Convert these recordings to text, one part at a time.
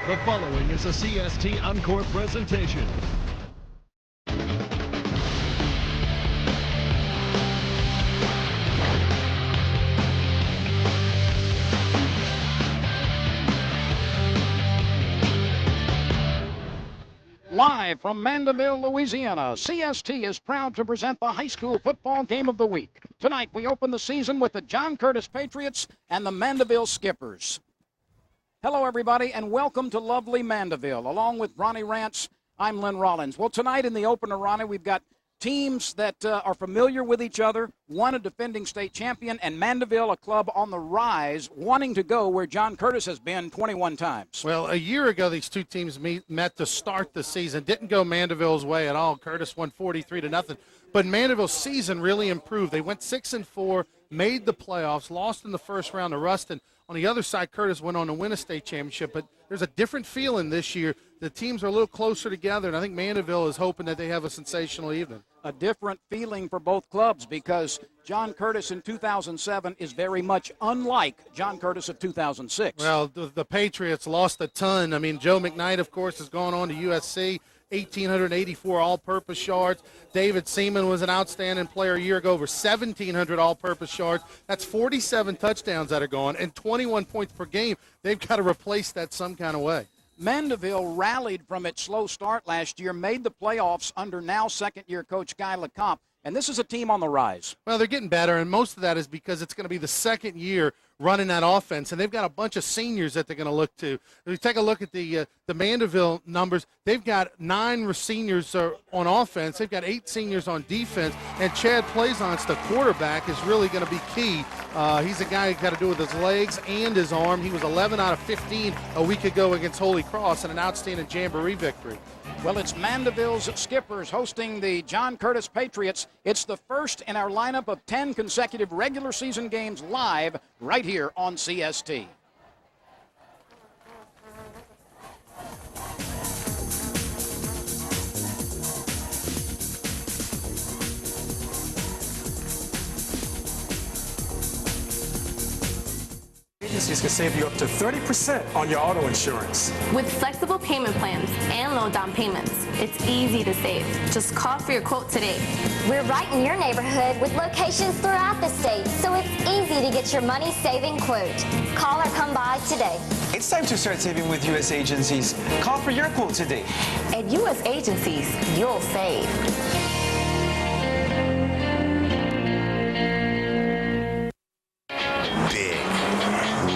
The following is a CST Encore presentation. Live from Mandeville, Louisiana, CST is proud to present the high school football game of the week. Tonight, we open the season with the John Curtis Patriots and the Mandeville Skippers. Hello, everybody, and welcome to lovely Mandeville. Along with Ronnie Rance, I'm Lynn Rollins. Well, tonight in the opener, Ronnie, we've got teams that are familiar with each other, one a defending state champion, and Mandeville, a club on the rise, wanting to go where John Curtis has been 21 times. Well, a year ago, these two teams met to start the season. Didn't go Mandeville's way at all. Curtis won 43-0. But Mandeville's season really improved. They went 6-4, made the playoffs, lost in the first round to Ruston. On the other side, Curtis went on to win a state championship. But there's a different feeling this year. The teams are a little closer together, and I think Mandeville is hoping that they have a sensational evening. A different feeling for both clubs because John Curtis in 2007 is very much unlike John Curtis of 2006. Well, the Patriots lost a ton. I mean, Joe McKnight, of course, has gone on to USC, 1,884 all-purpose yards. David Seaman was an outstanding player a year ago, over 1,700 all-purpose yards. That's 47 touchdowns that are gone and 21 points per game. They've got to replace that some kind of way. Mandeville rallied from its slow start last year, made the playoffs under now second-year coach Guy LeCompte, and this is a team on the rise. Well, they're getting better, and most of that is because it's going to be the second year running that offense, and they've got a bunch of seniors that they're going to look to. If you take a look at the Mandeville numbers, they've got 9 seniors on offense. They've got 8 seniors on defense, and Chad Plaisance, the quarterback, is really going to be key. He's a guy who's got to do with his legs and his arm. He was 11 out of 15 a week ago against Holy Cross in an outstanding Jamboree victory. Well, it's Mandeville's Skippers hosting the John Curtis Patriots. It's the first in our lineup of 10 consecutive regular season games live right here on CST. Agencies can save you up to 30% on your auto insurance. With flexible payment plans and low down payments, it's easy to save. Just call for your quote today. We're right in your neighborhood with locations throughout the state, so it's easy to get your money-saving quote. Call or come by today. It's time to start saving with U.S. Agencies. Call for your quote today. At U.S. Agencies, you'll save.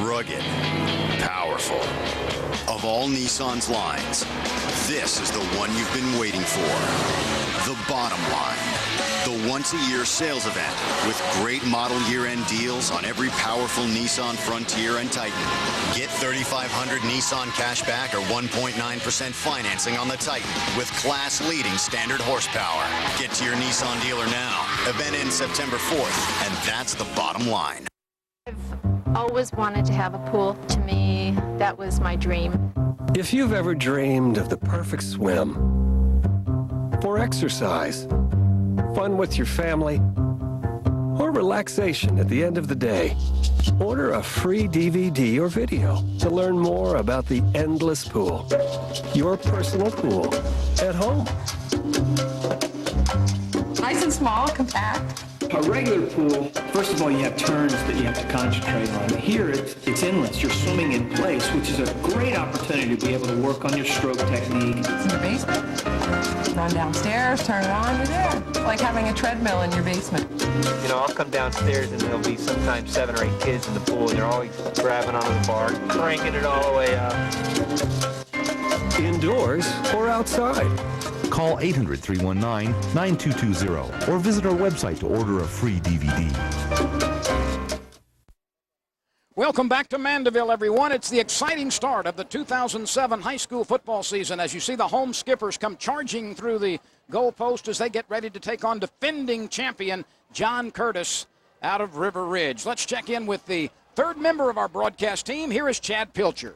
Rugged, powerful. Of all Nissan's lines, this is the one you've been waiting for. The bottom line. The once-a-year sales event with great model year-end deals on every powerful Nissan Frontier and Titan. Get 3,500 Nissan cashback or 1.9% financing on the Titan with class-leading standard horsepower. Get to your Nissan dealer now. Event ends September 4th, and that's the bottom line. Always wanted to have a pool. To me, that was my dream. If you've ever dreamed of the perfect swim, or exercise, fun with your family, or relaxation at the end of the day, order a free DVD or video to learn more about the endless pool. Your personal pool at home. Nice and small, compact. A regular pool, first of all, you have turns that you have to concentrate on. Here, it's endless. You're swimming in place, which is a great opportunity to be able to work on your stroke technique. It's in your basement. Run downstairs, turn it on, you're there. It's like having a treadmill in your basement. You know, I'll come downstairs and there'll be sometimes 7 or 8 kids in the pool, and they're always grabbing onto the bar, cranking it all the way up. Indoors or outside. Call 800-319-9220 or visit our website to order a free DVD. Welcome back to Mandeville, everyone. It's the exciting start of the 2007 high school football season as you see the home Skippers come charging through the goalpost as they get ready to take on defending champion John Curtis out of River Ridge. Let's check in with the third member of our broadcast team. Here is Chad Pilcher.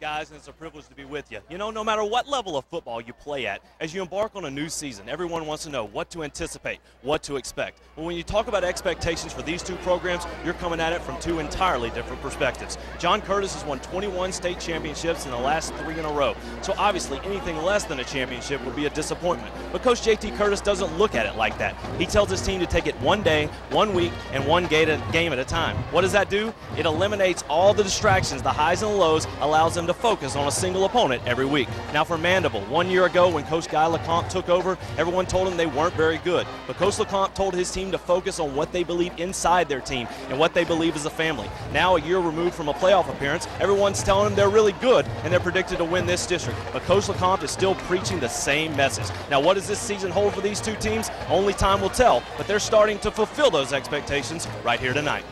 guys, and it's a privilege to be with you. You know, no matter what level of football you play at, as you embark on a new season, everyone wants to know what to anticipate, what to expect. Well, when you talk about expectations for these two programs, you're coming at it from two entirely different perspectives. John Curtis has won 21 state championships in the last 3 in a row, so obviously anything less than a championship would be a disappointment. But Coach J.T. Curtis doesn't look at it like that. He tells his team to take it one day, 1 week, and one game at a time. What does that do? It eliminates all the distractions, the highs and the lows, allows them to focus on a single opponent every week. Now for Mandeville, 1 year ago when Coach Guy LeCompte took over, everyone told him they weren't very good. But Coach LeCompte told his team to focus on what they believe inside their team and what they believe as a family. Now, a year removed from a playoff appearance, everyone's telling them they're really good and they're predicted to win this district. But Coach LeCompte is still preaching the same message. Now, what does this season hold for these two teams? Only time will tell, but they're starting to fulfill those expectations right here tonight.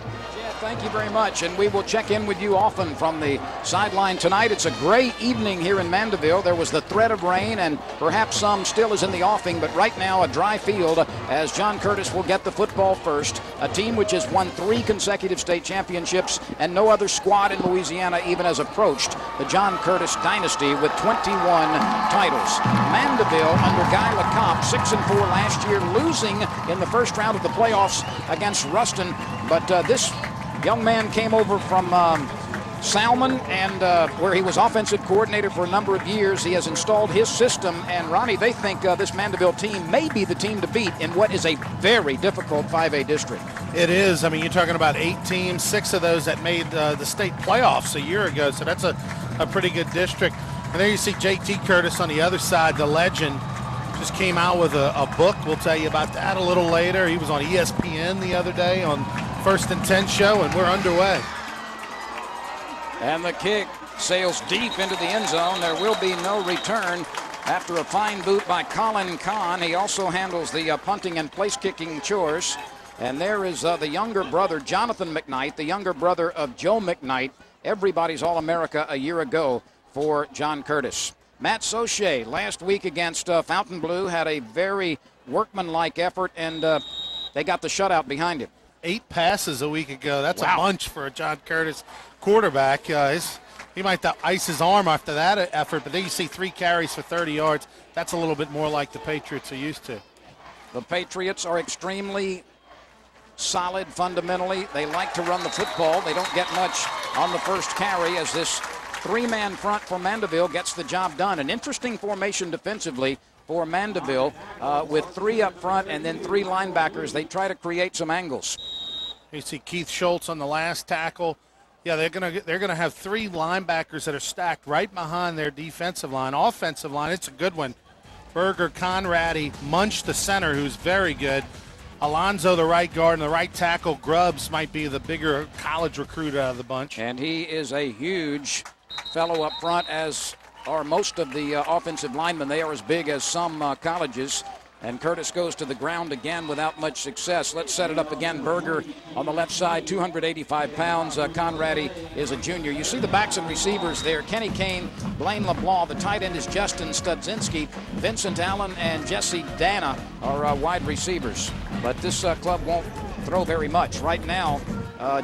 Thank you very much, and we will check in with you often from the sideline tonight. It's a gray evening here in Mandeville. There was the threat of rain, and perhaps some still is in the offing, but right now a dry field as John Curtis will get the football first, a team which has won 3 consecutive state championships, and no other squad in Louisiana even has approached the John Curtis dynasty with 21 titles. Mandeville, under Guy LeCompte, 6-4 last year, losing in the first round of the playoffs against Ruston, but this young man came over from Salmon, and where he was offensive coordinator for a number of years. He has installed his system, and Ronnie, they think this Mandeville team may be the team to beat in what is a very difficult 5A district. It is. I mean, you're talking about 8 teams, 6 of those that made the state playoffs a year ago, so that's a pretty good district. And there you see J.T. Curtis on the other side, the legend. Just came out with a book. We'll tell you about that a little later. He was on ESPN the other day on First and 10 show, and we're underway. And the kick sails deep into the end zone. There will be no return after a fine boot by Colin Kahn. He also handles the punting and place kicking chores. And there is the younger brother, Jonathan McKnight, the younger brother of Joe McKnight, everybody's All-America a year ago for John Curtis. Matt Soche last week against Fontainebleau had a very workmanlike effort, and they got the shutout behind him. 8 passes a week ago. That's a bunch for a John Curtis quarterback. He might ice his arm after that effort, but then you see 3 carries for 30 yards. That's a little bit more like the Patriots are used to. The Patriots are extremely solid fundamentally. They like to run the football. They don't get much on the first carry as this 3-man front for Mandeville gets the job done. An interesting formation defensively for Mandeville with 3 up front and then 3 linebackers. They try to create some angles. You see Keith Schultz on the last tackle. Yeah, they're gonna have 3 linebackers that are stacked right behind their defensive line. Offensive line, it's a good one. Berger, Conradi, Munch the center, who's very good. Alonzo the right guard, and the right tackle, Grubbs, might be the bigger college recruit out of the bunch. And he is a huge fellow up front, as are most of the offensive linemen. They are as big as some colleges. And Curtis goes to the ground again without much success. Let's set it up again. Berger on the left side, 285 pounds. Conradi is a junior. You see the backs and receivers there. Kenny Kane, Blaine LeBlanc. The tight end is Justin Studzinski. Vincent Allen and Jesse Dana are wide receivers. But this club won't throw very much. Right now,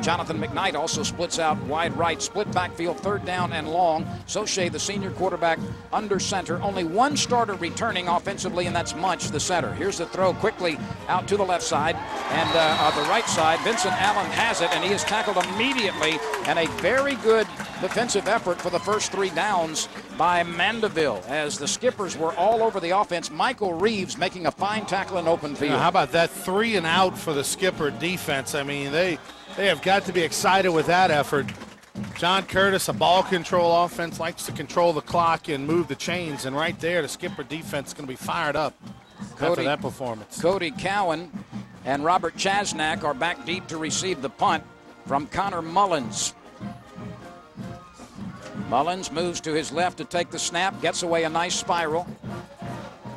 Jonathan McKnight also splits out wide right, split backfield, 3rd down and long. Soche, the senior quarterback, under center. Only 1 starter returning offensively, and that's Munch, the center. Here's the throw quickly out to the left side, and on the right side, Vincent Allen has it, and he is tackled immediately, and a very good defensive effort for the first 3 downs by Mandeville, as the skippers were all over the offense. Michael Reeves making a fine tackle in open field. Now, how about that 3 and out for the skipper defense? I mean, they have got to be excited with that effort. John Curtis, a ball control offense, likes to control the clock and move the chains, and right there, the skipper defense is going to be fired up after that performance. Cody Cowan and Robert Chasnack are back deep to receive the punt from Connor Mullins. Mullins moves to his left to take the snap, gets away a nice spiral.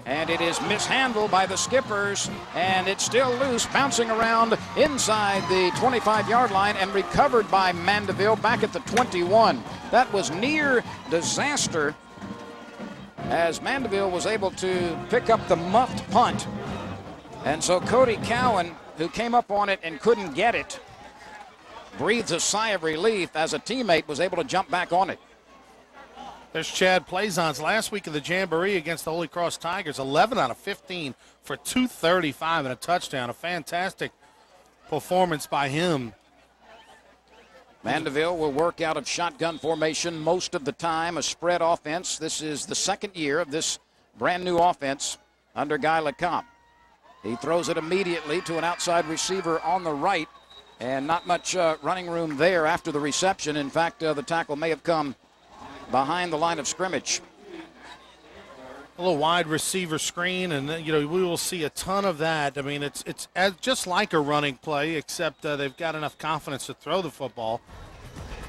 And it is mishandled by the skippers, and it's still loose, bouncing around inside the 25-yard line and recovered by Mandeville back at the 21. That was near disaster, as Mandeville was able to pick up the muffed punt. And so Cody Cowan, who came up on it and couldn't get it, breathes a sigh of relief as a teammate was able to jump back on it. There's Chad Plaisance last week of the Jamboree against the Holy Cross Tigers, 11 out of 15 for 235 and a touchdown. A fantastic performance by him. Mandeville will work out of shotgun formation most of the time, a spread offense. This is the second year of this brand new offense under Guy LeCompte. He throws it immediately to an outside receiver on the right, and not much running room there after the reception. In fact, the tackle may have come behind the line of scrimmage. A little wide receiver screen, and we will see a ton of that. I mean, it's just like a running play, except they've got enough confidence to throw the football.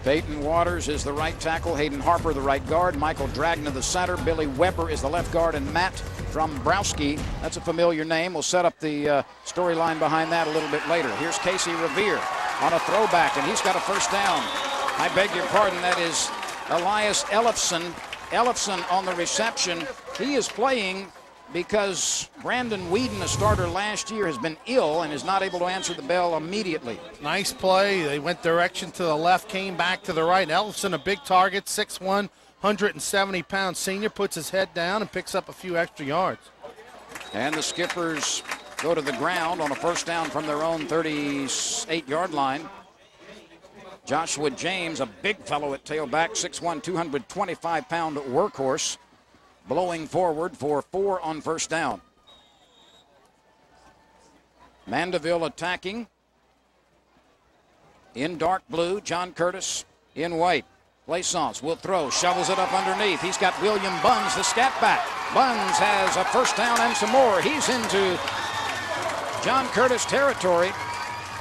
Peyton Waters is the right tackle, Hayden Harper the right guard, Michael Dragna the center, Billy Weber is the left guard, and Matt Dombrowski, that's a familiar name. We'll set up the storyline behind that a little bit later. Here's Casey Revere on a throwback, and he's got a first down. I beg your pardon, that is Elias Ellefson. Ellefson on the reception. He is playing because Brandon Whedon, a starter last year, has been ill and is not able to answer the bell immediately. Nice play. They went direction to the left, came back to the right. Ellefson, a big target, 6'1", 170-pound senior, puts his head down and picks up a few extra yards. And the Skippers go to the ground on a first down from their own 38-yard line. Joshua James, a big fellow at tailback, 6'1", 225-pound workhorse, blowing forward for 4 on first down. Mandeville attacking. In dark blue, John Curtis in white. Plaisance will throw, shovels it up underneath. He's got William Buns, the scat back. Buns has a first down and some more. He's into John Curtis territory.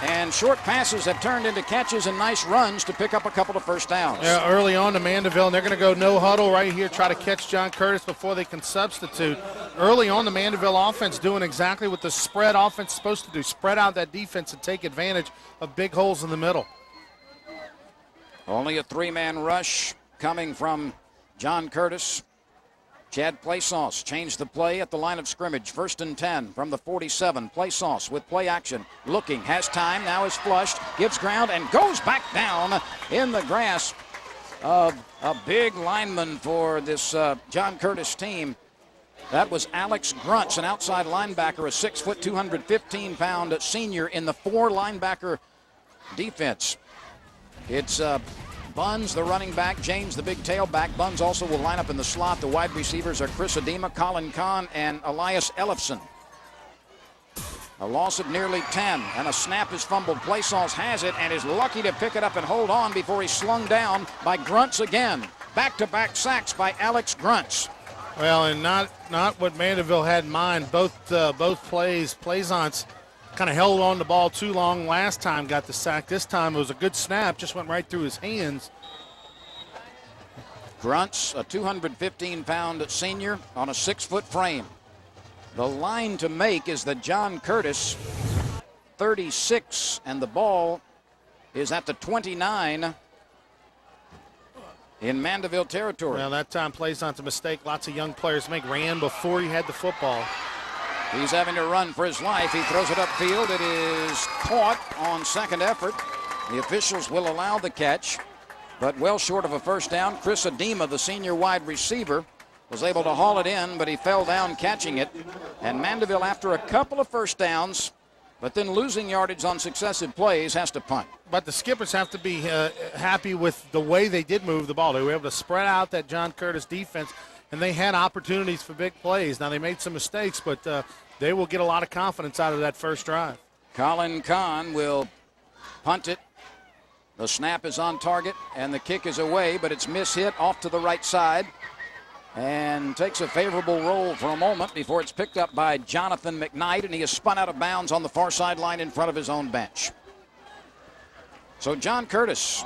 And short passes have turned into catches and nice runs to pick up a couple of first downs. Yeah, early on to Mandeville, and they're going to go no huddle right here, try to catch John Curtis before they can substitute. Early on, the Mandeville offense doing exactly what the spread offense is supposed to do, spread out that defense and take advantage of big holes in the middle. Only a 3-man rush coming from John Curtis. Chad Plaisance changed the play at the line of scrimmage. 1st and 10 from the 47. Plaisance with play action. Looking, has time, now is flushed, gives ground, and goes back down in the grasp of a big lineman for this John Curtis team. That was Alex Grunts, an outside linebacker, a 6', 215-pound senior in the 4-linebacker defense. It's Buns, the running back, James, the big tailback. Buns also will line up in the slot. The wide receivers are Chris Adema, Colin Kahn, and Elias Ellefson. A loss of nearly 10, and a snap is fumbled. Plaisance has it and is lucky to pick it up and hold on before he's slung down by Grunts again. Back-to-back sacks by Alex Grunts. Well, and not what Mandeville had in mind. Both plays, Plaisance kind of held on the ball too long last time, got the sack. This time it was a good snap, just went right through his hands. Grunts, a 215-pound senior on a 6-foot frame. The line to make is the John Curtis 36, and the ball is at the 29 in Mandeville territory. Well, that time Plaisance a mistake lots of young players make. Ran before he had the football. He's having to run for his life. He throws it upfield. It is caught on second effort. The officials will allow the catch, but well short of a first down. Chris Adema, the senior wide receiver, was able to haul it in, but he fell down catching it. And Mandeville, after a couple of first downs, but then losing yardage on successive plays, has to punt. But the Skippers have to be happy with the way they did move the ball. They were able to spread out that John Curtis defense, and they had opportunities for big plays. Now, they made some mistakes, but they will get a lot of confidence out of that first drive. Colin Kahn will punt it. The snap is on target, and the kick is away, but it's mishit off to the right side and takes a favorable roll for a moment before it's picked up by Jonathan McKnight, and he is spun out of bounds on the far sideline in front of his own bench. So John Curtis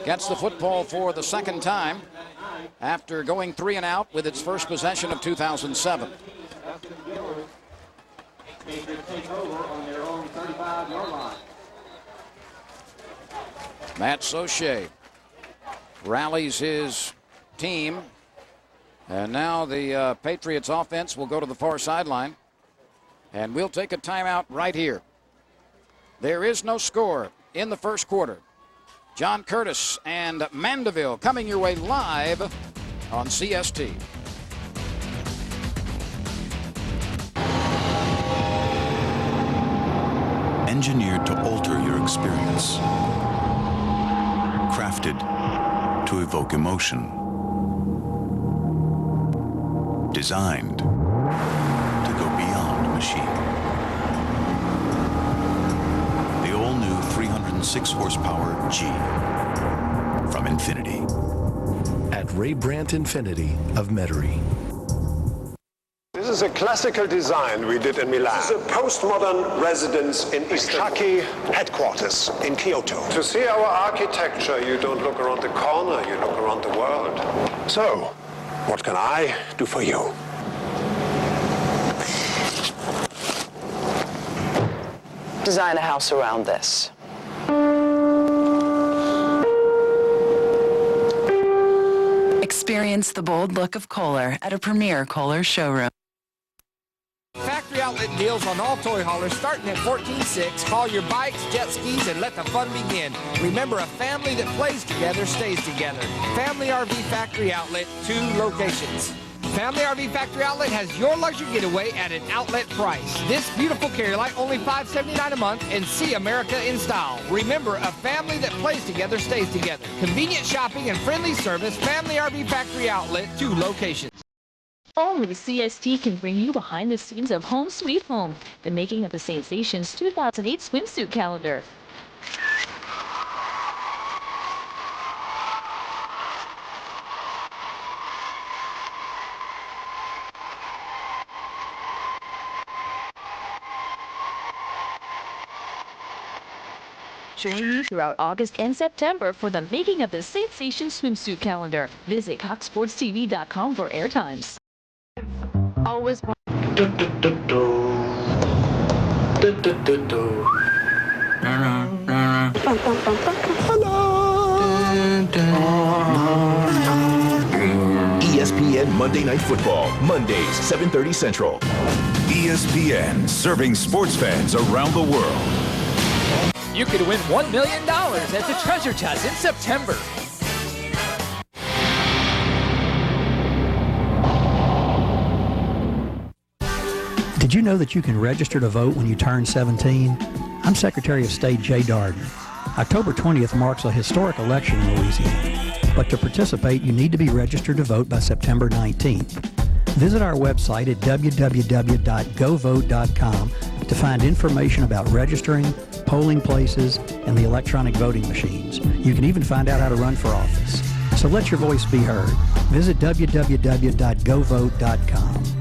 gets the football for the second time after going 3 and out with its first possession of 2007. Matt Soche rallies his team, and now the Patriots offense will go to the far sideline, and we'll take a timeout right here. There is no score in the first quarter. John Curtis and Mandeville coming your way live on CST. Engineered to alter your experience. Crafted to evoke emotion. Designed to go beyond machine. The all-new 306 horsepower G from Infiniti. At Ray Brandt Infiniti of Metairie. This is a classical design we did in Milan. This is a postmodern residence in Istanbul. Headquarters in Kyoto. To see our architecture, you don't look around the corner, you look around the world. So, what can I do for you? Design a house around this. Experience the bold look of Kohler at a premier Kohler showroom. Factory outlet deals on all toy haulers starting at $14,600. Haul your bikes, jet skis, and let the fun begin. Remember, a family that plays together stays together. Family RV Factory Outlet, 2 locations. Family RV Factory Outlet has your luxury getaway at an outlet price. This beautiful carrier light, only $579 a month, and see America in style. Remember, a family that plays together stays together. Convenient shopping and friendly service. Family RV Factory Outlet, 2 locations. Only CST can bring you behind the scenes of Home Sweet Home, the making of the Sensations 2008 swimsuit calendar. Join you throughout August and September for the making of the Sensation swimsuit calendar. Visit CoxSportsTV.com for airtimes. Always ESPN Monday Night Football, Mondays, 7:30 Central. ESPN, serving sports fans around the world. You could win $1 million at the Treasure Chest in September. Did you know that you can register to vote when you turn 17? I'm Secretary of State Jay Darden. October 20th marks a historic election in Louisiana. But to participate, you need to be registered to vote by September 19th. Visit our website at www.govote.com to find information about registering, polling places, and the electronic voting machines. You can even find out how to run for office. So let your voice be heard. Visit www.govote.com.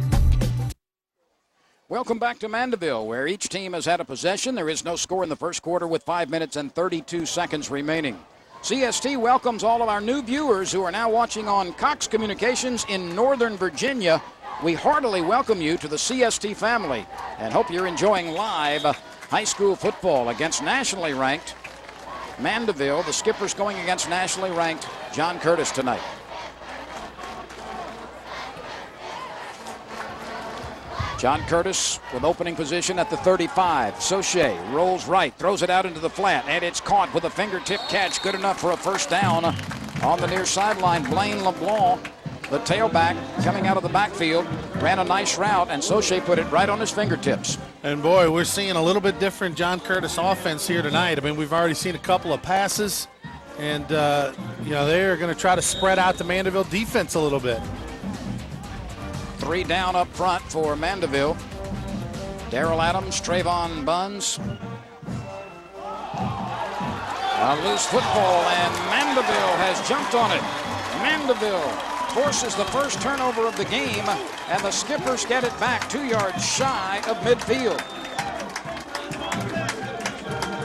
Welcome back to Mandeville, where each team has had a possession. There is no score in the first quarter with 5 minutes and 32 seconds remaining. CST welcomes all of our new viewers who are now watching on Cox Communications in Northern Virginia. We heartily welcome you to the CST family and hope you're enjoying live high school football against nationally ranked Mandeville. The Skippers going against nationally ranked John Curtis tonight. John Curtis with opening position at the 35. Soche rolls right, throws it out into the flat, and it's caught with a fingertip catch. Good enough for a first down on the near sideline. Blaine LeBlanc, the tailback, coming out of the backfield, ran a nice route, and Soche put it right on his fingertips. And boy, we're seeing a little bit different John Curtis offense here tonight. I mean, we've already seen a couple of passes, and they're going to try to spread out the Mandeville defense a little bit. 3 down up front for Mandeville. Darrell Adams, Trayvon Buns. A loose football, and Mandeville has jumped on it. Mandeville forces the first turnover of the game, and the Skippers get it back 2 yards shy of midfield.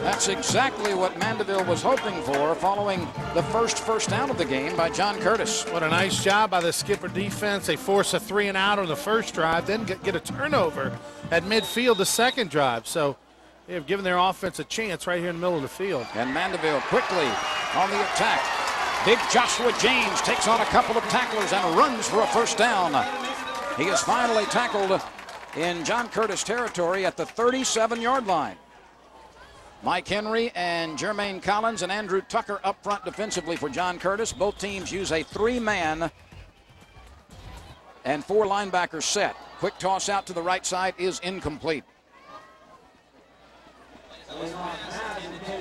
That's exactly what Mandeville was hoping for following the first down of the game by John Curtis. What a nice job by the Skipper defense. They force a 3 and out on the first drive, then get a turnover at midfield the second drive. So they have given their offense a chance right here in the middle of the field. And Mandeville quickly on the attack. Big Joshua James takes on a couple of tacklers and runs for a first down. He is finally tackled in John Curtis territory at the 37-yard line. Mike Henry and Jermaine Collins and Andrew Tucker up front defensively for John Curtis. Both teams use a 3-man and 4 linebackers set. Quick toss out to the right side is incomplete.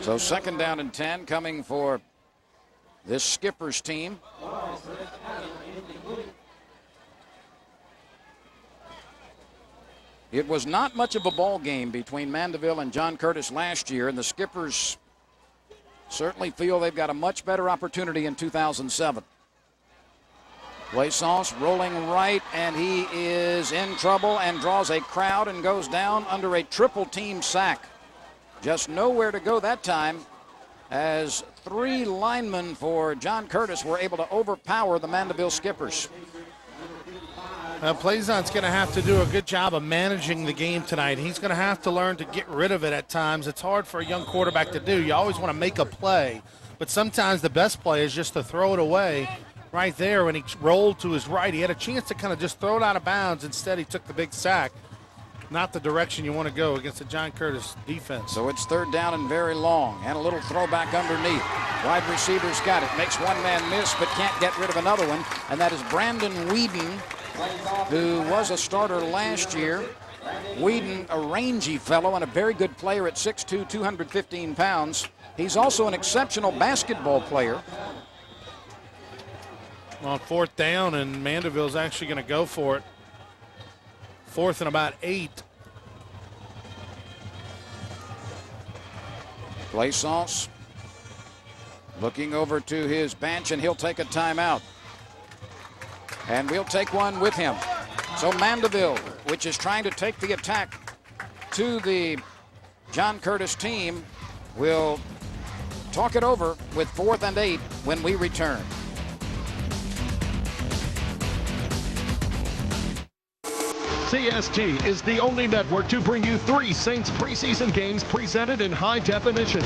So 2nd down and 10 coming for this Skippers team. It was not much of a ball game between Mandeville and John Curtis last year, and the Skippers certainly feel they've got a much better opportunity in 2007. Plaisance rolling right, and he is in trouble and draws a crowd and goes down under a triple team sack. Just nowhere to go that time, as 3 linemen for John Curtis were able to overpower the Mandeville Skippers. Plaisant's going to have to do a good job of managing the game tonight. He's going to have to learn to get rid of it at times. It's hard for a young quarterback to do. You always want to make a play, but sometimes the best play is just to throw it away. Right there when he rolled to his right, he had a chance to kind of just throw it out of bounds. Instead, he took the big sack. Not the direction you want to go against the John Curtis defense. So it's 3rd down and very long, and a little throwback underneath. Wide receivers got it. Makes one man miss, but can't get rid of another one, and that is Brandon Whedon, who was a starter last year. Whedon, a rangy fellow and a very good player at 6'2", 215 pounds. He's also an exceptional basketball player. On 4th down, and Mandeville's actually going to go for it. 4th and about 8. Plaisance looking over to his bench, and he'll take a timeout. And we'll take one with him. So Mandeville, which is trying to take the attack to the John Curtis team, will talk it over with 4th and 8 when we return. CST is the only network to bring you 3 Saints preseason games presented in high definition.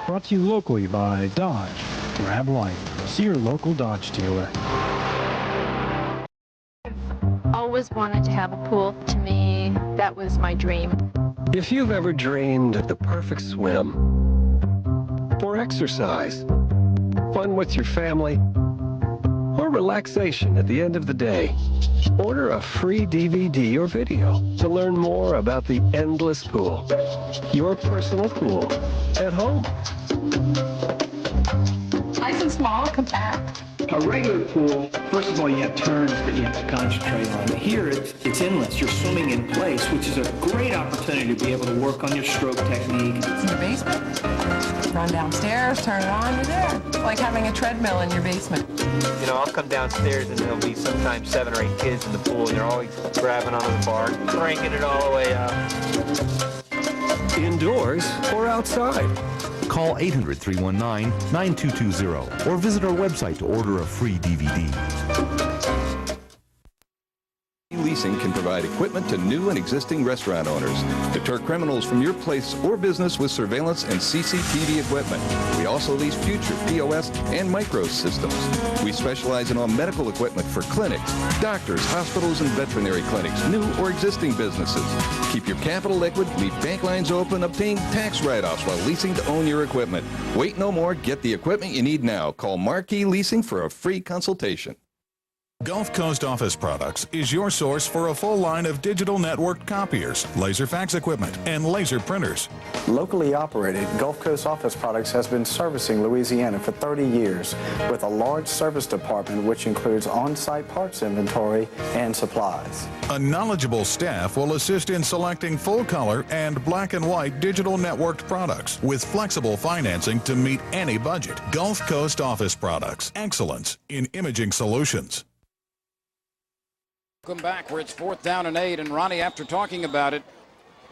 Brought to you locally by Dodge. Grab life. See your local Dodge dealer. Always wanted to have a pool. To me, that was my dream. If you've ever dreamed of the perfect swim, or exercise, fun with your family, or relaxation at the end of the day, order a free DVD or video to learn more about the endless pool. Your personal pool at home. Nice and small, compact. A regular pool, first of all, you have turns that you have to concentrate on. Here, it's endless. You're swimming in place, which is a great opportunity to be able to work on your stroke technique. It's in your basement. Run downstairs, turn it on, you're there. It's like having a treadmill in your basement. You know, I'll come downstairs and there'll be sometimes 7 or 8 kids in the pool, and they're always grabbing onto the bar, cranking it all the way up. Indoors or outside. Call 800-319-9220 or visit our website to order a free DVD. Leasing can provide equipment to new and existing restaurant owners. Deter criminals from your place or business with surveillance and CCTV equipment. We also lease future POS and micro systems. We specialize in all medical equipment for clinics, doctors, hospitals, and veterinary clinics, new or existing businesses. Keep your capital liquid, leave bank lines open, obtain tax write-offs while leasing to own your equipment. Wait no more. Get the equipment you need now. Call Marquee Leasing for a free consultation. Gulf Coast Office Products is your source for a full line of digital networked copiers, laser fax equipment, and laser printers. Locally operated, Gulf Coast Office Products has been servicing Louisiana for 30 years with a large service department which includes on-site parts inventory and supplies. A knowledgeable staff will assist in selecting full color and black and white digital networked products with flexible financing to meet any budget. Gulf Coast Office Products, excellence in imaging solutions. Welcome back where it's 4th down and 8, and Ronnie, after talking about it,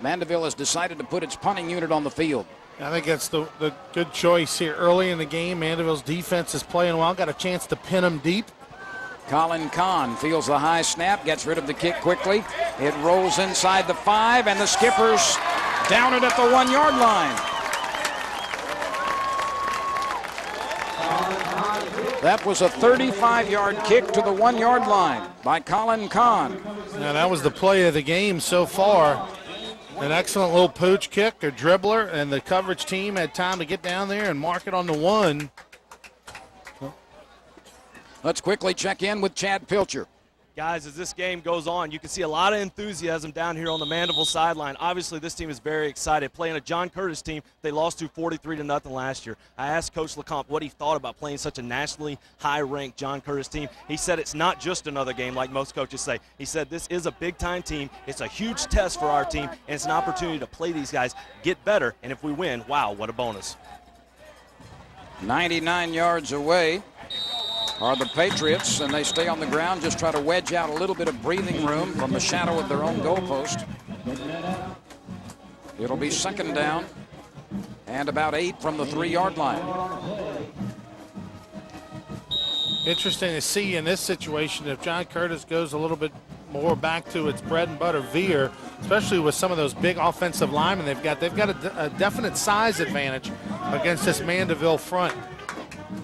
Mandeville has decided to put its punting unit on the field. I think that's the good choice here. Early in the game, Mandeville's defense is playing well. Got a chance to pin them deep. Colin Kahn feels the high snap, gets rid of the kick quickly. It rolls inside the 5, and the Skippers down it at the 1-yard line. That was a 35-yard kick to the 1-yard line by Colin Kahn. Now that was the play of the game so far. An excellent little pooch kick or dribbler, and the coverage team had time to get down there and mark it on the 1. Let's quickly check in with Chad Pilcher. Guys, as this game goes on, you can see a lot of enthusiasm down here on the Mandeville sideline. Obviously, this team is very excited. Playing a John Curtis team, they lost to 43-0 last year. I asked Coach LeCompte what he thought about playing such a nationally high-ranked John Curtis team. He said it's not just another game like most coaches say. He said this is a big-time team. It's a huge test for our team, and it's an opportunity to play these guys, get better, and if we win, wow, what a bonus. 99 yards away are the Patriots, and they stay on the ground, just try to wedge out a little bit of breathing room from the shadow of their own goalpost. It'll be second down and about 8 from the 3-yard line. Interesting to see in this situation if John Curtis goes a little bit more back to its bread and butter veer, especially with some of those big offensive linemen they've got. They've got a definite size advantage against this Mandeville front.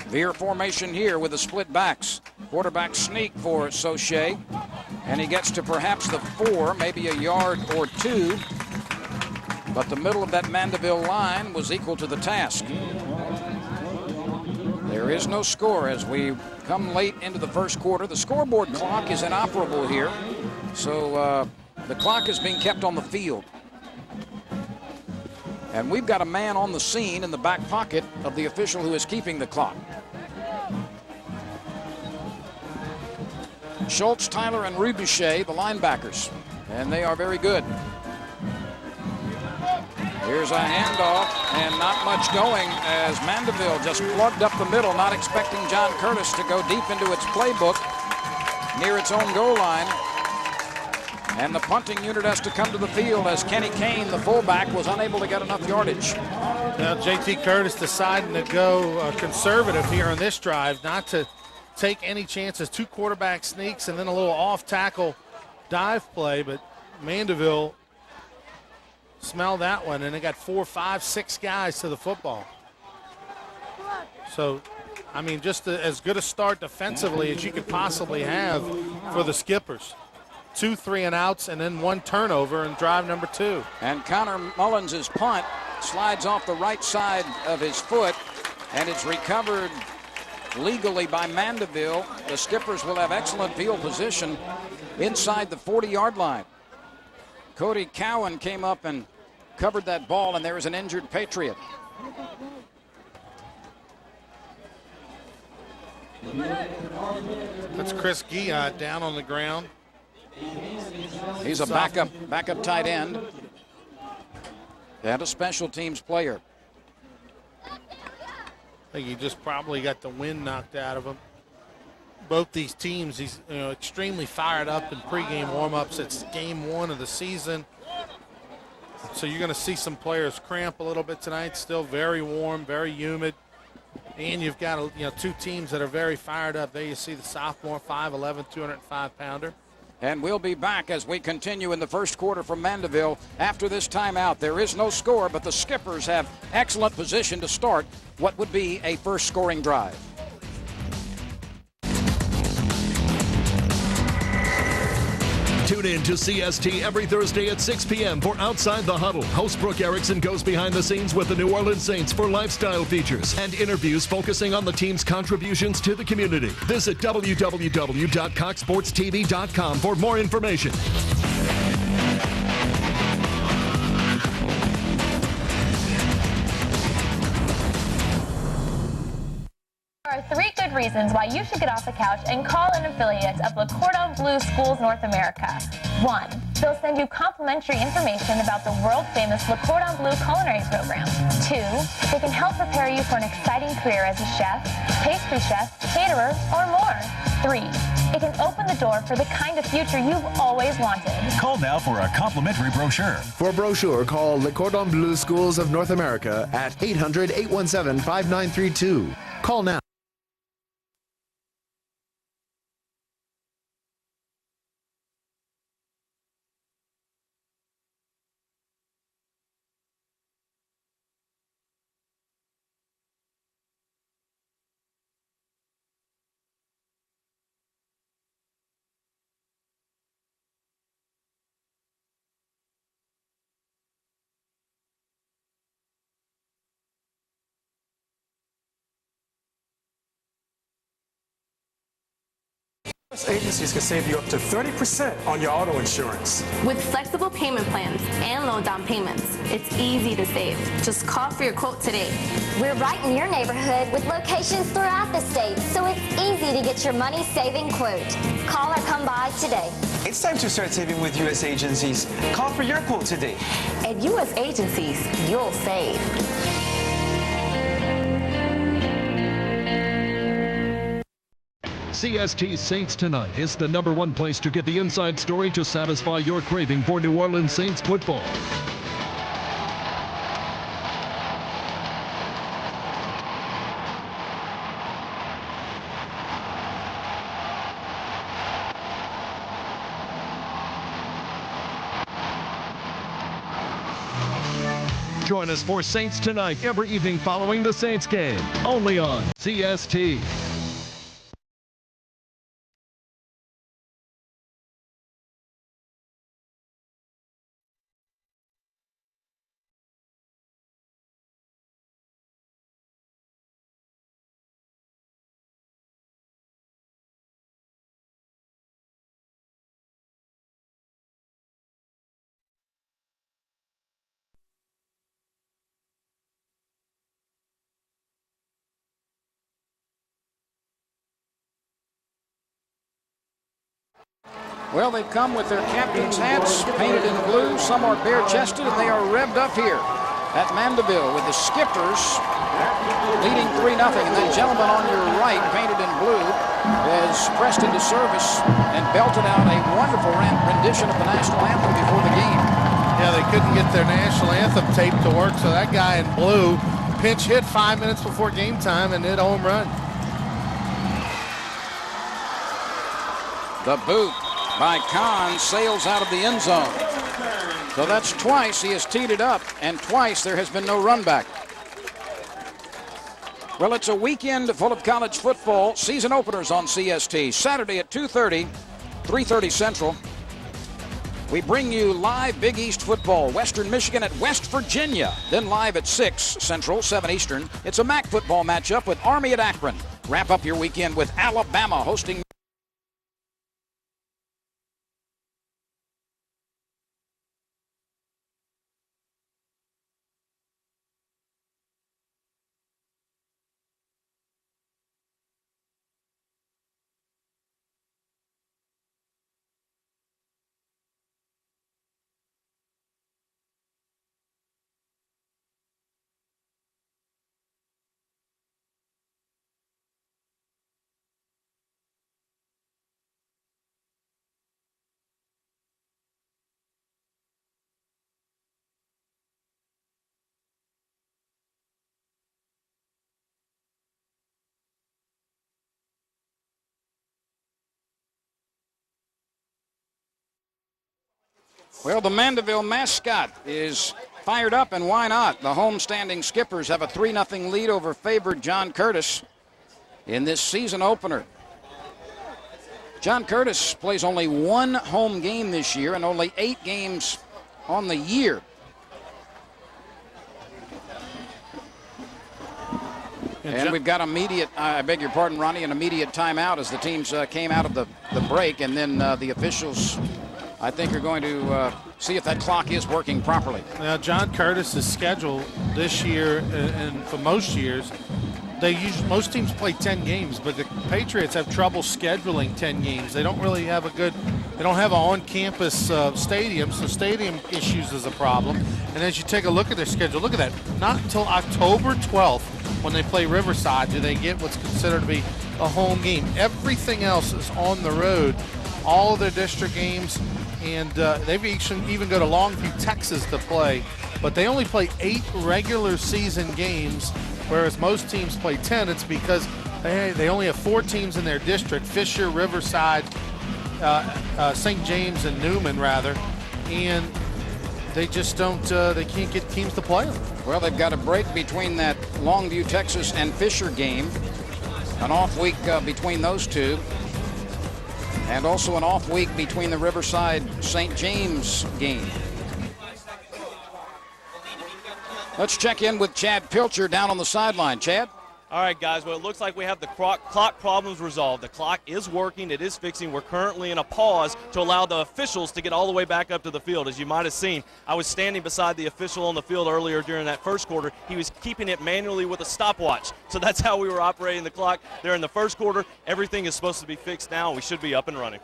Veer formation here with the split backs. Quarterback sneak for Sauché, and he gets to perhaps the 4, maybe a yard or 2. But the middle of that Mandeville line was equal to the task. There is no score as we come late into the first quarter. The scoreboard clock is inoperable here, so the clock is being kept on the field. And we've got a man on the scene in the back pocket of the official who is keeping the clock. Schultz, Tyler, and Rubuchet, the linebackers, and they are very good. Here's a handoff, and not much going as Mandeville just plugged up the middle, not expecting John Curtis to go deep into its playbook near its own goal line. And the punting unit has to come to the field as Kenny Kane, the fullback, was unable to get enough yardage. Now J.T. Curtis deciding to go conservative here on this drive, not to take any chances. 2 quarterback sneaks and then a little off-tackle dive play, but Mandeville smelled that one, and they got 4, 5, 6 guys to the football. So, I mean, just as good a start defensively as you could possibly have for the Skippers. 2 3-and-outs and then 1 turnover in drive number 2. And Connor Mullins' punt slides off the right side of his foot, and it's recovered legally by Mandeville. The Skippers will have excellent field position inside the 40-yard line. Cody Cowan came up and covered that ball, and there is an injured Patriot. That's Chris Guillot down on the ground. He's a backup tight end and a special teams player. I think he just probably got the wind knocked out of him. Both these teams, he's extremely fired up in pregame warm-ups. It's game 1 of the season. So you're going to see some players cramp a little bit tonight. Still very warm, very humid. And you've got 2 teams that are very fired up. There you see the sophomore 5'11", 205-pounder. And we'll be back as we continue in the first quarter from Mandeville. After this timeout, there is no score, but the Skippers have excellent position to start what would be a first scoring drive. Tune in to CST every Thursday at 6 p.m. for Outside the Huddle. Host Brooke Erickson goes behind the scenes with the New Orleans Saints for lifestyle features and interviews focusing on the team's contributions to the community. Visit www.coxsportstv.com for more information. There are 3 good reasons why you should get off the couch and call an affiliate of Le Cordon Bleu Schools North America. 1, they'll send you complimentary information about the world-famous Le Cordon Bleu culinary program. 2, they can help prepare you for an exciting career as a chef, pastry chef, caterer, or more. 3, it can open the door for the kind of future you've always wanted. Call now for a complimentary brochure. For a brochure, call Le Cordon Bleu Schools of North America at 800-817-5932. Call now. Agencies can save you up to 30% on your auto insurance. With flexible payment plans and low down payments, it's easy to save. Just call for your quote today. We're right in your neighborhood with locations throughout the state, so it's easy to get your money-saving quote. Call or come by today. It's time to start saving with U.S. agencies. Call for your quote today. At U.S. agencies, you'll save. CST Saints Tonight is the #1 place to get the inside story to satisfy your craving for New Orleans Saints football. Join us for Saints Tonight every evening following the Saints game, only on CST. Well, they've come with their captain's hats painted in blue. Some are bare-chested, and they are revved up here at Mandeville with the Skippers leading 3-0. And that gentleman on your right, painted in blue, has pressed into service and belted out a wonderful rendition of the national anthem before the game. Yeah, they couldn't get their national anthem tape to work, so that guy in blue pinch hit 5 minutes before game time and hit a home run. The boot by Kahn sails out of the end zone. So that's twice he has teed it up, and twice there has been no run back. Well, it's a weekend full of college football. Season openers on CST. Saturday at 2:30, 3:30 Central. We bring you live Big East football. Western Michigan at West Virginia. Then live at 6 Central, 7 Eastern. It's a MAC football matchup with Army at Akron. Wrap up your weekend with Alabama hosting Well, the Mandeville mascot is fired up, and why not? The home-standing Skippers have a 3-0 lead over favored John Curtis in this season opener. John Curtis plays only one home game this year and only 8 games on the year. And we've got immediate, I beg your pardon, Ronnie, an immediate timeout as the teams came out of the break, and then the officials, I think, are going to see if that clock is working properly. Now, John Curtis's schedule this year, and for most years, most teams play 10 games, but the Patriots have trouble scheduling 10 games. They don't really have they don't have an on-campus stadium, so stadium issues is a problem. And as you take a look at their schedule, look at that. Not until October 12th, when they play Riverside, do they get what's considered to be a home game. Everything else is on the road, all of their district games, and they've even go to Longview, Texas to play. But they only play 8 regular season games, whereas most teams play 10. It's because they only have 4 teams in their district: Fisher, Riverside, St. James, and Newman, rather. And they just don't, they can't get teams to play them. Well, they've got a break between that Longview, Texas, and Fisher game. An off week between those two. And also an off week between the Riverside St. James game. Let's check in with Chad Pilcher down on the sideline. Chad? All right, guys, well, it looks like we have the clock problems resolved. The clock is working. It is fixing. We're currently in a pause to allow the officials to get all the way back up to the field. As you might have seen, I was standing beside the official on the field earlier during that first quarter. He was keeping it manually with a stopwatch. So that's how we were operating the clock there in the first quarter. Everything is supposed to be fixed now. We should be up and running.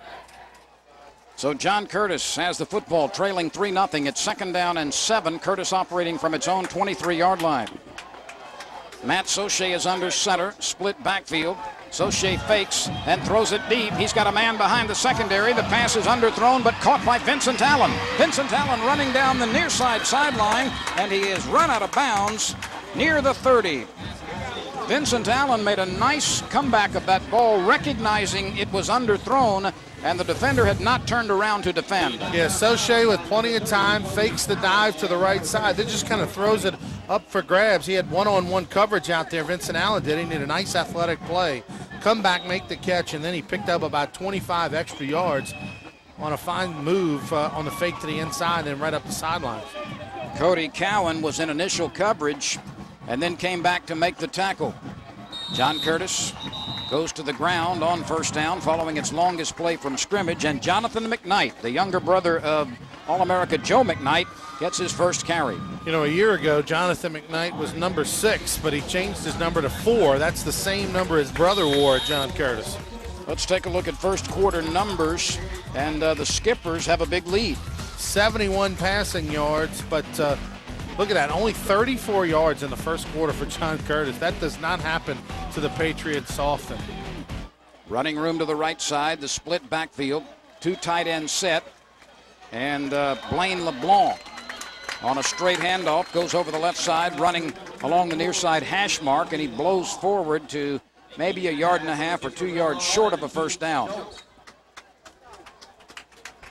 So John Curtis has the football, trailing 3-0. It's 2nd down and 7. Curtis operating from its own 23-yard line. Matt Sauché is under center, split backfield. Sauché fakes and throws it deep. He's got a man behind the secondary. The pass is underthrown but caught by Vincent Allen. Vincent Allen running down the near side sideline, and he is run out of bounds near the 30. Vincent Allen made a nice comeback of that ball, recognizing it was underthrown, and the defender had not turned around to defend. Yeah, Sauché with plenty of time, fakes the dive to the right side. Then just kind of throws it up for grabs. He had one-on-one coverage out there. Vincent Allen did. He did a nice athletic play. Come back, make the catch, and then he picked up about 25 extra yards on a fine move on the fake to the inside and right up the sidelines. Cody Cowan was in initial coverage and then came back to make the tackle. John Curtis goes to the ground on first down following its longest play from scrimmage, and Jonathan McKnight, the younger brother of All-America Joe McKnight, gets his first carry. You know, a year ago, Jonathan McKnight was number 6, but he changed his number to 4. That's the same number his brother wore, John Curtis. Let's take a look at first quarter numbers, and the Skippers have a big lead. 71 passing yards, but look at that, only 34 yards in the first quarter for John Curtis. That does not happen to the Patriots often. Running room to the right side, the split backfield, 2 tight end set, and Blaine LeBlanc on a straight handoff goes over the left side, running along the near side hash mark, and he blows forward to maybe 1.5 yards or 2 yards short of a first down.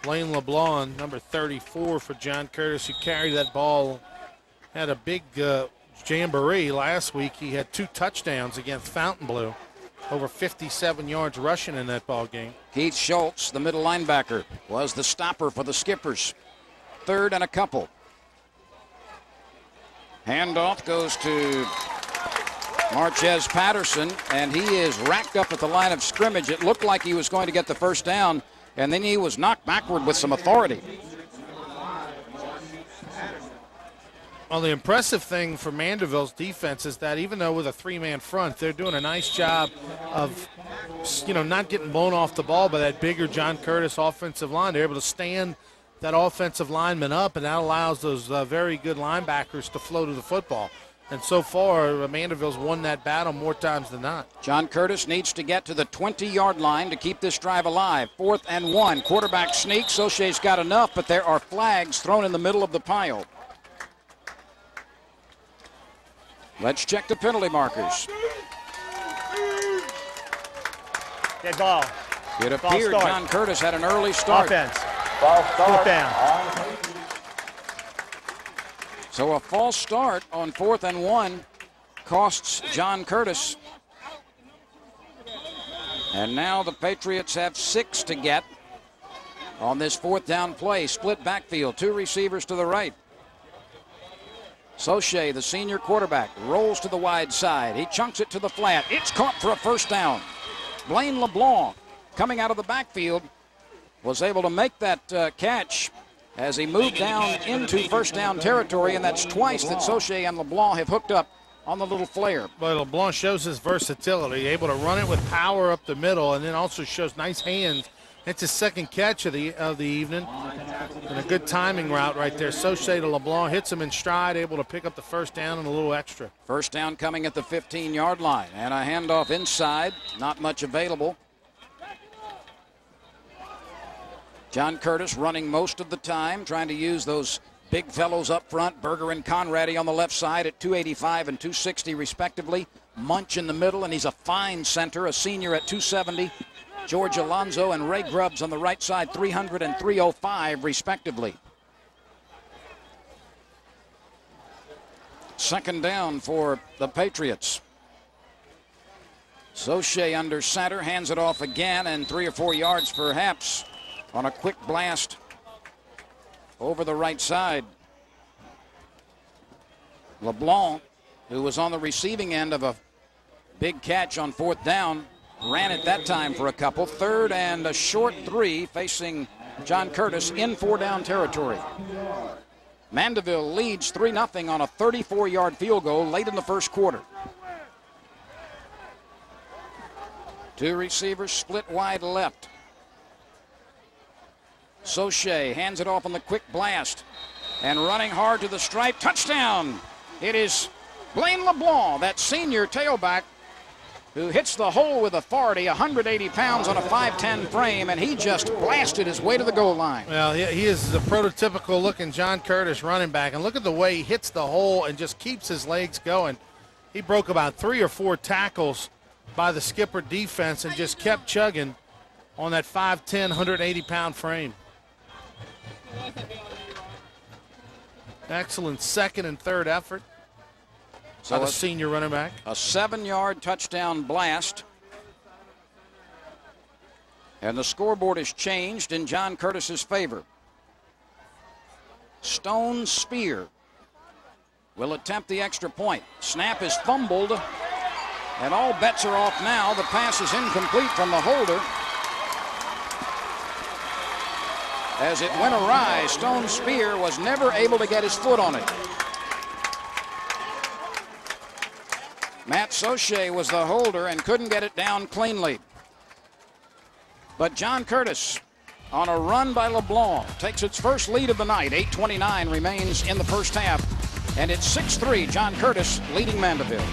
Blaine LeBlanc, number 34 for John Curtis, who carried that ball, had a big jamboree last week. He had 2 touchdowns against Fontainebleau, over 57 yards rushing in that ball game. Keith Schultz, the middle linebacker, was the stopper for the Skippers. 3rd and a couple. Handoff goes to Marquez Patterson, and he is racked up at the line of scrimmage. It looked like he was going to get the first down, and then he was knocked backward with some authority. Well, the impressive thing for Mandeville's defense is that even though with a 3-man front, they're doing a nice job of, not getting blown off the ball by that bigger John Curtis offensive line. They're able to stand that offensive lineman up, and that allows those very good linebackers to flow to the football. And so far, Mandeville's won that battle more times than not. John Curtis needs to get to the 20-yard line to keep this drive alive. 4th and 1. Quarterback sneak. Sauché's got enough, but there are flags thrown in the middle of the pile. Let's check the penalty markers. Dead ball. It appeared John Curtis had an early start. Offense. Ball start. Down. So a false start on 4th and 1 costs John Curtis. And now the Patriots have 6 to get on this 4th down play. Split backfield, 2 receivers to the right. Sauché, the senior quarterback, rolls to the wide side. He chunks it to the flat. It's caught for a first down. Blaine LeBlanc, coming out of the backfield, was able to make that catch as he moved down into first down territory, and that's twice that Sauché and LeBlanc have hooked up on the little flare. But LeBlanc shows his versatility, able to run it with power up the middle, and then also shows nice hands. It's his 2nd catch of the evening, and a good timing route right there. Sauché to LeBlanc, hits him in stride, able to pick up the first down and a little extra. First down coming at the 15-yard line, and a handoff inside, not much available. John Curtis running most of the time, trying to use those big fellows up front. Berger and Conradi on the left side at 285 and 260 respectively. Munch in the middle, and he's a fine center, a senior at 270. George Alonzo and Ray Grubbs on the right side, 300 and 305 respectively. 2nd down for the Patriots. Sauché under center, hands it off again, and 3 or 4 yards perhaps on a quick blast over the right side. LeBlanc, who was on the receiving end of a Big catch on 4th down. Ran it that time for a couple. 3rd and a short 3 facing John Curtis in 4-down territory. Mandeville leads 3-0 on a 34-yard field goal late in the first quarter. 2 receivers split wide left. Sauché hands it off on the quick blast. And running hard to the stripe. Touchdown! It is Blaine LeBlanc, that senior tailback, who hits the hole with authority, 180 pounds on a 5'10 frame, and he just blasted his way to the goal line. Well, he is the prototypical-looking John Curtis running back, and look at the way he hits the hole and just keeps his legs going. He broke about 3 or 4 tackles by the Skipper defense and just kept chugging on that 5'10", 180-pound frame. Excellent second and third effort by the senior running back. A 7-yard touchdown blast. And the scoreboard has changed in John Curtis's favor. Stone Spear will attempt the extra point. Snap is fumbled, and all bets are off now. The pass is incomplete from the holder. As it went awry, Stone Spear was never able to get his foot on it. Matt Sauché was the holder and couldn't get it down cleanly. But John Curtis, on a run by LeBlanc, takes its first lead of the night. 8:29 remains in the first half. And it's 6-3, John Curtis leading Mandeville.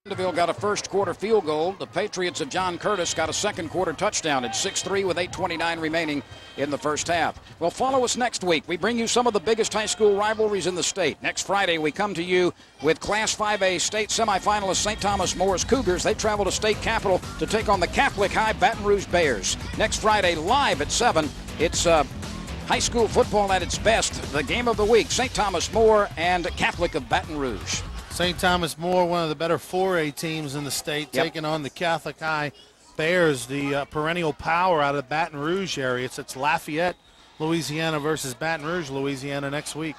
Mandeville got a first quarter field goal. The Patriots of John Curtis got a second quarter touchdown. It's 6-3 with 8:29 remaining in the first half. Well, follow us next week. We bring you some of the biggest high school rivalries in the state. Next Friday, we come to you with Class 5A state semifinalist St. Thomas Morris Cougars. They travel to state capital to take on the Catholic High Baton Rouge Bears. Next Friday, live at 7, it's high school football at its best. The game of the week, St. Thomas More and Catholic of Baton Rouge. St. Thomas More, one of the better 4A teams in the state, taking on the Catholic High Bears, the perennial power out of the Baton Rouge area. It's Lafayette, Louisiana versus Baton Rouge, Louisiana next week.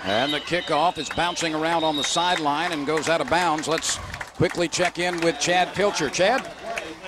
And the kickoff is bouncing around on the sideline and goes out of bounds. Let's quickly check in with Chad Pilcher. Chad?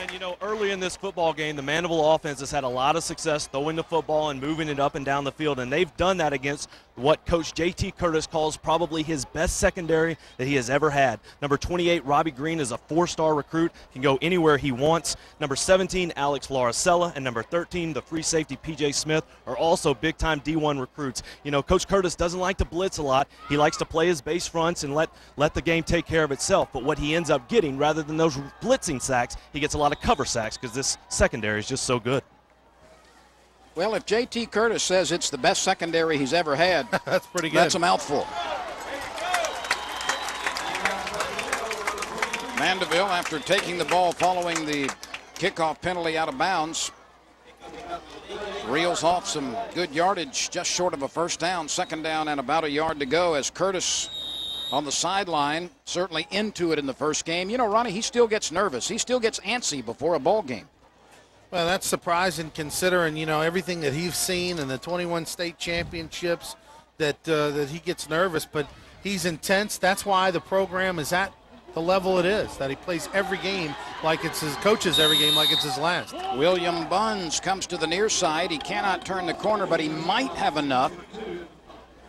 And, you know, early in this football game, the Mandeville offense has had a lot of success throwing the football and moving it up and down the field, and they've done that against what Coach J.T. Curtis calls probably his best secondary that he has ever had. Number 28, Robbie Green, is a 4-star recruit, can go anywhere he wants. Number 17, Alex Laricella, and number 13, the free safety, P.J. Smith, are also big-time D1 recruits. You know, Coach Curtis doesn't like to blitz a lot. He likes to play his base fronts and let the game take care of itself, but what he ends up getting, rather than those blitzing sacks, he gets a lot of cover sacks because this secondary is just so good. Well, if J.T. Curtis says it's the best secondary he's ever had, that's pretty good. That's a mouthful. Mandeville, after taking the ball following the kickoff penalty out of bounds, reels off some good yardage, just short of a first down, second down and about a yard to go as Curtis on the sideline, certainly into it in the first game. You know, Ronnie, he still gets nervous. He still gets antsy before a ball game. Well, that's surprising considering, you know, everything that he's seen in the 21 state championships that he gets nervous, but he's intense. That's why the program is at the level it is, that he plays every game like it's his coaches every game like it's his last. William Buns comes to the near side. He cannot turn the corner, but he might have enough.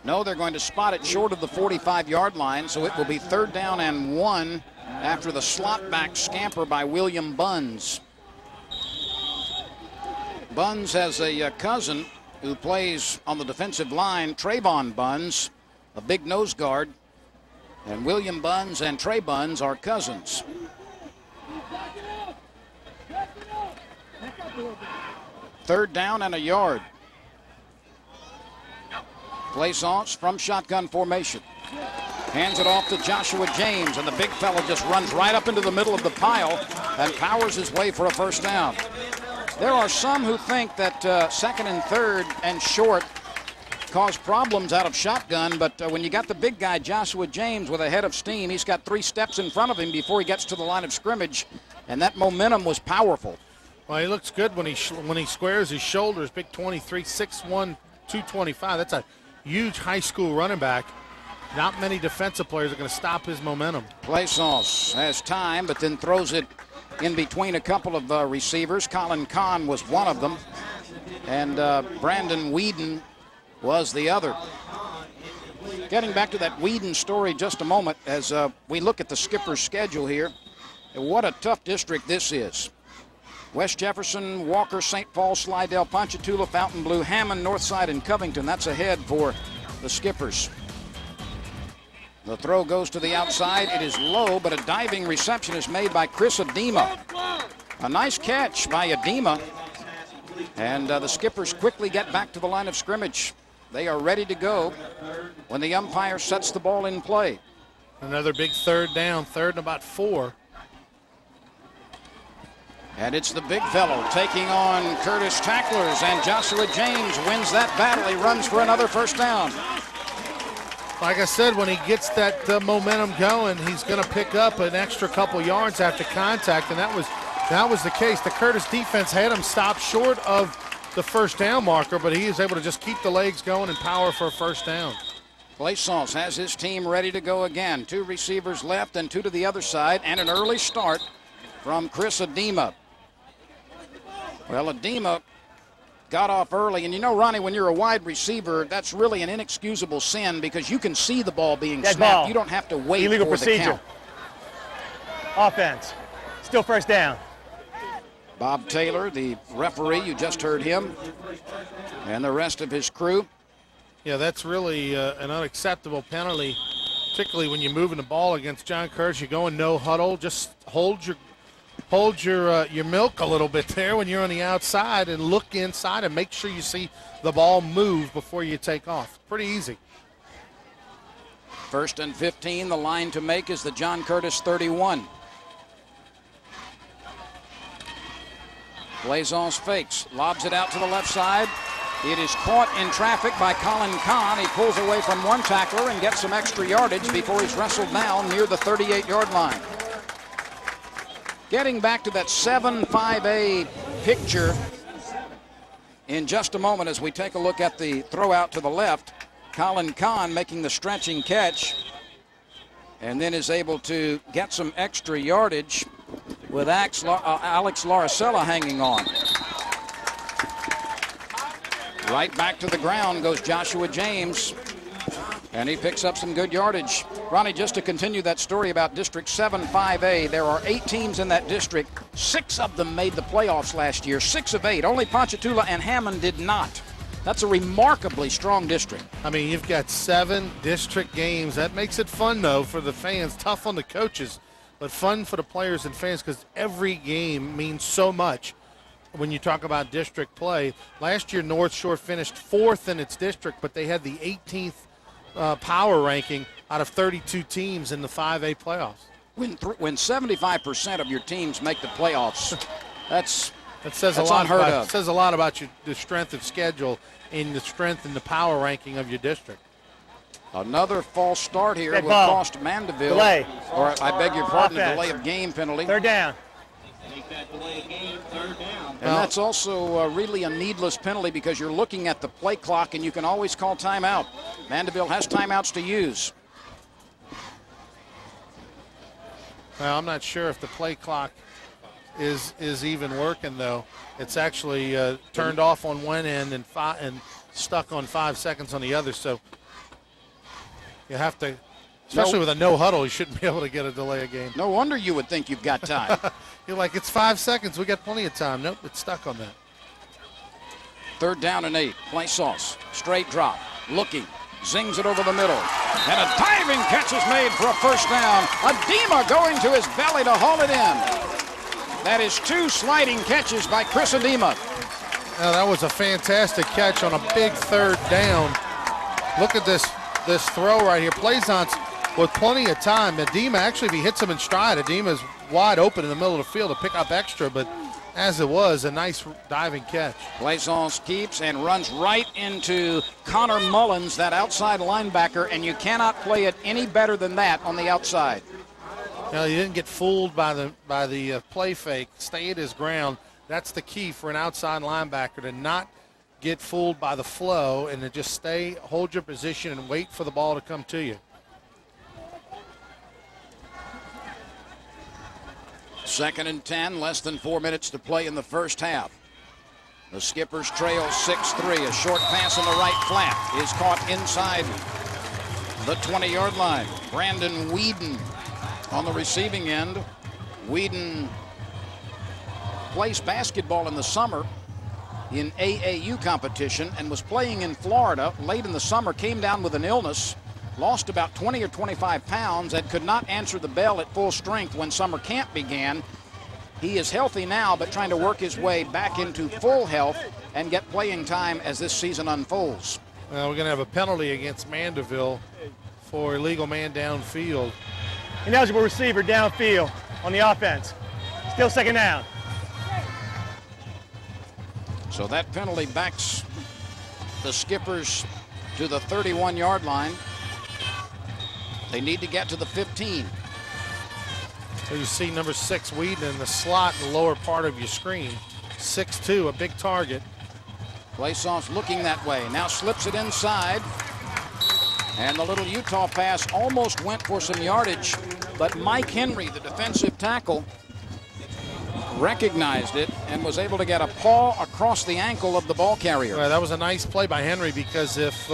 No, they're going to spot it short of the 45-yard line, so it will be 3rd down and 1 after the slot back scamper by William Buns. Buns has a cousin who plays on the defensive line, Trayvon Buns, a big nose guard. And William Buns and Trey Buns are cousins. Third down and a yard. Place-offs from shotgun formation. Hands it off to Joshua James, and the big fella just runs right up into the middle of the pile and powers his way for a first down. There are some who think that 2nd and 3rd and short caused problems out of shotgun, but when you got the big guy, Joshua James, with a head of steam, he's got 3 steps in front of him before he gets to the line of scrimmage, and that momentum was powerful. Well, he looks good when he squares his shoulders. Big 23, 6'1", 225. That's a huge high school running back. Not many defensive players are going to stop his momentum. Plaisance has time, but then throws it in between a couple of receivers. Colin Kahn was one of them, and Brandon Whedon was the other. Getting back to that Whedon story just a moment as we look at the Skipper's schedule here. What a tough district this is. West Jefferson, Walker, St. Paul, Slidell, Ponchatoula, Fontainebleau, Hammond, Northside, and Covington. That's ahead for the Skippers. The throw goes to the outside. It is low, but a diving reception is made by Chris Adema. A nice catch by Adema. And the Skippers quickly get back to the line of scrimmage. They are ready to go when the umpire sets the ball in play. Another big third down, 3rd and about 4. And it's the big fellow taking on Curtis Tacklers, and Joshua James wins that battle. He runs for another first down. Like I said, when he gets that momentum going, he's going to pick up an extra couple yards after contact, and that was the case. The Curtis defense had him stop short of the first down marker, but he is able to just keep the legs going and power for a first down. Plaisance has his team ready to go again. 2 receivers left and 2 to the other side, and an early start from Chris Adema. Well, Adema got off early, and you know, Ronnie, when you're a wide receiver, that's really an inexcusable sin because you can see the ball being snapped. Ball. You don't have to wait Illegal for procedure. the count. Offense. Still first down. Bob Taylor, the referee, you just heard him, and the rest of his crew. Yeah, that's really an unacceptable penalty, particularly when you're moving the ball against John Curtis. You're going no huddle. Just hold your milk a little bit there when you're on the outside and look inside and make sure you see the ball move before you take off. Pretty easy. 1st and 15, the line to make is the John Curtis 31. Plaisance fakes, lobs it out to the left side. It is caught in traffic by Colin Kahn. He pulls away from one tackler and gets some extra yardage before he's wrestled down near the 38-yard line. Getting back to that 7-5A picture in just a moment as we take a look at the throw out to the left. Colin Kahn making the stretching catch and then is able to get some extra yardage with Alex Laricella hanging on. Right back to the ground goes Joshua James, and he picks up some good yardage. Ronnie, just to continue that story about District 7-5A, there are 8 teams in that district. 6 of them made the playoffs last year, 6 of 8. Only Ponchatoula and Hammond did not. That's a remarkably strong district. I mean, you've got 7 district games. That makes it fun, though, for the fans. Tough on the coaches, but fun for the players and fans because every game means so much when you talk about district play. Last year, North Shore finished 4th in its district, but they had the 18th power ranking out of 32 teams in the 5A playoffs. When 75% of your teams make the playoffs, that says a lot unheard of. It says a lot about the strength of schedule and the strength and the power ranking of your district. Another false start here will cost Mandeville. Delay. Or I beg your pardon, a delay of game penalty. 3rd down. Make that delay of game, 3rd down. And that's also really a needless penalty because you're looking at the play clock and you can always call timeout. Mandeville has timeouts to use. Well, I'm not sure if the play clock is even working, though. It's actually turned off on one end and stuck on 5 seconds on the other. So you have to, especially with a no huddle, you shouldn't be able to get a delay of game. No wonder you would think you've got time. You're like, it's 5 seconds. We got plenty of time. Nope, it's stuck on that. 3rd down and 8. Plaisance, straight drop, looking, zings it over the middle. And a diving catch is made for a first down. Adema going to his belly to haul it in. That is 2 sliding catches by Chris Adema. Now, that was a fantastic catch on a big 3rd down. Look at this throw right here. Plaisance with plenty of time. Adema, actually, if he hits him in stride, Adema is wide open in the middle of the field to pick up extra, but As it was, a nice diving catch. Plaisance keeps and runs right into Connor Mullins, that outside linebacker, and you cannot play it any better than that on the outside. He didn't get fooled by the play fake. Stay at his ground. That's the key for an outside linebacker, to not get fooled by the flow and to just hold your position and wait for the ball to come to you. Second and 10, less than 4 minutes to play in the first half. The Skippers trail 6-3. A short pass on the right flat is caught inside the 20-yard line. Brandon Whedon on the receiving end. Whedon plays basketball in the summer in AAU competition and was playing in Florida late in the summer, came down with an illness, lost about 20 or 25 pounds, and could not answer the bell at full strength when summer camp began. He is healthy now, but trying to work his way back into full health and get playing time as this season unfolds. We're going to have a penalty against Mandeville for illegal man downfield. Ineligible receiver downfield on the offense. Still second down. So that penalty backs the Skippers to the 31-yard line. They need to get to the 15. So you see number 6 Whedon in the slot in the lower part of your screen. 6'2", a big target. Plaisance looking that way. Now slips it inside. And the little Utah pass almost went for some yardage, but Mike Henry, the defensive tackle, recognized it and was able to get a paw across the ankle of the ball carrier. Well, that was a nice play by Henry, because if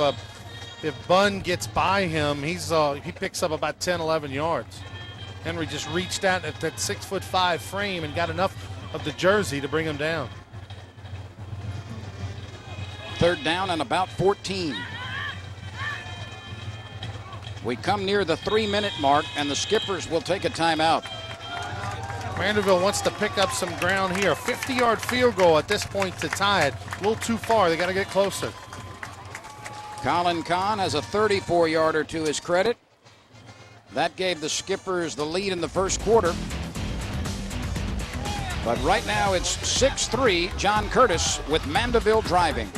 Bunn gets by him, he picks up about 10, 11 yards. Henry just reached out at that 6'5" frame and got enough of the jersey to bring him down. Third down and about 14. We come near the 3-minute mark, and the Skippers will take a timeout. Mandeville wants to pick up some ground here. A 50-yard field goal at this point to tie it. A little too far. They got to get closer. Colin Kahn has a 34-yarder to his credit. That gave the Skippers the lead in the first quarter. But right now it's 6-3, John Curtis with Mandeville driving.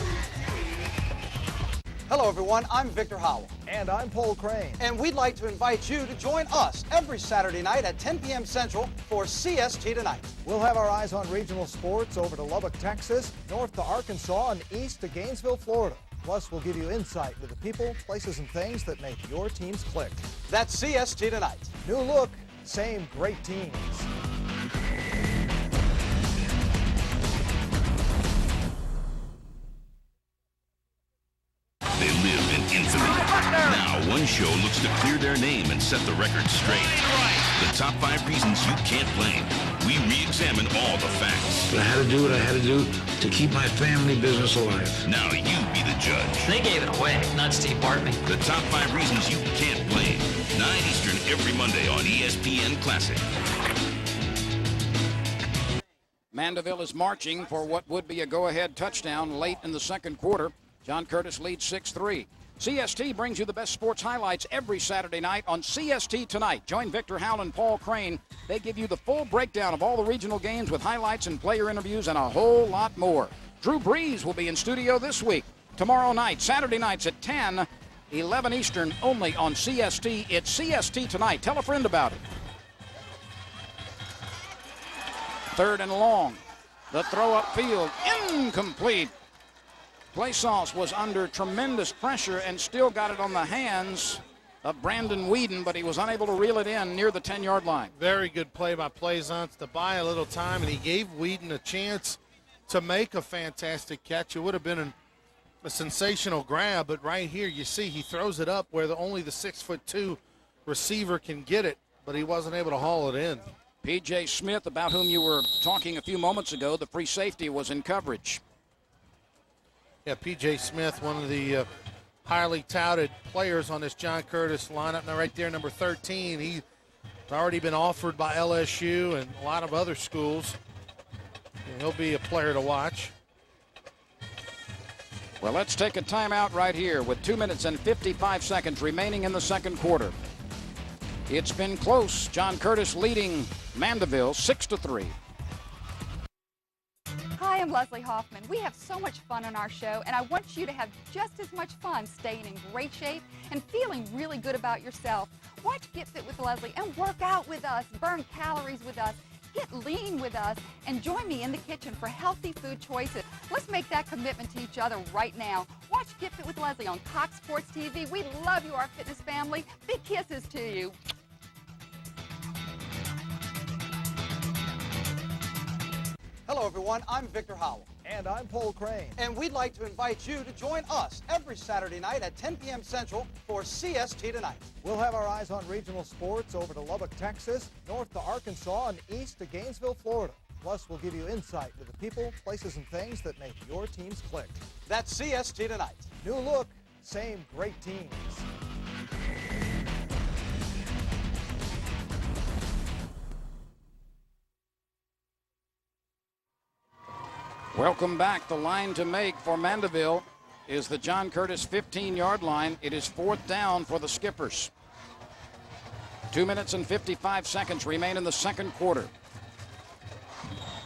Hello, everyone. I'm Victor Howell. And I'm Paul Crane. And we'd like to invite you to join us every Saturday night at 10 p.m. Central for CST Tonight. We'll have our eyes on regional sports over to Lubbock, Texas, north to Arkansas, and east to Gainesville, Florida. Plus, we'll give you insight into the people, places, and things that make your teams click. That's CST Tonight. New look, same great teams. They live in infamy. Now, one show looks to clear their name and set the record straight. The top 5 reasons you can't play. We re-examine all the facts. But I had to do what I had to do to keep my family business alive. Now you be the judge. They gave it away, not Steve Bartman. The top 5 reasons you can't play. 9 Eastern every Monday on ESPN Classic. Mandeville is marching for what would be a go-ahead touchdown late in the second quarter. John Curtis leads 6-3. CST brings you the best sports highlights every Saturday night on CST Tonight. Join Victor Howell and Paul Crane. They give you the full breakdown of all the regional games with highlights and player interviews and a whole lot more. Drew Brees will be in studio this week. Tomorrow night, Saturday nights at 10, 11 Eastern, only on CST. It's CST Tonight. Tell a friend about it. Third and long. The throw upfield, incomplete. Plaisance was under tremendous pressure and still got it on the hands of Brandon Whedon, but he was unable to reel it in near the 10-yard line. Very good play by Plaisance to buy a little time, and he gave Whedon a chance to make a fantastic catch. It would have been a sensational grab, but right here you see he throws it up where only the 6'2" receiver can get it, but he wasn't able to haul it in. P.J. Smith, about whom you were talking a few moments ago, the free safety, was in coverage. Yeah, P.J. Smith, one of the highly touted players on this John Curtis lineup. Now right there, number 13, he's already been offered by LSU and a lot of other schools. And he'll be a player to watch. Well, let's take a timeout right here with 2 minutes and 55 seconds remaining in the second quarter. It's been close. John Curtis leading Mandeville 6-3. I am Leslie Hoffman. We have so much fun on our show, and I want you to have just as much fun staying in great shape and feeling really good about yourself. Watch Get Fit with Leslie and work out with us, burn calories with us, get lean with us, and join me in the kitchen for healthy food choices. Let's make that commitment to each other right now. Watch Get Fit with Leslie on Cox Sports TV. We love you, our fitness family. Big kisses to you. Hello, everyone. I'm Victor Howell. And I'm Paul Crane. And we'd like to invite you to join us every Saturday night at 10 p.m. Central for CST Tonight. We'll have our eyes on regional sports over to Lubbock, Texas, north to Arkansas, and east to Gainesville, Florida. Plus, we'll give you insight into the people, places, and things that make your teams click. That's CST Tonight. New look, same great teams. Welcome back. The line to make for Mandeville is the John Curtis 15-yard line. It is 4th down for the Skippers. 2 minutes and 55 seconds remain in the second quarter.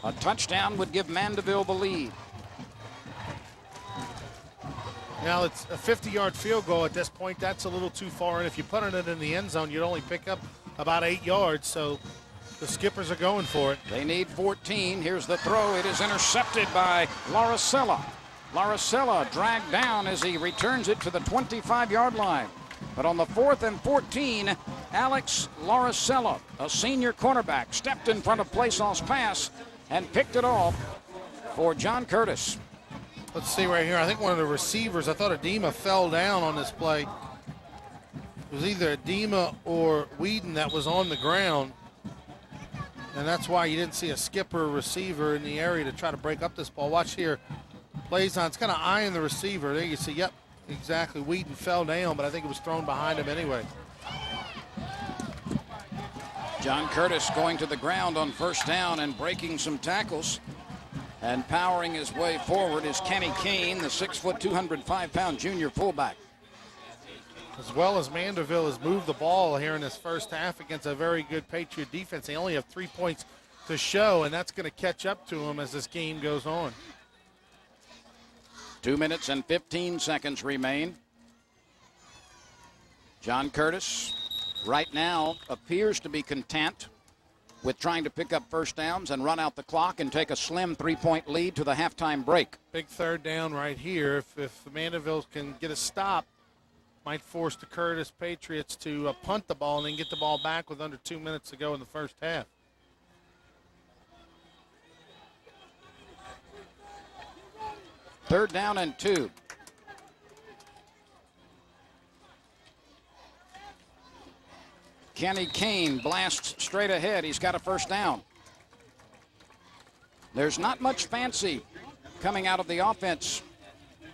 A touchdown would give Mandeville the lead. Now, it's a 50-yard field goal at this point. That's a little too far, and if you put it in the end zone, you'd only pick up about 8 yards, so the Skippers are going for it. They need 14. Here's the throw. It is intercepted by Laricella. Laricella dragged down as he returns it to the 25-yard line. But on the 4th and 14, Alex Laricella, a senior cornerback, stepped in front of Plaisance pass and picked it off for John Curtis. Let's see right here. I think one of the receivers, I thought Adema fell down on this play. It was either Adema or Whedon that was on the ground. And that's why you didn't see a skipper receiver in the area to try to break up this ball. Watch here. Plaisance kind of eyeing the receiver. There you see, yep, exactly. Whedon fell down, but I think it was thrown behind him anyway. John Curtis going to the ground on first down and breaking some tackles. And powering his way forward is Kenny Kane, the 6', 205-pound junior fullback. As well as Mandeville has moved the ball here in this first half against a very good Patriot defense. They only have 3 points to show, and that's going to catch up to them as this game goes on. 2 minutes and 15 seconds remain. John Curtis right now appears to be content with trying to pick up first downs and run out the clock and take a slim 3-point lead to the halftime break. Big third down right here. If Mandeville can get a stop, might force the Curtis Patriots to punt the ball and then get the ball back with under 2 minutes to go in the first half. Third down and 2. Kenny Kane blasts straight ahead. He's got a first down. There's not much fancy coming out of the offense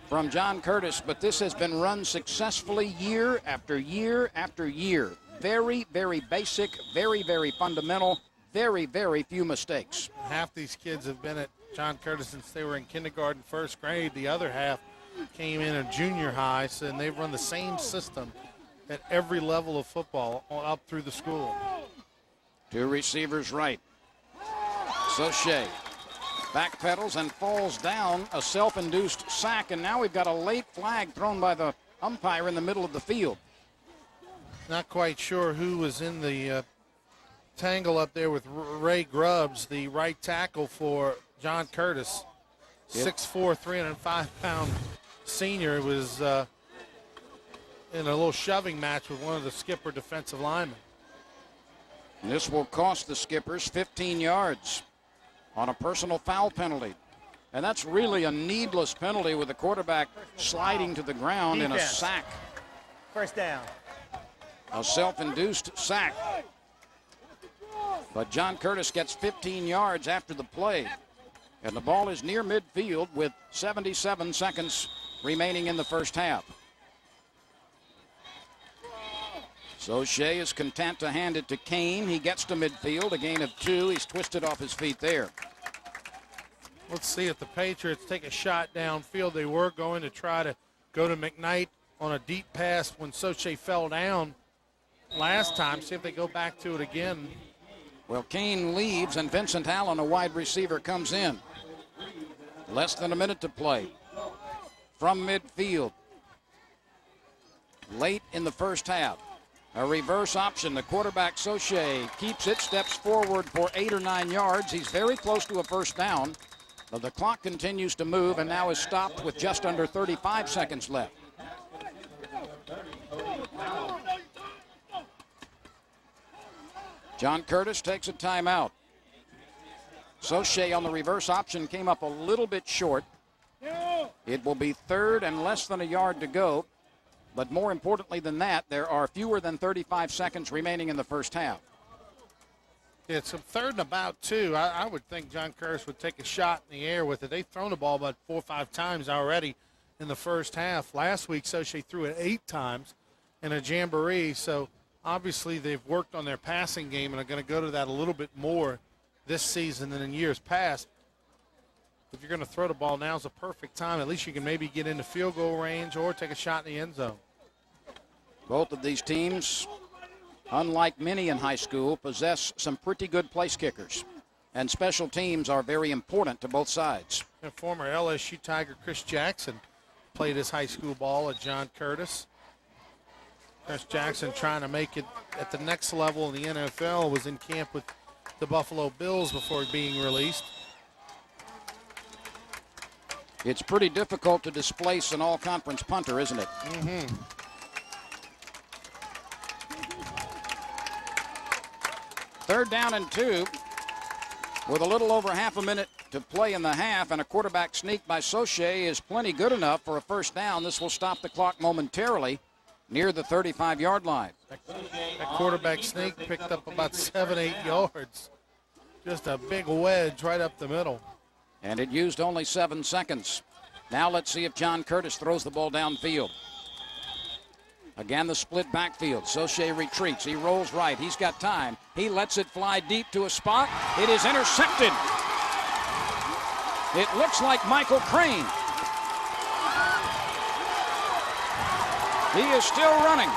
from John Curtis, but this has been run successfully year after year after year. Very, very basic, very, very fundamental, very, very few mistakes. Half these kids have been at John Curtis since they were in kindergarten, first grade. The other half came in at junior high, so, and they've run the same system at every level of football up through the school. 2 receivers right. Sauché backpedals and falls down, a self-induced sack, and now we've got a late flag thrown by the umpire in the middle of the field. Not quite sure who was in the tangle up there with Ray Grubbs, the right tackle for John Curtis. 6'4", 305-pound senior was in a little shoving match with one of the Skipper defensive linemen. And this will cost the Skippers 15 yards on a personal foul penalty. And that's really a needless penalty with the quarterback sliding to the ground in a sack. First down. A self-induced sack. But John Curtis gets 15 yards after the play. And the ball is near midfield with 77 seconds remaining in the first half. Sauché is content to hand it to Kane. He gets to midfield, a gain of 2. He's twisted off his feet there. Let's see if the Patriots take a shot downfield. They were going to try to go to McKnight on a deep pass when Sauché fell down last time. See if they go back to it again. Well, Kane leaves, and Vincent Allen, a wide receiver, comes in. Less than a minute to play. From midfield. Late in the first half. A reverse option. The quarterback, Sauché, keeps it, steps forward for 8 or 9 yards. He's very close to a first down. But the clock continues to move and now is stopped with just under 35 seconds left. John Curtis takes a timeout. Sauché on the reverse option came up a little bit short. It will be 3rd and less than a yard to go. But more importantly than that, there are fewer than 35 seconds remaining in the first half. It's a 3rd and about 2. I would think John Curtis would take a shot in the air with it. They've thrown the ball about 4 or 5 times already in the first half. Last week, Sauché threw it 8 times in a jamboree. So obviously they've worked on their passing game and are going to go to that a little bit more this season than in years past. If you're going to throw the ball, now's a perfect time. At least you can maybe get into field goal range or take a shot in the end zone. Both of these teams, unlike many in high school, possess some pretty good place kickers. And special teams are very important to both sides. And former LSU Tiger Chris Jackson played his high school ball at John Curtis. Chris Jackson trying to make it at the next level in the NFL, was in camp with the Buffalo Bills before being released. It's pretty difficult to displace an all-conference punter, isn't it? Mm-hmm. Third down and 2 with a little over half a minute to play in the half, and a quarterback sneak by Sauché is plenty good enough for a first down. This will stop the clock momentarily near the 35-yard line. That quarterback sneak picked up about 7-8 yards. Just a big wedge right up the middle. And it used only 7 seconds. Now let's see if John Curtis throws the ball downfield. Again, the split backfield. Sauché retreats. He rolls right. He's got time. He lets it fly deep to a spot. It is intercepted. It looks like Michael Crane. He is still running.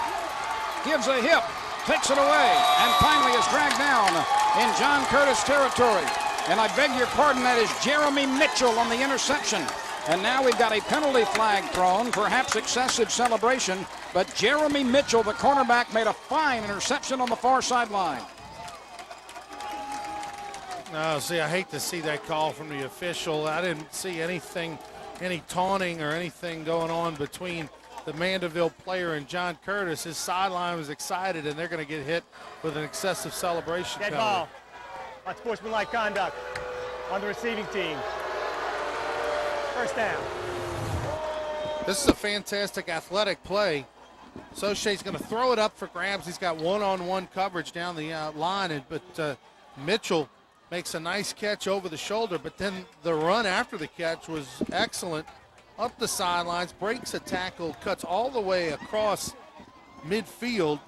Gives a hip. Takes it away. And finally is dragged down in John Curtis territory. And I beg your pardon, that is Jeremy Mitchell on the interception. And now we've got a penalty flag thrown, perhaps excessive celebration. But Jeremy Mitchell, the cornerback, made a fine interception on the far sideline. Oh, see, I hate to see that call from the official. I didn't see anything, any taunting or anything going on between the Mandeville player and John Curtis. His sideline was excited, and they're going to get hit with an excessive celebration Dead penalty. ball. Unsportsmanlike conduct on the receiving team. First down. This is a fantastic athletic play. Sauché's going to throw it up for grabs. He's got one-on-one coverage down the line, but Mitchell makes a nice catch over the shoulder, but then the run after the catch was excellent. Up the sidelines, breaks a tackle, cuts all the way across midfield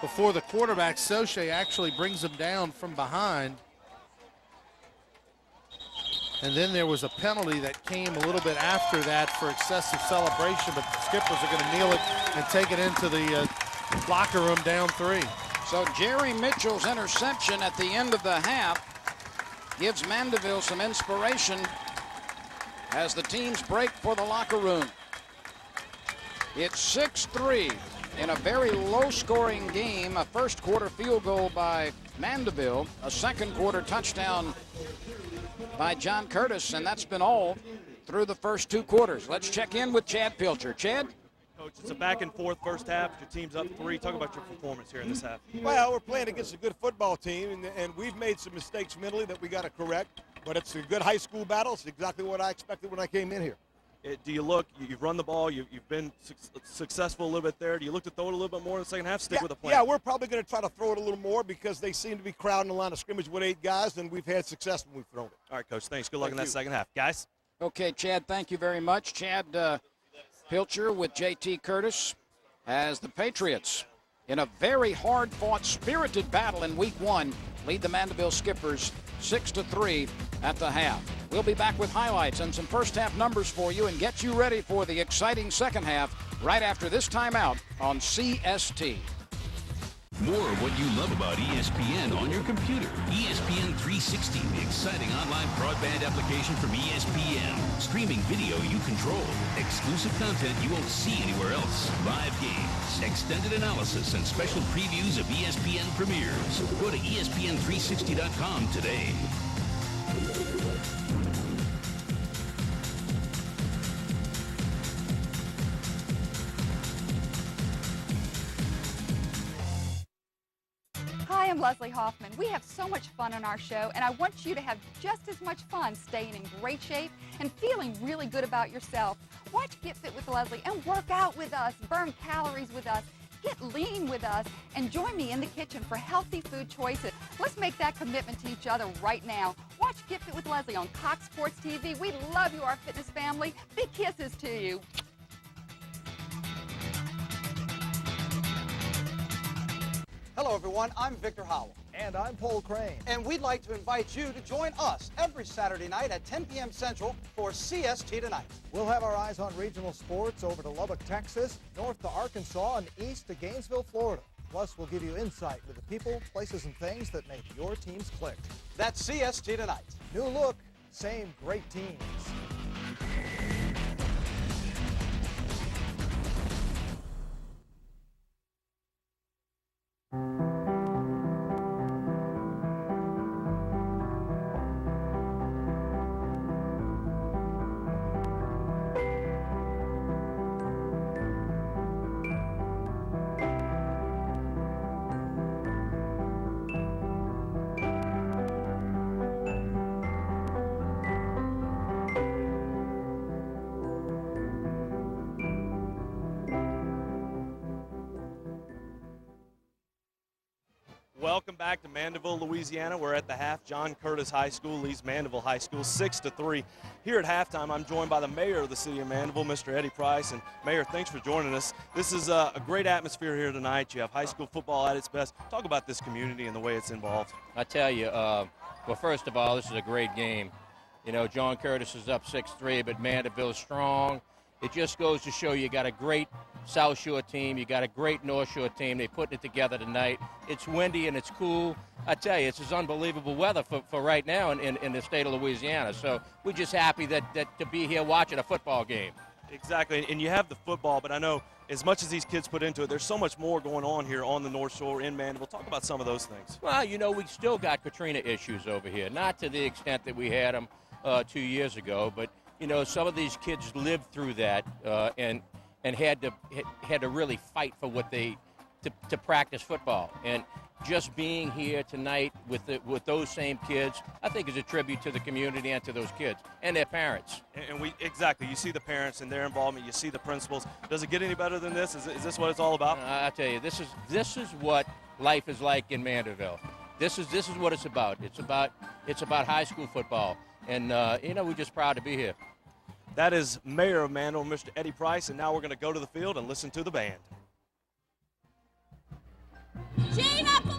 before the quarterback, Sauché, actually brings him down from behind. And then there was a penalty that came a little bit after that for excessive celebration, but the Skippers are going to kneel it and take it into the locker room down 3. So Jerry Mitchell's interception at the end of the half gives Mandeville some inspiration as the teams break for the locker room. It's 6-3 in a very low-scoring game. A first-quarter field goal by Mandeville, a second-quarter touchdown by John Curtis, and that's been all through the first 2 quarters. Let's check in with Chad Pilcher. Chad? Coach, it's a back-and-forth first half. Your team's up 3. Talk about your performance here in this half. Well, we're playing against a good football team, and we've made some mistakes mentally that we got to correct. But it's a good high school battle. It's exactly what I expected when I came in here. Do you look, you've run the ball, you've been successful a little bit there. Do you look to throw it a little bit more in the second half? Stick with the plan. Yeah, we're probably going to try to throw it a little more because they seem to be crowding the line of scrimmage with 8 guys, and we've had success when we've thrown it. All right, Coach, thanks. Good luck in that second half. Guys? Okay, Chad, thank you very much. Chad Pilcher with J.T. Curtis as the Patriots, in a very hard-fought, spirited battle in Week 1, lead the Mandeville Skippers 6-3 at the half. We'll be back with highlights and some first-half numbers for you and get you ready for the exciting second half right after this timeout on CST. More of what you love about ESPN on your computer. ESPN 360, the exciting online broadband application from ESPN. Streaming video you control. Exclusive content you won't see anywhere else. Live games, extended analysis, and special previews of ESPN premieres. Go to ESPN360.com today. Hi, I'm Leslie Hoffman. We have so much fun on our show, and I want you to have just as much fun staying in great shape and feeling really good about yourself. Watch Get Fit with Leslie and work out with us, burn calories with us, get lean with us, and join me in the kitchen for healthy food choices. Let's make that commitment to each other right now. Watch Get Fit with Leslie on Cox Sports TV. We love you, our fitness family. Big kisses to you. Hello, everyone. I'm Victor Howell. And I'm Paul Crane. And we'd like to invite you to join us every Saturday night at 10 p.m. Central for CST Tonight. We'll have our eyes on regional sports over to Lubbock, Texas, north to Arkansas, and east to Gainesville, Florida. Plus, we'll give you insight into the people, places, and things that make your teams click. That's CST Tonight. New look, same great teams. Welcome back to Mandeville, Louisiana. We're at the half. John Curtis High School leads Mandeville High School 6-3. Here at halftime, I'm joined by the mayor of the city of Mandeville, Mr. Eddie Price. And Mayor, thanks for joining us. This is a great atmosphere here tonight. You have high school football at its best. Talk about this community and the way it's involved. I tell you, well, first of all, this is a great game. You know, John Curtis is up 6-3, but Mandeville's strong. It just goes to show you got a great South Shore team. You got a great North Shore team. They're putting it together tonight. It's windy and it's cool. I tell you, it's just unbelievable weather for right now in the state of Louisiana. So we're just happy that to be here watching a football game. Exactly, and you have the football, but I know as much as these kids put into it, there's so much more going on here on the North Shore in Mandeville. Talk about some of those things. Well, you know, we still got Katrina issues over here. Not to the extent that we had them 2 years ago, but you know, some of these kids lived through that and had to really fight for what to practice football. And just being here tonight with those same kids, I think is a tribute to the community and to those kids and their parents. And exactly, you see the parents and their involvement. You see the principals. Does it get any better than this? Is this what it's all about? I tell you, this is what life is like in Mandeville. This is what it's about. It's about high school football, and you know, we're just proud to be here. That is Mayor of Mandeville, Mr. Eddie Price, and now we're going to go to the field and listen to the band. Gina Baloo!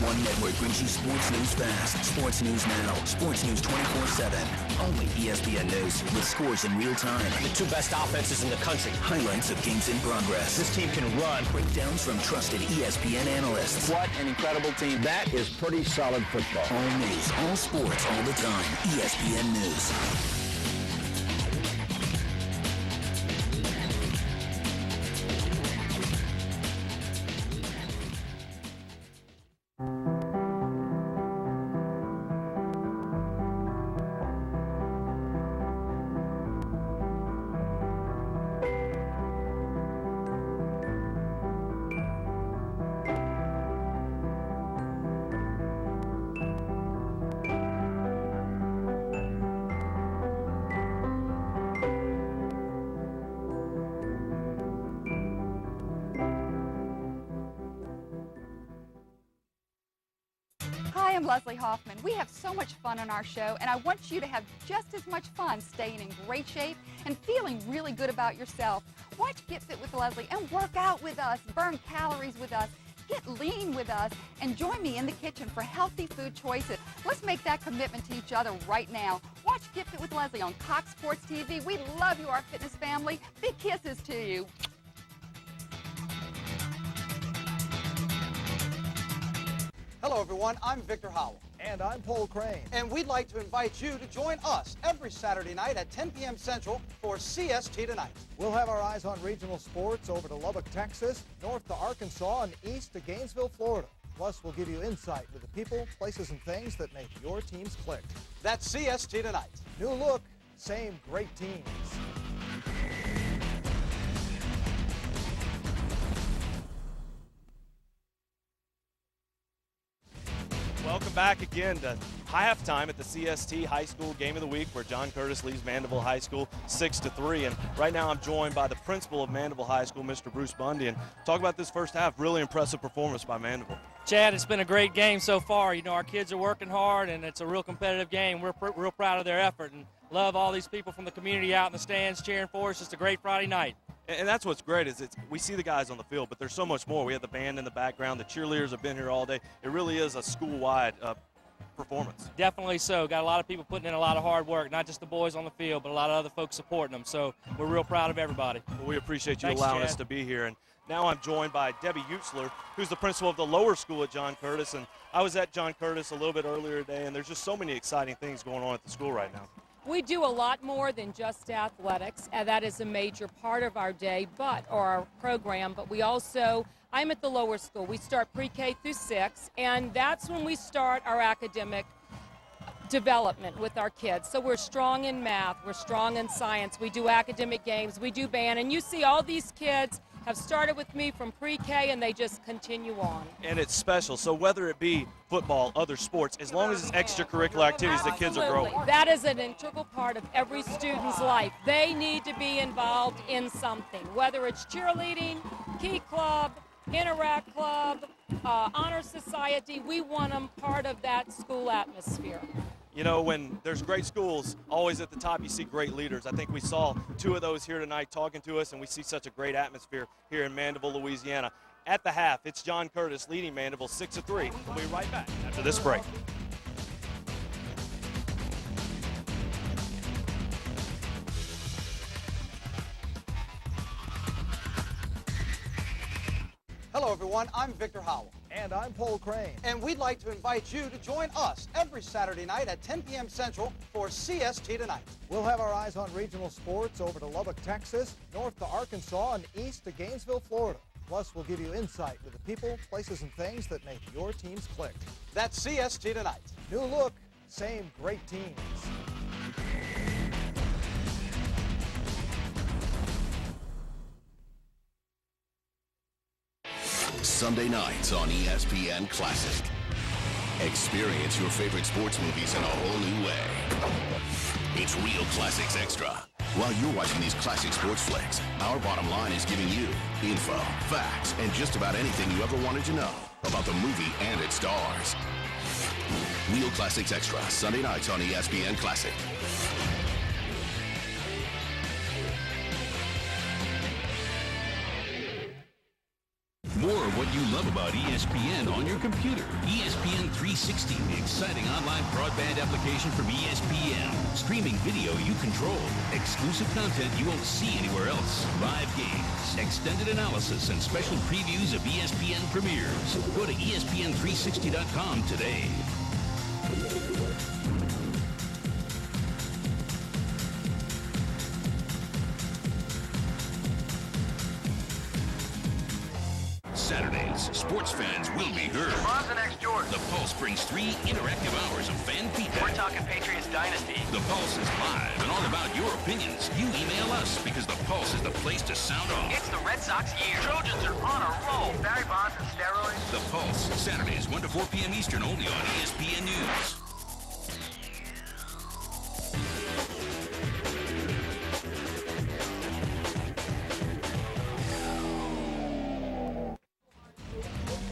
One network brings you sports news fast, sports news now, sports news 24/7. Only ESPN News with scores in real time. The two best offenses in the country. Highlights of games in progress. This team can run. Breakdowns from trusted ESPN analysts. What an incredible team. That is pretty solid football. All news, all sports, all the time. ESPN News. I'm Leslie Hoffman. We have so much fun on our show, and I want you to have just as much fun staying in great shape and feeling really good about yourself. Watch Get Fit with Leslie and work out with us, burn calories with us, get lean with us, and join me in the kitchen for healthy food choices. Let's make that commitment to each other right now. Watch Get Fit with Leslie on Cox Sports TV. We love you, our fitness family. Big kisses to you. Hello, everyone. I'm Victor Howell. And I'm Paul Crane. And we'd like to invite you to join us every Saturday night at 10 p.m. Central for CST Tonight. We'll have our eyes on regional sports over to Lubbock, Texas, north to Arkansas, and east to Gainesville, Florida. Plus, we'll give you insight into the people, places, and things that make your teams click. That's CST Tonight. New look, same great teams. Welcome back again to halftime at the CST High School Game of the Week, where John Curtis leads Mandeville High School 6-3. And right now I'm joined by the principal of Mandeville High School, Mr. Bruce Bundy. And talk about this first half, really impressive performance by Mandeville. Chad, it's been a great game so far. You know, our kids are working hard, and it's a real competitive game. We're real proud of their effort and love all these people from the community out in the stands cheering for us. Just a great Friday night. And that's what's great is we see the guys on the field, but there's so much more. We have the band in the background. The cheerleaders have been here all day. It really is a school-wide performance. Definitely so. Got a lot of people putting in a lot of hard work, not just the boys on the field, but a lot of other folks supporting them. So we're real proud of everybody. Well, we appreciate you Thanks, allowing Chad. us to be here. And now I'm joined by Debbie Utzler, who's the principal of the lower school at John Curtis. And I was at John Curtis a little bit earlier today, and there's just so many exciting things going on at the school right now. We do a lot more than just athletics, and that is a major part of our day, or our program, but we also, I'm at the lower school. We start pre-K through 6, and that's when we start our academic development with our kids. So we're strong in math, we're strong in science, we do academic games, we do band, and you see all these kids have started with me from pre-K and they just continue on. And it's special, so whether it be football, other sports, as long as it's extracurricular activities, the kids are growing. That is an integral part of every student's life. They need to be involved in something, whether it's cheerleading, Key Club, Interact Club, Honor Society. We want them part of that school atmosphere. You know, when there's great schools, always at the top you see great leaders. I think we saw 2 of those here tonight talking to us, and we see such a great atmosphere here in Mandeville, Louisiana. At the half, it's John Curtis leading Mandeville 6-3. We'll be right back after this break. Hello, everyone. I'm Victor Howell. And I'm Paul Crane. And we'd like to invite you to join us every Saturday night at 10 p.m. Central for CST Tonight. We'll have our eyes on regional sports over to Lubbock, Texas, north to Arkansas, and east to Gainesville, Florida. Plus, we'll give you insight into the people, places, and things that make your teams click. That's CST Tonight. New look, same great teams. Sunday nights on ESPN Classic. Experience your favorite sports movies in a whole new way. It's Real Classics Extra. While you're watching these classic sports flicks, our bottom line is giving you info, facts, and just about anything you ever wanted to know about the movie and its stars. Real Classics Extra, Sunday nights on ESPN Classic. More of what you love about ESPN on your computer. ESPN 360, the exciting online broadband application from ESPN. Streaming video you control. Exclusive content you won't see anywhere else. Live games, extended analysis, and special previews of ESPN premieres. Go to ESPN360.com today. Saturdays, sports fans will be heard. Ron's the next George. The Pulse brings 3 interactive hours of fan feedback. We're talking Patriots dynasty. The Pulse is live and all about your opinions. You email us because the Pulse is the place to sound off. It's the Red Sox year. Trojans are on a roll. Barry Bonds and steroids. The Pulse, Saturdays 1 to 4 p.m. Eastern, only on ESPN News.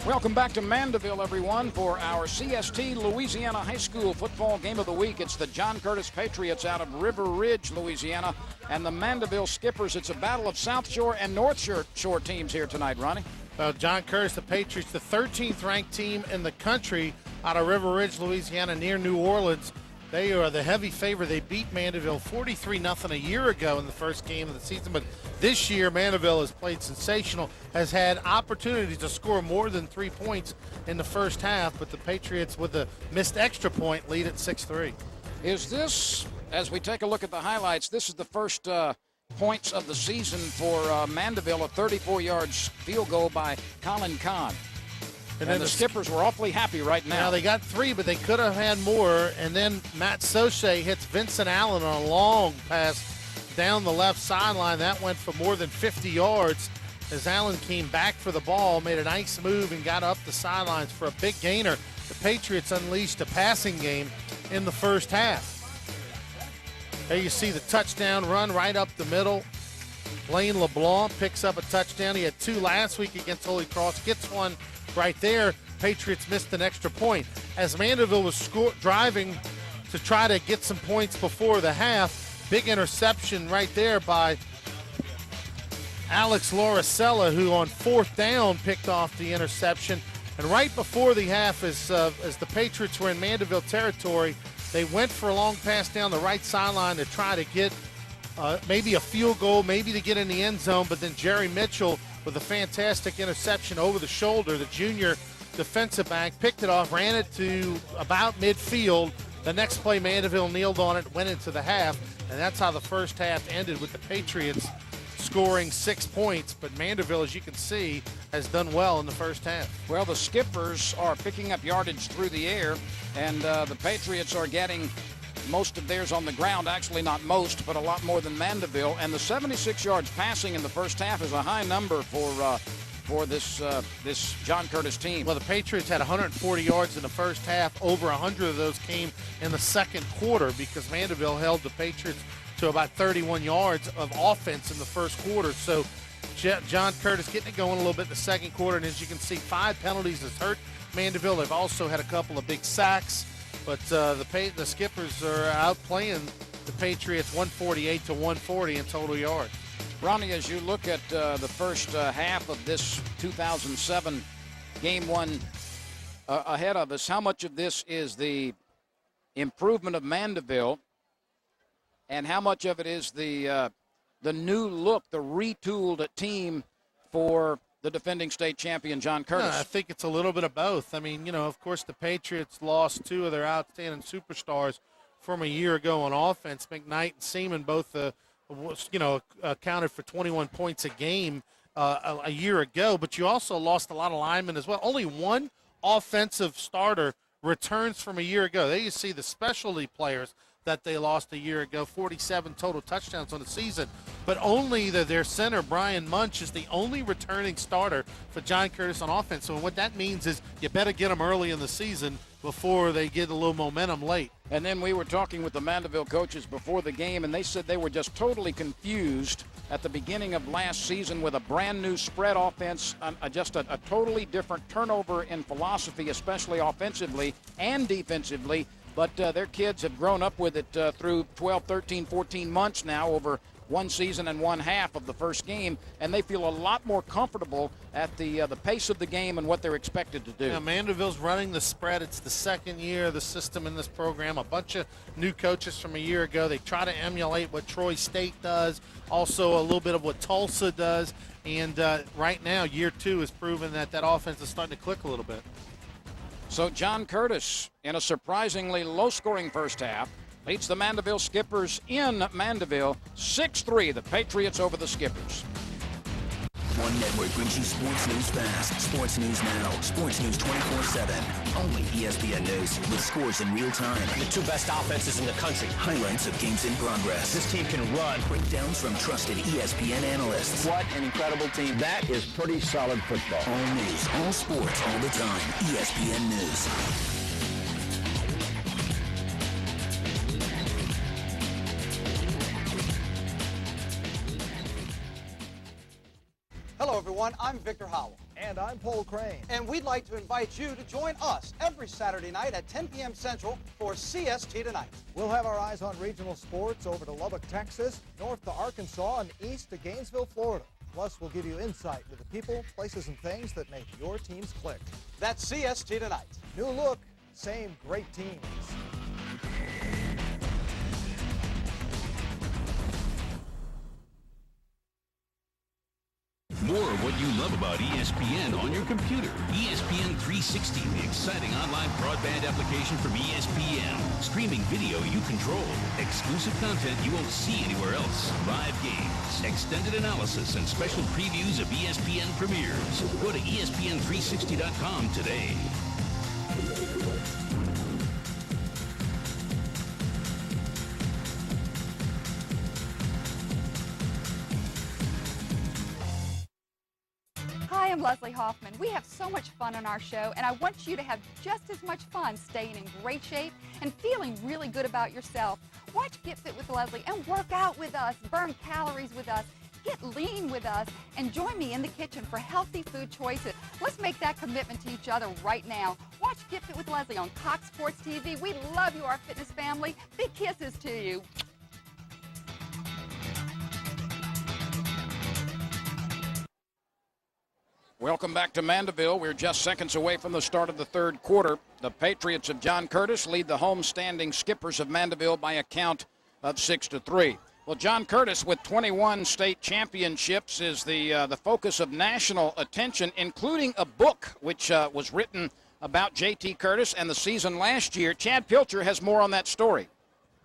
Welcome back to Mandeville, everyone, for our CST Louisiana High School football game of the week. It's the John Curtis Patriots out of River Ridge, Louisiana, and the Mandeville Skippers. It's a battle of South Shore and North Shore teams here tonight, Ronnie. Well, John Curtis, the Patriots, the 13th ranked team in the country out of River Ridge, Louisiana, near New Orleans. They are the heavy favorite. They beat Mandeville 43-0 a year ago in the first game of the season. But this year, Mandeville has played sensational, has had opportunities to score more than 3 points in the first half. But the Patriots, with a missed extra point, lead at 6-3. Is this, as we take a look at the highlights, this is the first points of the season for Mandeville, a 34-yard field goal by Colin Kahn. And then the Skippers were awfully happy right now. Now, they got 3, but they could have had more. And then Matt Soche hits Vincent Allen on a long pass down the left sideline. That went for more than 50 yards as Allen came back for the ball, made a nice move, and got up the sidelines for a big gainer. The Patriots unleashed a passing game in the first half. There you see the touchdown run right up the middle. Blaine LeBlanc picks up a touchdown. He had 2 last week against Holy Cross, gets one right there. Patriots missed an extra point. As Mandeville was driving to try to get some points before the half, big interception right there by Alex Lauricella, who on 4th down picked off the interception. And right before the half, as the Patriots were in Mandeville territory, they went for a long pass down the right sideline to try to get maybe a field goal, maybe to get in the end zone, but then Jerry Mitchell with a fantastic interception over the shoulder. The junior defensive back picked it off, ran it to about midfield. The next play, Mandeville kneeled on it, went into the half, and that's how the first half ended, with the Patriots scoring 6 points. But Mandeville, as you can see, has done well in the first half. Well, the Skippers are picking up yardage through the air, and the Patriots are getting most of theirs on the ground. Actually, not most, but a lot more than Mandeville. And the 76 yards passing in the first half is a high number for this John Curtis team. Well, the Patriots had 140 yards in the first half. Over 100 of those came in the second quarter because Mandeville held the Patriots to about 31 yards of offense in the first quarter. So John Curtis getting it going a little bit in the second quarter. And as you can see, 5 penalties has hurt Mandeville. They've also had a couple of big sacks. But the Skippers are outplaying the Patriots 148-140 in total yards. Ronnie, as you look at the first half of this 2007 game one ahead of us, how much of this is the improvement of Mandeville, and how much of it is the new look, the retooled team for the defending state champion, John Curtis? I think it's a little bit of both. I mean, of course, the Patriots lost 2 of their outstanding superstars from a year ago on offense. McKnight and Seaman both, accounted for 21 points a game a year ago. But you also lost a lot of linemen as well. Only 1 offensive starter returns from a year ago. There you see the specialty players that they lost a year ago, 47 total touchdowns on the season. But only their center, Brian Munch, is the only returning starter for John Curtis on offense. So what that means is you better get them early in the season before they get a little momentum late. And then we were talking with the Mandeville coaches before the game, and they said they were just totally confused at the beginning of last season with a brand new spread offense, just a totally different turnover in philosophy, especially offensively and defensively. But their kids have grown up with it through 12, 13, 14 months now, over 1 season and 1 half of the first game, and they feel a lot more comfortable at the pace of the game and what they're expected to do. Yeah, Mandeville's running the spread. It's the second year of the system in this program. A bunch of new coaches from a year ago. They try to emulate what Troy State does, also a little bit of what Tulsa does, and right now, year 2 has proven that offense is starting to click a little bit. So John Curtis, in a surprisingly low-scoring first half, leads the Mandeville Skippers in Mandeville 6-3, the Patriots over the Skippers. One network brings you sports news fast, sports news now, sports news 24/7. Only ESPN News with scores in real time. The 2 best offenses in the country. Highlights of games in progress. This team can run. Breakdowns from trusted ESPN analysts. What an incredible team. That is pretty solid football. All news, all sports, all the time. ESPN News. Hello, Hello, everyone. I'm Victor Howell. And I'm Paul Crane. And we'd like to invite you to join us every Saturday night at 10 p.m. Central for CST Tonight. We'll have our eyes on regional sports over to Lubbock, Texas, north to Arkansas, and east to Gainesville, Florida. Plus, we'll give you insight into the people, places, and things that make your teams click. That's CST Tonight. New look, same great teams. More of what you love about ESPN on your computer. ESPN 360, the exciting online broadband application from ESPN. Streaming video you control. Exclusive content you won't see anywhere else. Live games, extended analysis, and special previews of ESPN premieres. Go to ESPN360.com today. Hi, I'm Leslie Hoffman. We have so much fun on our show, and I want you to have just as much fun staying in great shape and feeling really good about yourself. Watch Get Fit with Leslie and work out with us, burn calories with us, get lean with us, and join me in the kitchen for healthy food choices. Let's make that commitment to each other right now. Watch Get Fit with Leslie on Cox Sports TV. We love you, our fitness family. Big kisses to you. Welcome back to Mandeville. We're just seconds away from the start of the third quarter. The Patriots of John Curtis lead the home-standing Skippers of Mandeville by a count of 6-3. Well, John Curtis, with 21 state championships, is the focus of national attention, including a book which was written about J.T. Curtis and the season last year. Chad Pilcher has more on that story.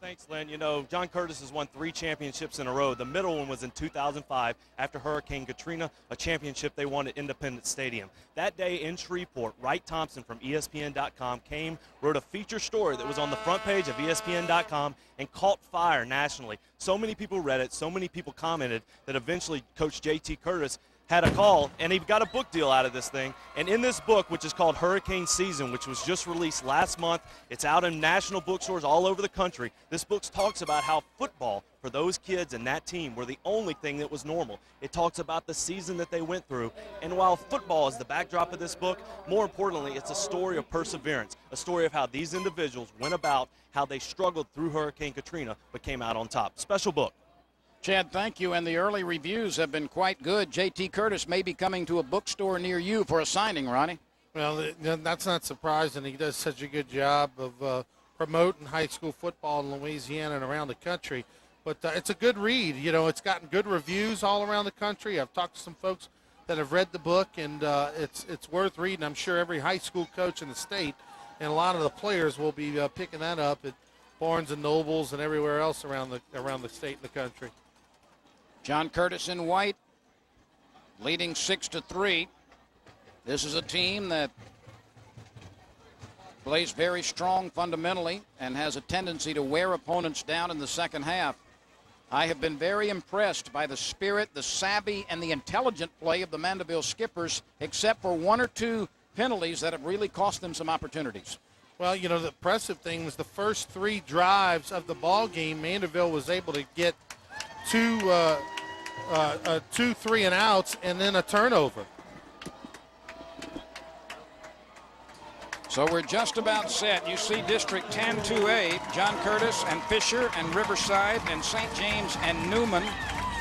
Thanks, Lynn. You know, John Curtis has won 3 championships in a row. The middle one was in 2005 after Hurricane Katrina, a championship they won at Independence Stadium. That day in Shreveport, Wright Thompson from ESPN.com wrote a feature story that was on the front page of ESPN.com and caught fire nationally. So many people read it, so many people commented that eventually Coach J.T. Curtis had a call, and he got a book deal out of this thing. And in this book, which is called Hurricane Season, which was just released last month, it's out in national bookstores all over the country. This book talks about how football, for those kids and that team, were the only thing that was normal. It talks about the season that they went through. And while football is the backdrop of this book, more importantly, it's a story of perseverance, a story of how these individuals went about how they struggled through Hurricane Katrina but came out on top. Special book. Chad, thank you, and the early reviews have been quite good. J.T. Curtis may be coming to a bookstore near you for a signing, Ronnie. Well, that's not surprising. He does such a good job of promoting high school football in Louisiana and around the country. But it's a good read. You know, it's gotten good reviews all around the country. I've talked to some folks that have read the book, and it's worth reading. I'm sure every high school coach in the state and a lot of the players will be picking that up at Barnes and Nobles and everywhere else around the state and the country. John Curtis in white, leading 6-3. This is a team that plays very strong fundamentally and has a tendency to wear opponents down in the second half. I have been very impressed by the spirit, the savvy, and the intelligent play of the Mandeville Skippers, except for 1 or 2 penalties that have really cost them some opportunities. Well, you know, the impressive thing was the first 3 drives of the ball game, Mandeville was able to get 2 3-and-outs and then a turnover. So we're just about set. You see District 10-2A, John Curtis and Fisher and Riverside and St. James and Newman.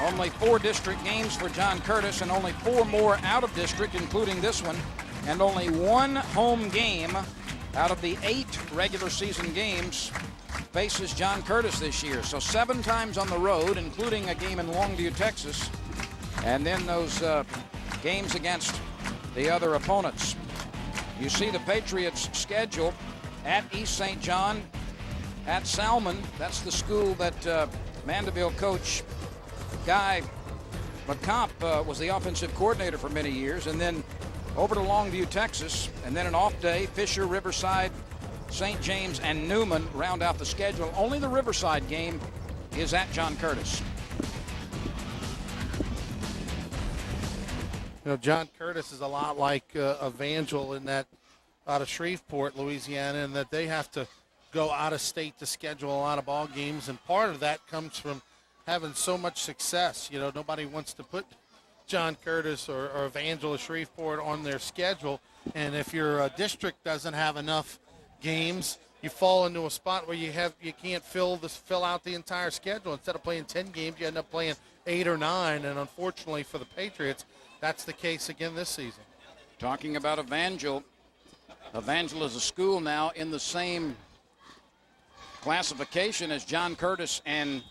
Only 4 district games for John Curtis and only 4 more out of district, including this one, and only 1 home game out of the 8 regular season games faces John Curtis this year. So 7 times on the road, including a game in Longview, Texas, and then those games against the other opponents. You see the Patriots' schedule at East St. John, at Salmon. That's the school that Mandeville coach Guy McComp was the offensive coordinator for many years, and then over to Longview, Texas, and then an off day, Fisher, Riverside, St. James, and Newman round out the schedule. Only the Riverside game is at John Curtis. You know, John Curtis is a lot like Evangel in that out of Shreveport, Louisiana, and that they have to go out of state to schedule a lot of ball games, and part of that comes from having so much success. You know, nobody wants to put John Curtis or Evangela Shreveport on their schedule. And if your district doesn't have enough games, you fall into a spot where you can't fill out the entire schedule. Instead of playing 10 games, you end up playing 8 or 9. And unfortunately for the Patriots, that's the case again this season. Talking about Evangel is a school now in the same classification as John Curtis, and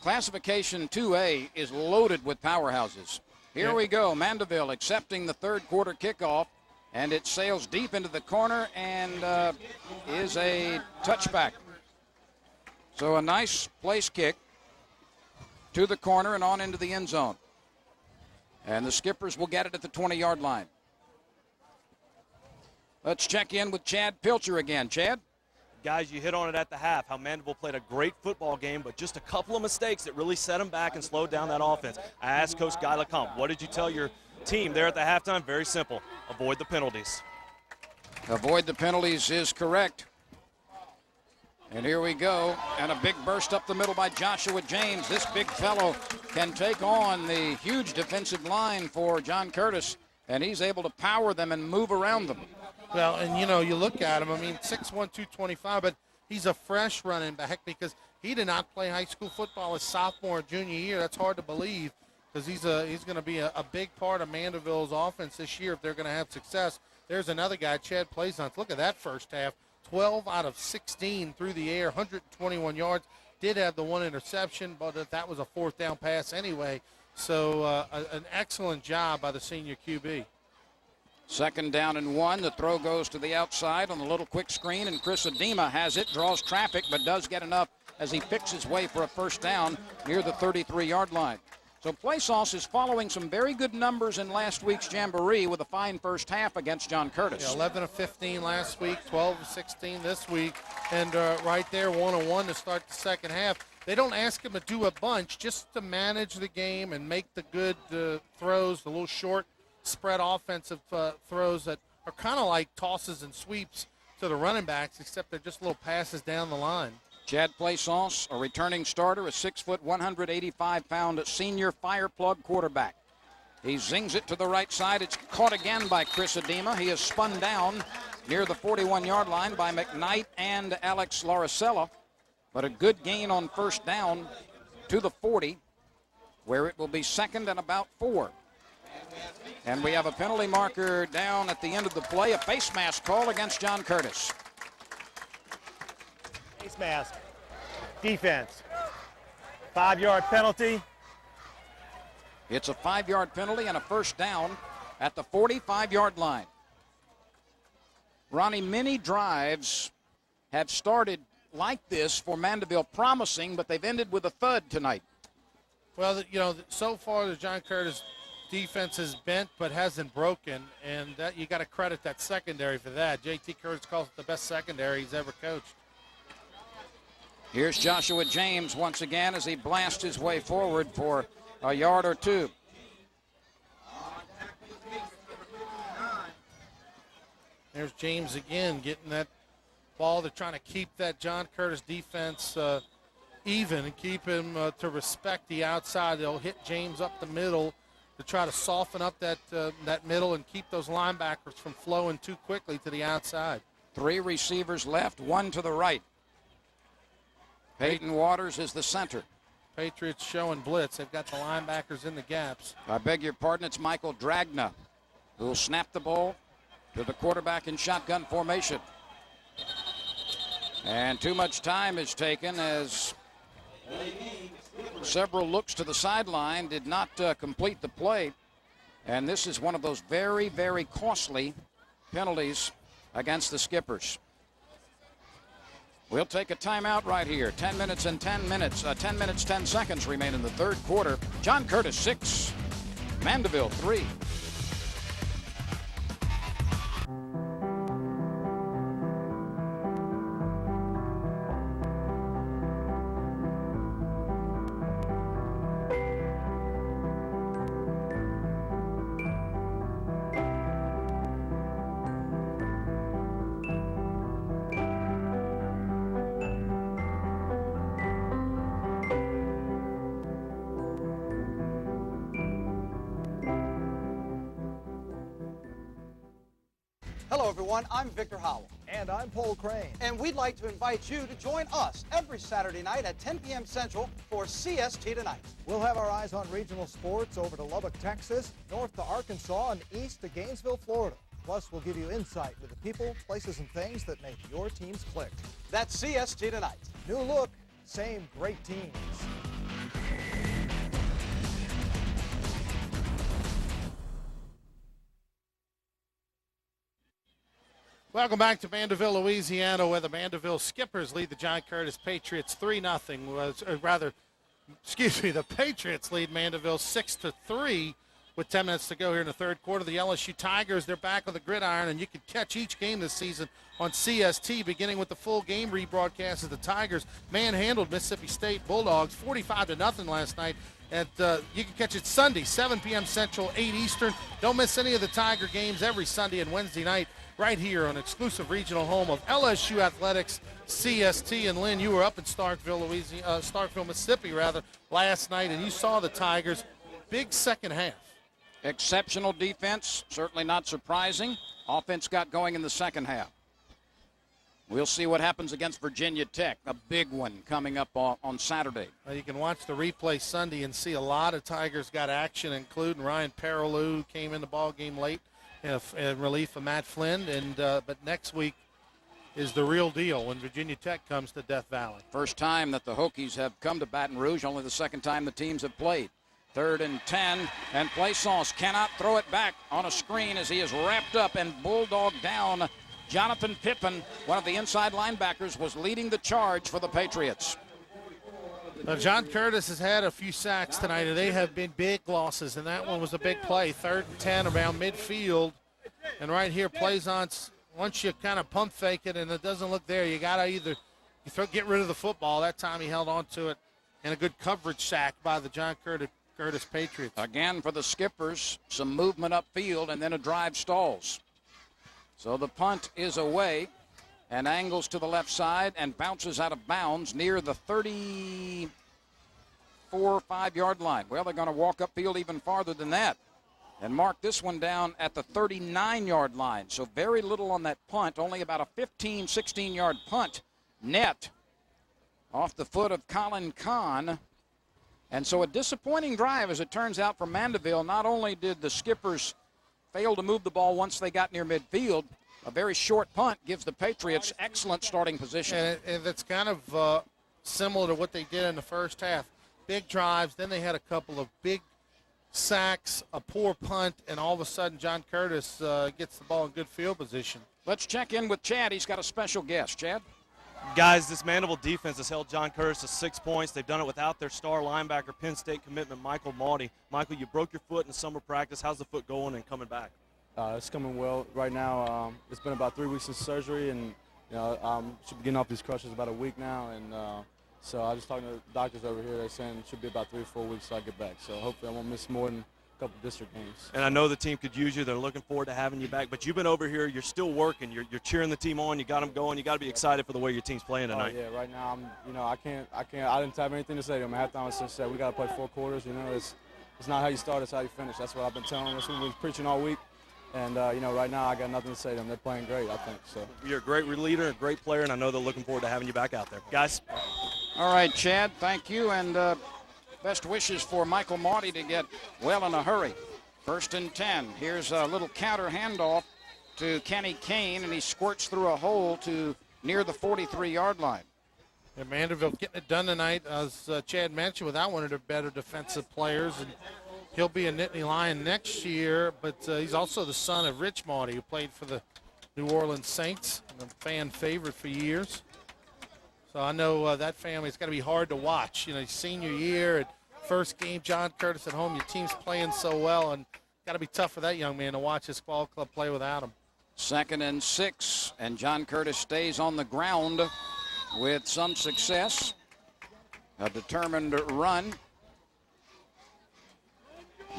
classification 2A is loaded with powerhouses. Here we go. Mandeville accepting the third quarter kickoff, and it sails deep into the corner and is a touchback. So a nice place kick to the corner and on into the end zone. And the Skippers will get it at the 20-yard line. Let's check in with Chad Pilcher again. Chad? Guys, you hit on it at the half, how Mandeville played a great football game, but just a couple of mistakes that really set them back and slowed down that offense. I asked Coach Guy Lecomte, what did you tell your team there at the halftime? Very simple. Avoid the penalties. Avoid the penalties is correct. And here we go. And a big burst up the middle by Joshua James. This big fellow can take on the huge defensive line for John Curtis, and he's able to power them and move around them. Well, and, you look at him, 6'1", 225, but he's a fresh running back because he did not play high school football his sophomore and junior year. That's hard to believe because he's going to be a big part of Mandeville's offense this year if they're going to have success. There's another guy, Chad Plaisance. Look at that first half. 12 out of 16 through the air, 121 yards. Did have the one interception, but that was a fourth down pass anyway. So an excellent job by the senior QB. 2nd down and 1. The throw goes to the outside on the little quick screen, and Chris Adema has it, draws traffic, but does get enough as he picks his way for a first down near the 33-yard line. So Plaisance is following some very good numbers in last week's Jamboree with a fine first half against John Curtis. Yeah, 11 of 15 last week, 12 of 16 this week, and right there, 1-1 to start the second half. They don't ask him to do a bunch, just to manage the game and make the good throws, the little short spread offensive throws that are kind of like tosses and sweeps to the running backs, except they're just little passes down the line. Chad Plaisance, a returning starter, a 6', 185-pound senior fireplug quarterback. He zings it to the right side. It's caught again by Chris Adema. He is spun down near the 41-yard line by McKnight and Alex Laricella, but a good gain on first down to the 40, where it will be 2nd and about 4. And we have a penalty marker down at the end of the play, a face mask call against John Curtis. Face mask. Defense. 5-yard penalty. It's a 5-yard penalty and a first down at the 45-yard line. Ronnie, many drives have started like this for Mandeville, promising, but they've ended with a thud tonight. Well, so far the John Curtis defense is bent but hasn't broken, and that you got to credit that secondary for that. J.T. Curtis calls it the best secondary he's ever coached. Here's Joshua James once again as he blasts his way forward for a yard or two. There's James again getting that ball. They're trying to keep that John Curtis defense even and keep him to respect the outside. They'll hit James up the middle to try to soften up that middle and keep those linebackers from flowing too quickly to the outside. 3 receivers left, 1 to the right. Peyton Waters is the center. Patriots showing blitz. They've got the linebackers in the gaps. I beg your pardon, it's Michael Dragna who will snap the ball to the quarterback in shotgun formation. And too much time is taken as several looks to the sideline did not complete the play. And this is one of those very, very costly penalties against the Skippers. We'll take a timeout right here. 10 minutes, 10 seconds remain in the third quarter. John Curtis 6, Mandeville 3. everyone. I'm Victor Howell. And I'm Paul Crane. And we'd like to invite you to join us every Saturday night at 10 p.m. Central for CST Tonight. We'll have our eyes on regional sports over to Lubbock, Texas, north to Arkansas, and east to Gainesville, Florida. Plus, we'll give you insight with the people, places, and things that make your teams click. That's CST Tonight. New look, same great teams. Welcome back to Mandeville, Louisiana, where the Mandeville Skippers lead the John Curtis Patriots 3-0. The Patriots lead Mandeville 6-3 with 10 minutes to go here in the third quarter. The LSU Tigers, they're back on the gridiron, and you can catch each game this season on CST, beginning with the full game rebroadcast as the Tigers manhandled Mississippi State Bulldogs 45-0 last night. And you can catch it Sunday, 7 p.m. Central, 8 Eastern. Don't miss any of the Tiger games every Sunday and Wednesday night right here on exclusive regional home of LSU Athletics, CST. And Lynn, you were up in Starkville, Mississippi, last night, and you saw the Tigers. Big second half. Exceptional defense, certainly not surprising. Offense got going in the second half. We'll see what happens against Virginia Tech, a big one coming up on Saturday. You can watch the replay Sunday and see a lot of Tigers got action, including Ryan Perilou came in the ball game late in relief of Matt Flynn. But next week is the real deal when Virginia Tech comes to Death Valley. First time that the Hokies have come to Baton Rouge, only the second time the teams have played. 3rd and 10, and Plaisance cannot throw it back on a screen as he is wrapped up and bulldogged down. Jonathan Pippen, one of the inside linebackers, was leading the charge for the Patriots. John Curtis has had a few sacks tonight, and they have been big losses, and that one was a big play. 3rd and 10 around midfield, and right here, Plaisance, once you kind of pump fake it and it doesn't look there, you got to either get rid of the football. That time he held on to it, and a good coverage sack by the John Curtis Patriots. Again for the Skippers, some movement upfield, and then a drive stalls. So the punt is away and angles to the left side and bounces out of bounds near the 34-5-yard line. Well, they're going to walk upfield even farther than that and mark this one down at the 39-yard line. So very little on that punt, only about a 15, 16-yard punt net off the foot of Colin Kahn. And so a disappointing drive, as it turns out, for Mandeville. Not only did the Skippers fail to move the ball once they got near midfield, a very short punt gives the Patriots excellent starting position. And it's kind of similar to what they did in the first half. Big drives, then they had a couple of big sacks, a poor punt, and all of a sudden John Curtis gets the ball in good field position. Let's check in with Chad. He's got a special guest. Chad? Guys, this Mandeville defense has held John Curtis to 6 points. They've done it without their star linebacker, Penn State commitment, Michael Maudie. Michael, you broke your foot in summer practice. How's the foot going and coming back? It's coming well. Right now, it's been about 3 weeks since surgery, and should be getting off these crutches about a week now. And so I was just talking to the doctors over here. They're saying it should be about 3 or 4 weeks till I get back. So hopefully I won't miss more than a couple district games. And I know the team could use you. They're looking forward to having you back. But you've been over here. You're still working. You're cheering the team on. You got them going. You got to be excited for the way your team's playing tonight. Oh, yeah. Right now, I didn't have anything to say to them. At halftime, I just said we got to play 4 quarters. It's not how you start, it's how you finish. That's what I've been telling them. That's what we've been preaching all week. And, right now I got nothing to say to them. They're playing great, I think. So you're a great leader, a great player, and I know they're looking forward to having you back out there. Guys. All right, Chad, thank you, and best wishes for Michael Maudie to get well in a hurry. 1st and 10. Here's a little counter handoff to Kenny Kane, and he squirts through a hole to near the 43-yard line. And Mandeville getting it done tonight, as Chad mentioned, without one of their better defensive players. And he'll be a Nittany Lion next year, but he's also the son of Rich Maudie, who played for the New Orleans Saints, and a fan favorite for years. So I know that family, it's got to be hard to watch. Senior year, and first game, John Curtis at home, your team's playing so well, and got to be tough for that young man to watch his ball club play without him. 2nd and 6, and John Curtis stays on the ground with some success. A determined run.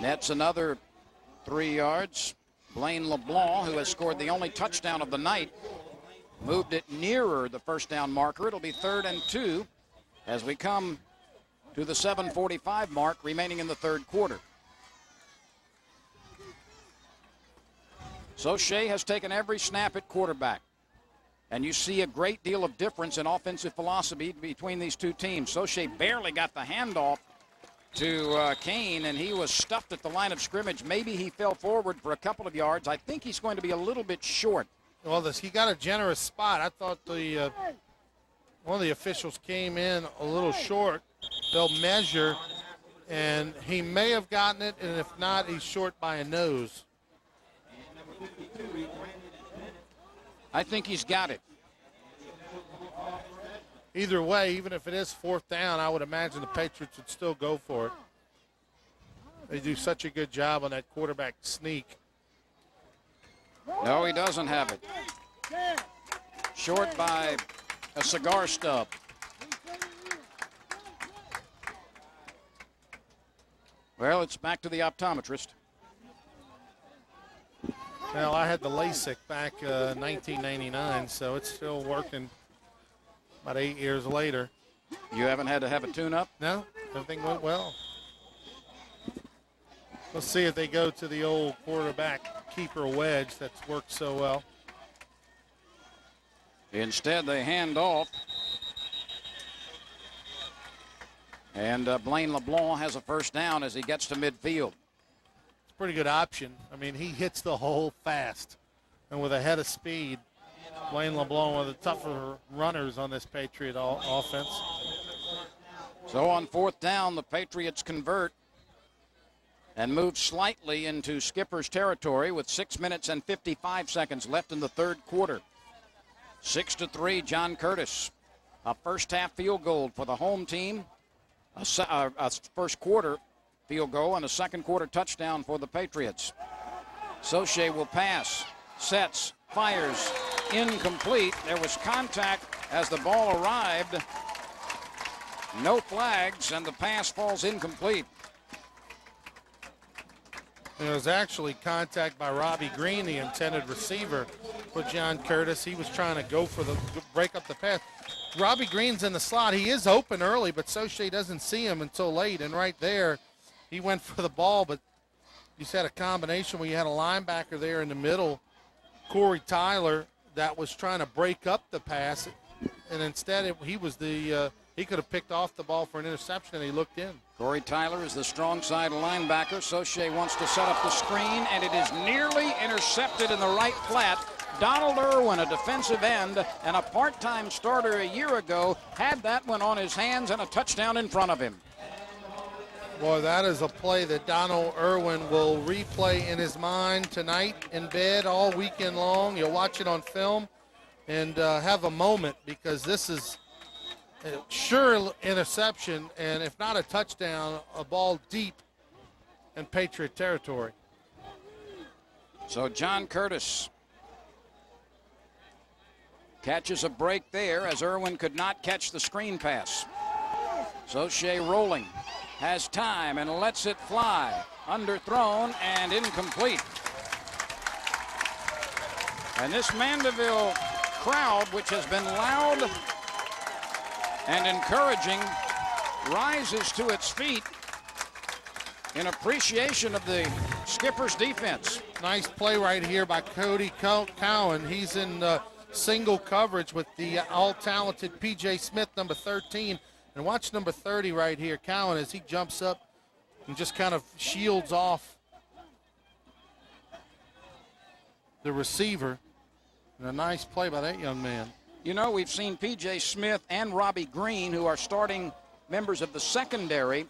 Nets another 3 yards. Blaine LeBlanc, who has scored the only touchdown of the night, moved it nearer the first down marker. It'll be 3rd and 2 as we come to the 7:45 mark remaining in the third quarter. So Shea has taken every snap at quarterback. And you see a great deal of difference in offensive philosophy between these two teams. So Shea barely got the handoff to Kane, and he was stuffed at the line of scrimmage. Maybe he fell forward for a couple of yards. I think he's going to be a little bit short. Well, he got a generous spot. I thought one of the officials came in a little short. They'll measure, and he may have gotten it, and if not, he's short by a nose. I think he's got it. Either way, even if it is 4th down, I would imagine the Patriots would still go for it. They do such a good job on that quarterback sneak. No, he doesn't have it. Short by a cigar stub. Well, it's back to the optometrist. Well, I had the LASIK back 1999, so it's still working about 8 years later. You haven't had to have a tune-up? No, everything went well. Let's see if they go to the old quarterback keeper wedge that's worked so well. Instead, they hand off. And Blaine LeBlanc has a first down as he gets to midfield. It's a pretty good option. I mean, he hits the hole fast. And with a head of speed, Blaine LeBlanc, one of the tougher runners on this Patriot offense. So on 4th down, the Patriots convert and move slightly into Skipper's territory with 6 minutes and 55 seconds left in the 3rd quarter. 6-3, John Curtis. A first-half field goal for the home team. A first quarter field goal and a second quarter touchdown for the Patriots. Soche will pass, sets, fires, incomplete. There was contact as the ball arrived. No flags, and the pass falls incomplete. There was actually contact by Robbie Green, the intended receiver, with John Curtis. He was trying to go for the break up the pass. Robbie Green's in the slot. He is open early, but Soche doesn't see him until late. And right there, he went for the ball, but you had a combination where you had a linebacker there in the middle, Corey Tyler, that was trying to break up the pass. And instead, he could have picked off the ball for an interception, and he looked in. Corey Tyler is the strong side linebacker. Soche wants to set up the screen, and it is nearly intercepted in the right flat. Donald Irwin, a defensive end and a part-time starter a year ago, had that one on his hands and a touchdown in front of him. Boy, that is a play that Donald Irwin will replay in his mind tonight in bed all weekend long. You'll watch it on film and have a moment, because this is a sure interception, and if not a touchdown, a ball deep in Patriot territory. So John Curtis catches a break there as Irwin could not catch the screen pass. Soche rolling, has time and lets it fly. Underthrown and incomplete. And this Mandeville crowd, which has been loud and encouraging, rises to its feet in appreciation of the Skipper's defense. Nice play right here by Cody Cowan. He's in single coverage with the all-talented P.J. Smith, number 13. And watch number 30 right here, Cowan, as he jumps up and just kind of shields off the receiver. And a nice play by that young man. You know, we've seen P.J. Smith and Robbie Green, who are starting members of the secondary,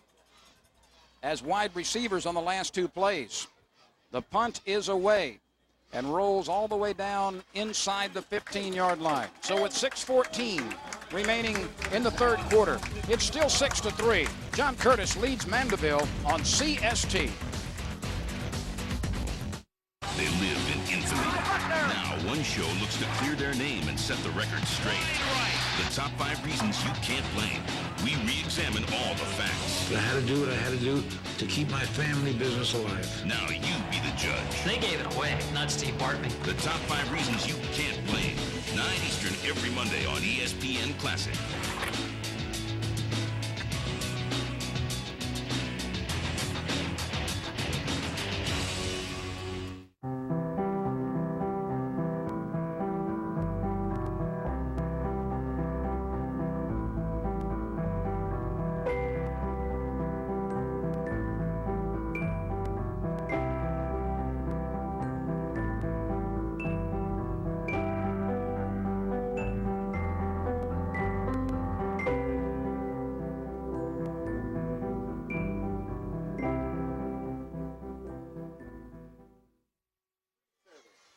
as wide receivers on the last two plays. The punt is away and rolls all the way down inside the 15-yard line. So with 6:14 remaining in the 3rd quarter, it's still 6-3. John Curtis leads Mandeville on CST. They live in infamy. Now one show looks to clear their name and set the record straight. The top 5 reasons you can't blame. We re-examine all the facts. I had to do what I had to do to keep my family business alive. Now you be the judge. They gave it away, not Steve Bartman. The top 5 reasons you can't blame. 9 Eastern every Monday on ESPN Classic.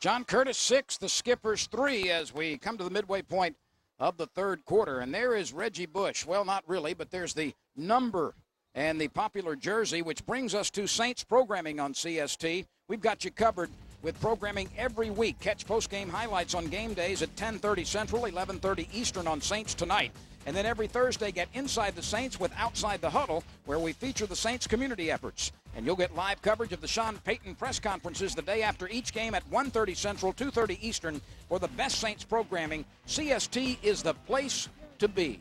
John Curtis 6, the Skippers 3 as we come to the midway point of the third quarter. And there is Reggie Bush. Well, not really, but there's the number and the popular jersey, which brings us to Saints programming on CST. We've got you covered with programming every week. Catch post-game highlights on game days at 10:30 Central, 11:30 Eastern on Saints Tonight. And then every Thursday, get Inside the Saints with Outside the Huddle, where we feature the Saints community efforts. And you'll get live coverage of the Sean Payton press conferences the day after each game at 1:30 Central, 2:30 Eastern. For the best Saints programming, CST is the place to be.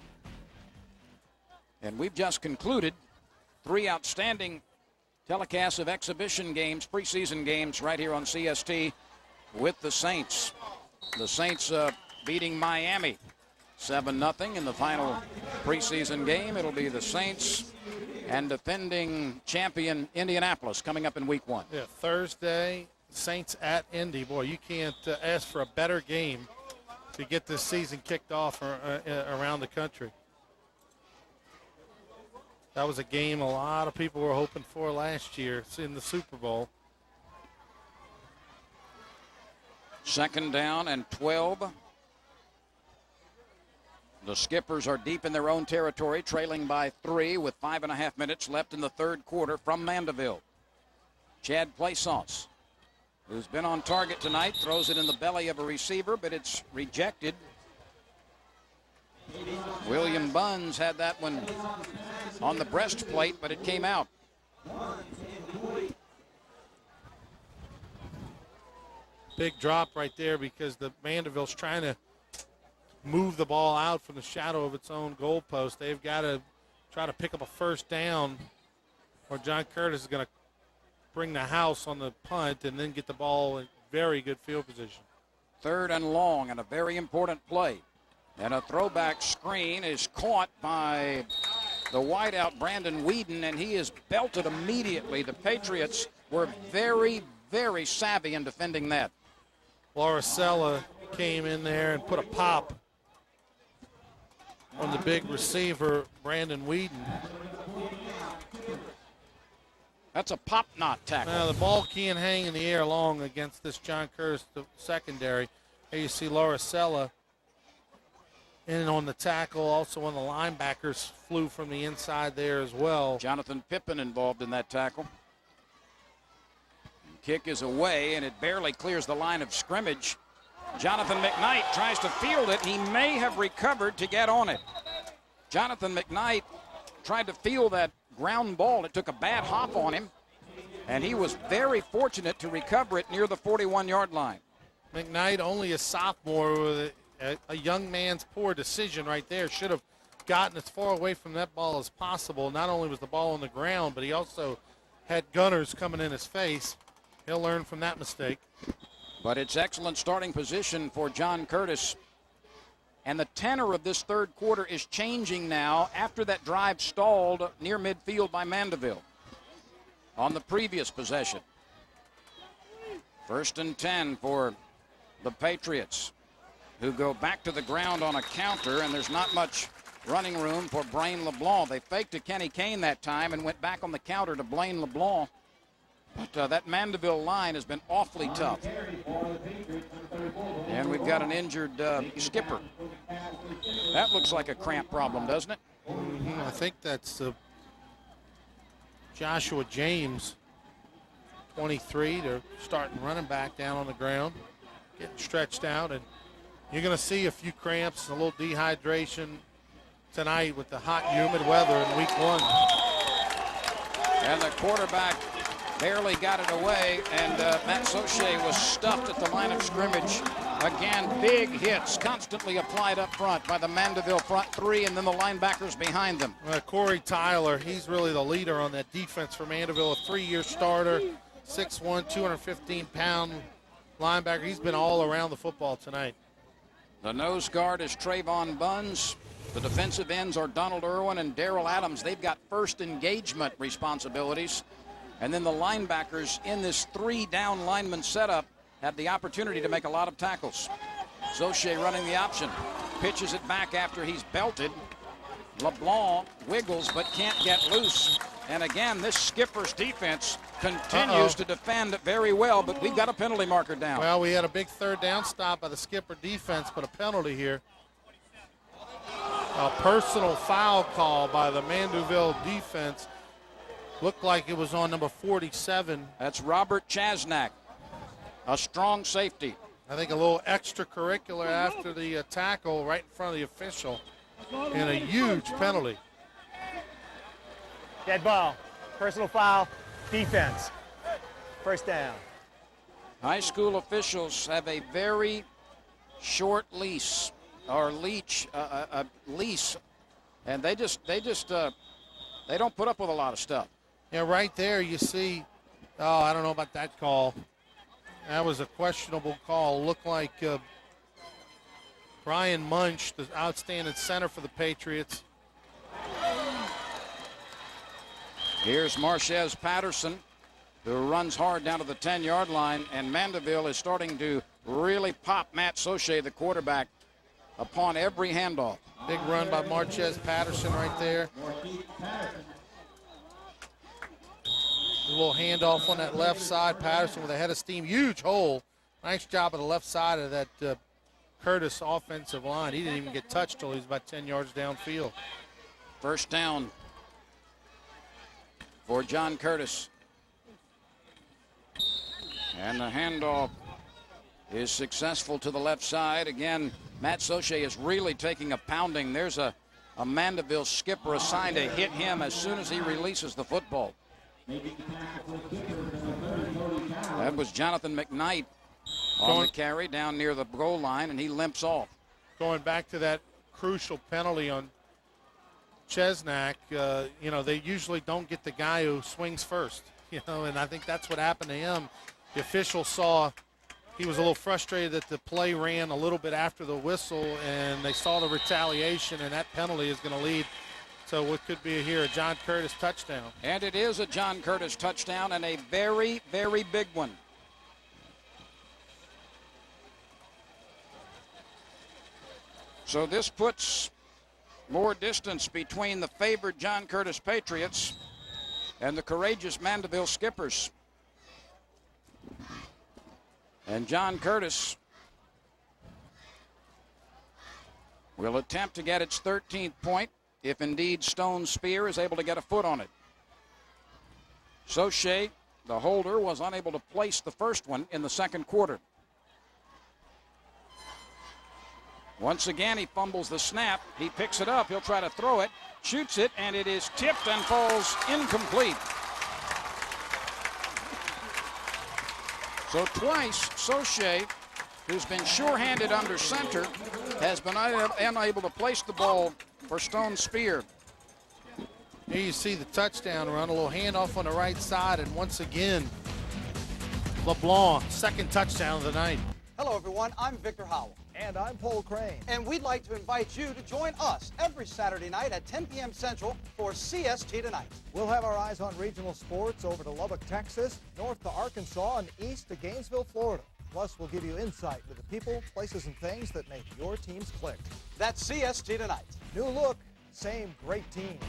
And we've just concluded 3 outstanding telecasts of exhibition games, preseason games, right here on CST with the Saints. The Saints beating Miami 7-0 in the final preseason game. It'll be the Saints and defending champion Indianapolis coming up in week 1. Yeah, Thursday, Saints at Indy. Boy, you can't ask for a better game to get this season kicked off around the country. That was a game a lot of people were hoping for last year. It's in the Super Bowl. 2nd down and 12. The Skippers are deep in their own territory, trailing by 3 with 5.5 minutes left in the third quarter from Mandeville. Chad Plaisance, who's been on target tonight, throws it in the belly of a receiver, but it's rejected. William Buns had that one on the breastplate, but it came out. Big drop right there because the Mandeville's trying to move the ball out from the shadow of its own goalpost. They've got to try to pick up a first down, or John Curtis is going to bring the house on the punt and then get the ball in very good field position. 3rd and long, and a very important play. And a throwback screen is caught by the wideout Brandon Whedon, and he is belted immediately. The Patriots were very, very savvy in defending that. Laricella came in there and put a pop on the big receiver, Brandon Whedon. That's a pop knot tackle. Now, the ball can't hang in the air long against this John Curtis secondary. Here you see Laricella in on the tackle. Also, one of the linebackers flew from the inside there as well. Jonathan Pippen involved in that tackle. Kick is away, and it barely clears the line of scrimmage. Jonathan McKnight tries to field it. He may have recovered to get on it. Jonathan McKnight tried to field that ground ball. It took a bad hop on him, and he was very fortunate to recover it near the 41-yard line. McKnight, only a sophomore, with a young man's poor decision right there. Should have gotten as far away from that ball as possible. Not only was the ball on the ground, but he also had gunners coming in his face. He'll learn from that mistake. But it's excellent starting position for John Curtis. And the tenor of this third quarter is changing now after that drive stalled near midfield by Mandeville on the previous possession. 1st and 10 for the Patriots, who go back to the ground on a counter, and there's not much running room for Blaine LeBlanc. They faked to Kenny Kane that time and went back on the counter to Blaine LeBlanc. But that Mandeville line has been awfully tough. And we've got an injured skipper. That looks like a cramp problem, doesn't it? I think that's Joshua James, 23. They're starting running back down on the ground, getting stretched out. And you're going to see a few cramps, a little dehydration tonight with the hot, humid weather in week 1. And the quarterback barely got it away, and Matt Saucier was stuffed at the line of scrimmage. Again, big hits constantly applied up front by the Mandeville front 3 and then the linebackers behind them. Corey Tyler, he's really the leader on that defense for Mandeville, a 3-year starter, 6'1", 215-pound linebacker. He's been all around the football tonight. The nose guard is Trayvon Buns. The defensive ends are Donald Irwin and Darrell Adams. They've got first engagement responsibilities. And then the linebackers in this 3-down lineman setup have the opportunity to make a lot of tackles. Saucier running the option. Pitches it back after he's belted. LeBlanc wiggles but can't get loose. And again, this Skipper's defense continues to defend very well, but we've got a penalty marker down. Well, we had a big third down stop by the Skipper defense, but a penalty here. A personal foul call by the Mandeville defense. Looked like it was on number 47. That's Robert Chasnak, a strong safety. I think a little extracurricular after the tackle right in front of the official, and a huge penalty. Dead ball. Personal foul. Defense. First down. High school officials have a very short leash, and they don't put up with a lot of stuff. Yeah, right there you see. Oh, I don't know about that call. That was a questionable call. Looked like Brian Munch, the outstanding center for the Patriots. Here's Marchez Patterson, who runs hard down to the 10-yard line, and Mandeville is starting to really pop Matt Soche, the quarterback, upon every handoff. Big run by Marchez Patterson right there. A little handoff on that left side. Patterson with a head of steam. Huge hole. Nice job on the left side of that Curtis offensive line. He didn't even get touched till he was about 10 yards downfield. First down for John Curtis. And the handoff is successful to the left side. Again, Matt Soche is really taking a pounding. There's a Mandeville skipper assigned to hit him as soon as he releases the football. That was Jonathan McKnight on the carry down near the goal line, and he limps off. Going back to that crucial penalty on Chesnak, they usually don't get the guy who swings first, and I think that's what happened to him. The official saw he was a little frustrated that the play ran a little bit after the whistle, and they saw the retaliation, and that penalty is going to lead to what could be a John Curtis touchdown. And it is a John Curtis touchdown, and a very, very big one. So this puts more distance between the favored John Curtis Patriots and the courageous Mandeville Skippers. And John Curtis will attempt to get its 13th point if indeed Stone Spear is able to get a foot on it. Soche, the holder, was unable to place the first one in the second quarter. Once again, he fumbles the snap. He picks it up. He'll try to throw it, shoots it, and it is tipped and falls incomplete. So twice, Soche, who's been sure-handed under center, has been unable to place the ball for Stone Spear. Here you see the touchdown run, a little handoff on the right side, and once again, LeBlanc, second touchdown of the night. Hello, everyone. I'm Victor Howell. And I'm Paul Crane. And we'd like to invite you to join us every Saturday night at 10 p.m. Central for CST Tonight. We'll have our eyes on regional sports over to Lubbock, Texas, north to Arkansas, and east to Gainesville, Florida. Plus, we'll give you insight to the people, places, and things that make your teams click. That's CST Tonight. New look, same great teams.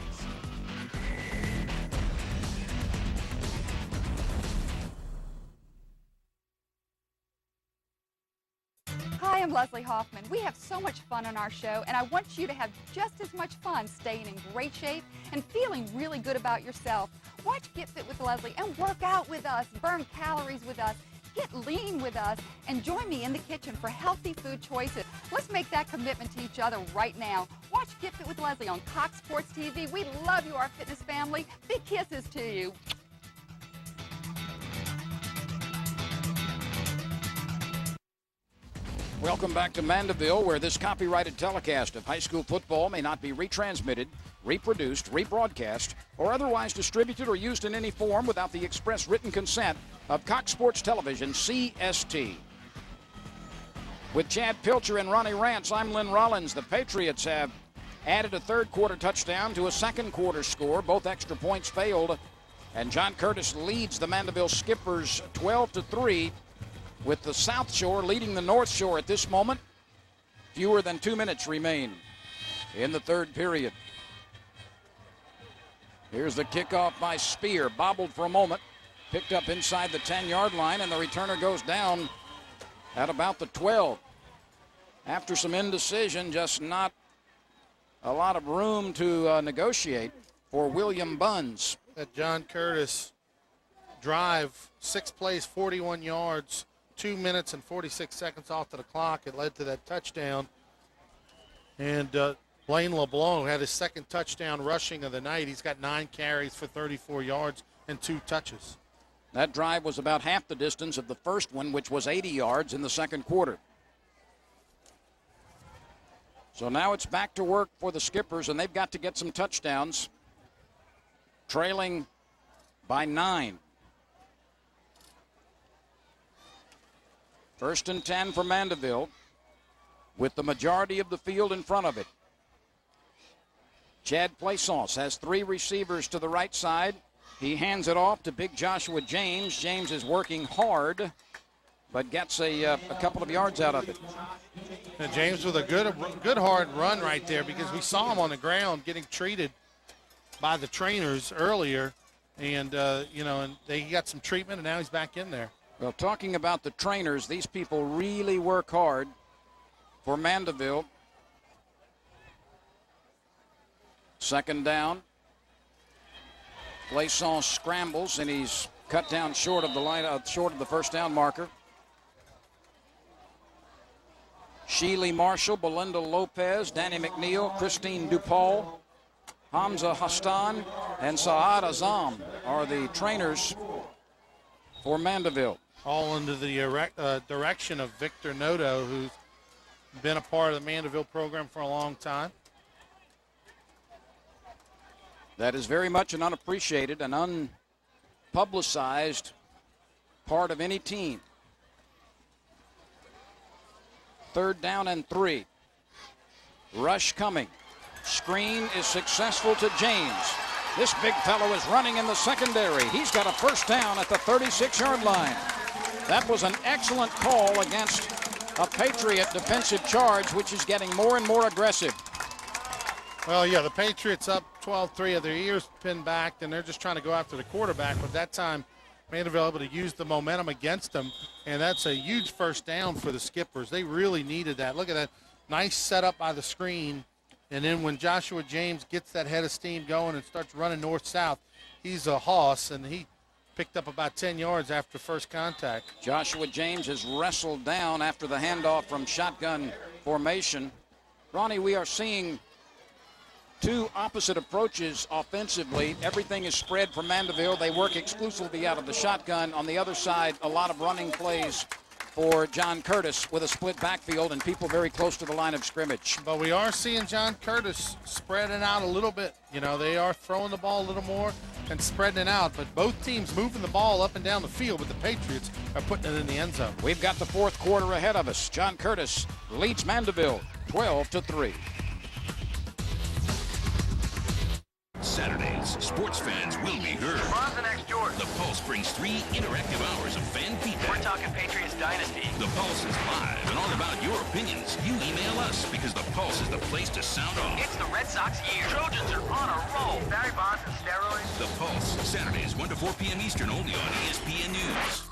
Hi, I'm Leslie Hoffman. We have so much fun on our show, and I want you to have just as much fun staying in great shape and feeling really good about yourself. Watch Get Fit with Leslie and work out with us, burn calories with us, get lean with us, and join me in the kitchen for healthy food choices. Let's make that commitment to each other right now. Watch Get Fit with Leslie on Cox Sports TV. We love you, our fitness family. Big kisses to you. Welcome back to Mandeville, where this copyrighted telecast of high school football may not be retransmitted, reproduced, rebroadcast, or otherwise distributed or used in any form without the express written consent of Cox Sports Television, CST. With Chad Pilcher and Ronnie Rance, I'm Lynn Rollins. The Patriots have added a third quarter touchdown to a second quarter score. Both extra points failed, and John Curtis leads the Mandeville Skippers 12-3. With the South Shore leading the North Shore at this moment. Fewer than 2 minutes remain in the third period. Here's the kickoff by Spear, bobbled for a moment, picked up inside the 10-yard line, and the returner goes down at about the 12. After some indecision, just not a lot of room to negotiate for William Buns. That John Curtis drive, 6 plays, 41 yards, 2 minutes and 46 seconds off to the clock. It led to that touchdown. And Blaine LeBlanc had his second touchdown rushing of the night. He's got 9 carries for 34 yards and 2 touches. That drive was about half the distance of the first one, which was 80 yards in the second quarter. So now it's back to work for the Skippers, and they've got to get some touchdowns. Trailing by 9. 1st and 10 for Mandeville, with the majority of the field in front of it. Chad Plaisance has 3 receivers to the right side. He hands it off to big Joshua James. James is working hard, but gets a couple of yards out of it. And James with a good hard run right there, because we saw him on the ground getting treated by the trainers earlier, and and he got some treatment, and now he's back in there. Well, talking about the trainers, these people really work hard for Mandeville. 2nd down. Plaisance scrambles, and he's cut down short of the line, short of the first down marker. Sheely Marshall, Belinda Lopez, Danny McNeil, Christine DuPaul, Hamza Hastan, and Saad Azam are the trainers for Mandeville. All under the direction of Victor Noto, who's been a part of the Mandeville program for a long time. That is very much an unappreciated and unpublicized part of any team. 3rd down and 3. Rush coming. Screen is successful to James. This big fellow is running in the secondary. He's got a first down at the 36-yard line. That was an excellent call against a Patriot defensive charge, which is getting more and more aggressive. Well, yeah, the Patriots up 12-3, of their ears pinned back, and they're just trying to go after the quarterback. But that time, Mandeville able to use the momentum against them, and that's a huge first down for the Skippers. They really needed that. Look at that nice setup by the screen. And then when Joshua James gets that head of steam going and starts running north-south, he's a hoss, and he picked up about 10 yards after first contact. Joshua James is wrestled down after the handoff from shotgun formation. Ronnie, we are seeing 2 opposite approaches offensively. Everything is spread for Mandeville. They work exclusively out of the shotgun. On the other side, a lot of running plays for John Curtis with a split backfield and people very close to the line of scrimmage. But we are seeing John Curtis spreading out a little bit. They are throwing the ball a little more and spreading it out. But both teams moving the ball up and down the field, but the Patriots are putting it in the end zone. We've got the 4th quarter ahead of us. John Curtis leads Mandeville 12-3. Saturdays, sports fans will be heard. Ron's the next George. The Pulse brings 3 interactive hours of fan feedback. We're talking Patriots dynasty. The Pulse is live and all about your opinions. You email us because the Pulse is the place to sound off. It's the Red Sox year. Trojans are on a roll. Barry Bonds and steroids. The Pulse, Saturdays 1 to 4 p.m. Eastern, only on ESPN News.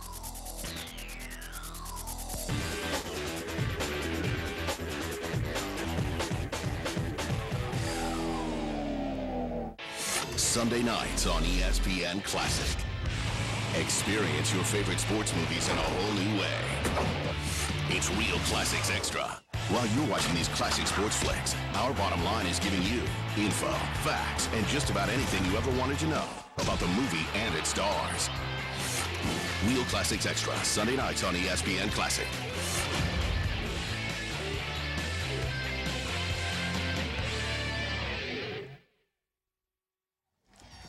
Sunday nights on ESPN Classic. Experience your favorite sports movies in a whole new way. It's Real Classics Extra. While you're watching these classic sports flicks, our bottom line is giving you info, facts, and just about anything you ever wanted to know about the movie and its stars. Real Classics Extra, Sunday nights on ESPN Classic.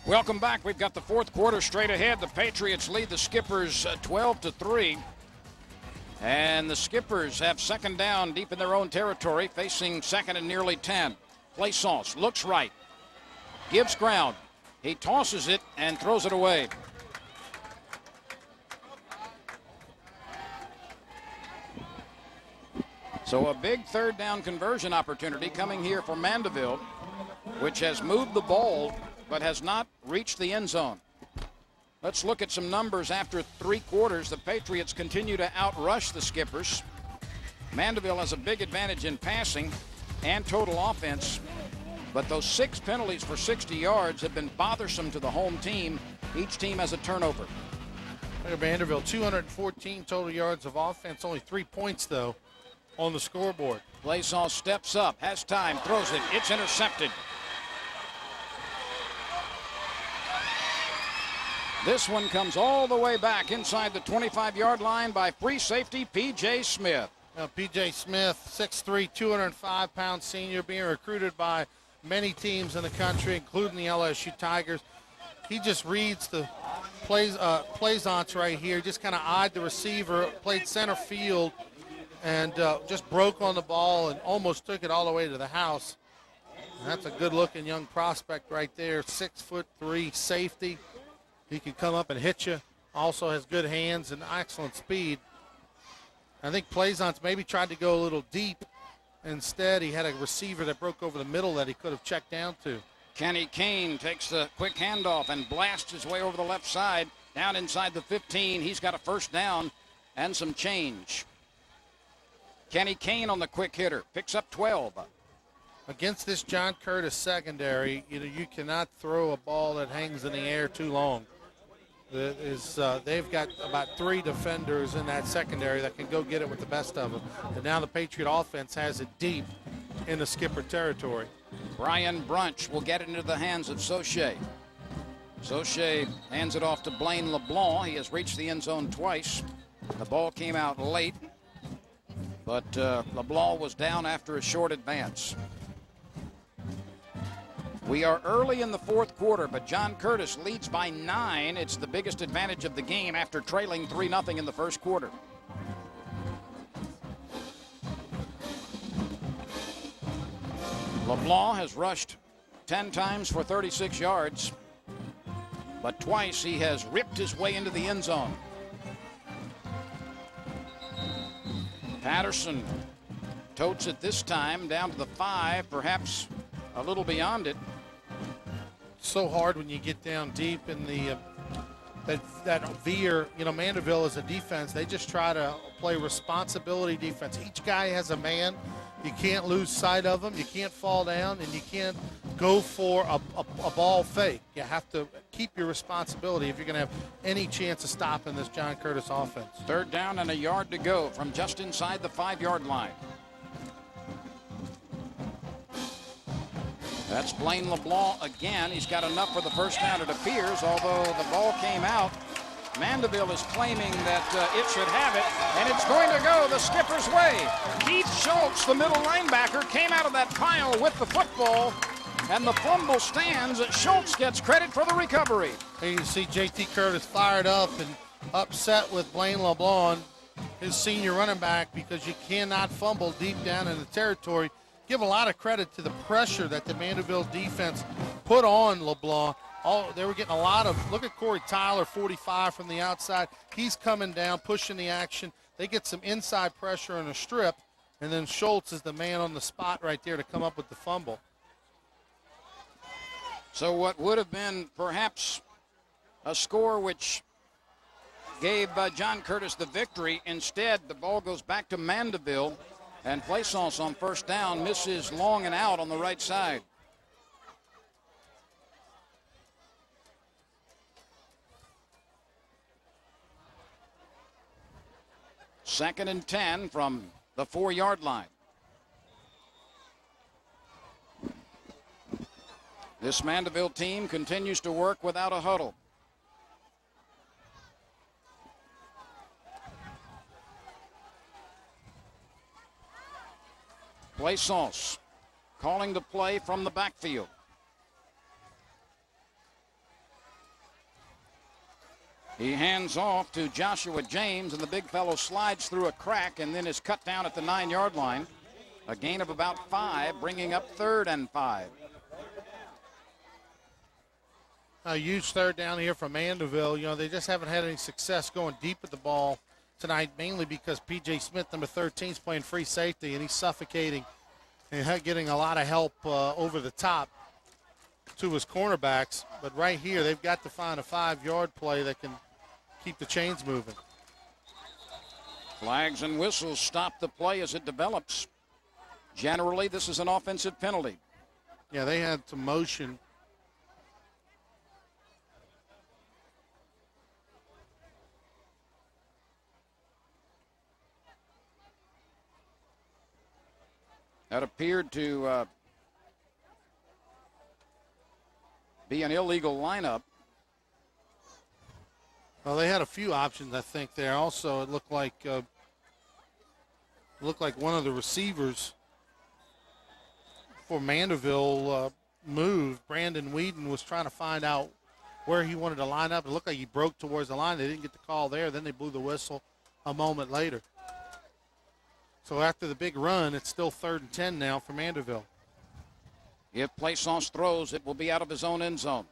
Welcome back. We've got the 4th quarter straight ahead. The Patriots lead the Skippers 12-3. And the Skippers have 2nd down deep in their own territory, facing 2nd and nearly 10. Plaisance looks right, gives ground. He tosses it and throws it away. So a big 3rd down conversion opportunity coming here for Mandeville, which has moved the ball but has not reached the end zone. Let's look at some numbers after 3 quarters. The Patriots continue to outrush the Skippers. Mandeville has a big advantage in passing and total offense, but those 6 penalties for 60 yards have been bothersome to the home team. Each team has a turnover. Look at Mandeville, 214 total yards of offense, only 3 points, though, on the scoreboard. Blaisall steps up, has time, throws it. It's intercepted. This one comes all the way back inside the 25-yard line by free safety P.J. Smith. Now, P.J. Smith, 6'3", 205-pound senior, being recruited by many teams in the country, including the LSU Tigers. He just reads the plaisance right here, just kind of eyed the receiver, played center field, and just broke on the ball and almost took it all the way to the house. And that's a good-looking young prospect right there, 6'3" safety. He can come up and hit you. Also has good hands and excellent speed. I think Plaisance maybe tried to go a little deep. Instead, he had a receiver that broke over the middle that he could have checked down to. Kenny Kane takes the quick handoff and blasts his way over the left side. Down inside the 15. He's got a first down and some change. Kenny Kane on the quick hitter. Picks up 12. Against this John Curtis secondary, you cannot throw a ball that hangs in the air too long. They've got about 3 defenders in that secondary that can go get it with the best of them. And now the Patriot offense has it deep in the Skipper territory. Brian Brunch will get it into the hands of Sauché. Sauché hands it off to Blaine LeBlanc. He has reached the end zone twice. The ball came out late, but LeBlanc was down after a short advance. We are early in the 4th quarter, but John Curtis leads by 9. It's the biggest advantage of the game after trailing 3-0 in the first quarter. LeBlanc has rushed 10 times for 36 yards, but twice he has ripped his way into the end zone. Patterson totes it this time down to the 5, perhaps a little beyond it. So hard when you get down deep in the that veer. Mandeville as a defense, they just try to play responsibility defense. Each guy has a man. You can't lose sight of them. You can't fall down, and you can't go for a ball fake. You have to keep your responsibility if you're going to have any chance of stopping this John Curtis offense. 3rd down and a yard to go from just inside the 5-yard line. That's Blaine LeBlanc again. He's got enough for the first down, it appears, although the ball came out. Mandeville is claiming that it should have it, and it's going to go the Skipper's way. Keith Schultz, the middle linebacker, came out of that pile with the football, and the fumble stands. Schultz gets credit for the recovery. Here you see J.T. Curtis fired up and upset with Blaine LeBlanc, his senior running back, because you cannot fumble deep down in the territory. Give a lot of credit to the pressure that the Mandeville defense put on LeBlanc. They were getting a lot of, look at Corey Tyler, 45 from the outside. He's coming down, pushing the action. They get some inside pressure in a strip, and then Schultz is the man on the spot right there to come up with the fumble. So what would have been perhaps a score which gave John Curtis the victory, instead the ball goes back to Mandeville. And Plaisance on first down misses long and out on the right side. Second and 10 from the 4-yard line. This Mandeville team continues to work without a huddle. Plaisance calling the play from the backfield. He hands off to Joshua James, and the big fellow slides through a crack and then is cut down at the 9-yard line. A gain of about 5, bringing up 3rd and 5. A huge 3rd down here from Mandeville. They just haven't had any success going deep with the ball tonight, mainly because P.J. Smith, number 13, is playing free safety, and he's suffocating and getting a lot of help over the top. to his cornerbacks. But right here, they've got to find a 5-yard play that can keep the chains moving. Flags and whistles stop the play as it develops. Generally, this is an offensive penalty. Yeah, they had some motion. That appeared to be an illegal lineup. Well, they had a few options, I think, there. Also, it looked like one of the receivers for Mandeville moved. Brandon Whedon was trying to find out where he wanted to line up. It looked like he broke towards the line. They didn't get the call there. Then they blew the whistle a moment later. So after the big run, it's still 3rd and 10 now for Mandeville. If Plaisance throws, it will be out of his own end zone.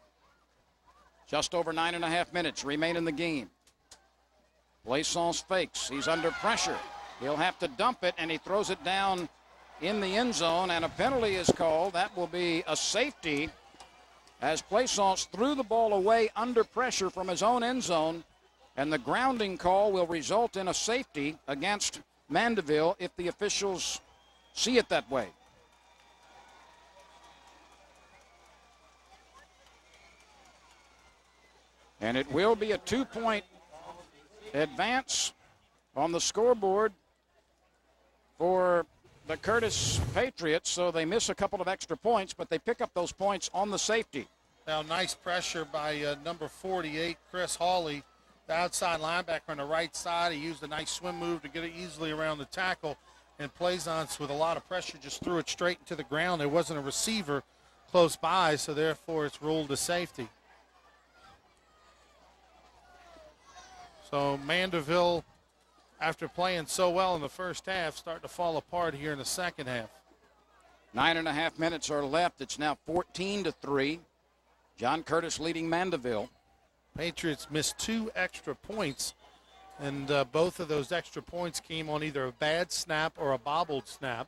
Just over 9.5 minutes remain in the game. Plaisance fakes. He's under pressure. He'll have to dump it, and he throws it down in the end zone, and a penalty is called. That will be a safety as Plaisance threw the ball away under pressure from his own end zone, and the grounding call will result in a safety against Mandeville if the officials see it that way. And it will be a 2-point advance on the scoreboard for the Curtis Patriots, so they miss a couple of extra points, but they pick up those points on the safety. Now, nice pressure by number 48, Chris Hawley, the outside linebacker on the right side. He used a nice swim move to get it easily around the tackle, and Plaisance, with a lot of pressure, just threw it straight into the ground. There wasn't a receiver close by, so therefore it's ruled a safety. So Mandeville, after playing so well in the first half, starting to fall apart here in the second half. 9.5 minutes are left. It's now 14-3. John Curtis leading Mandeville. Patriots missed 2 extra points, and both of those extra points came on either a bad snap or a bobbled snap.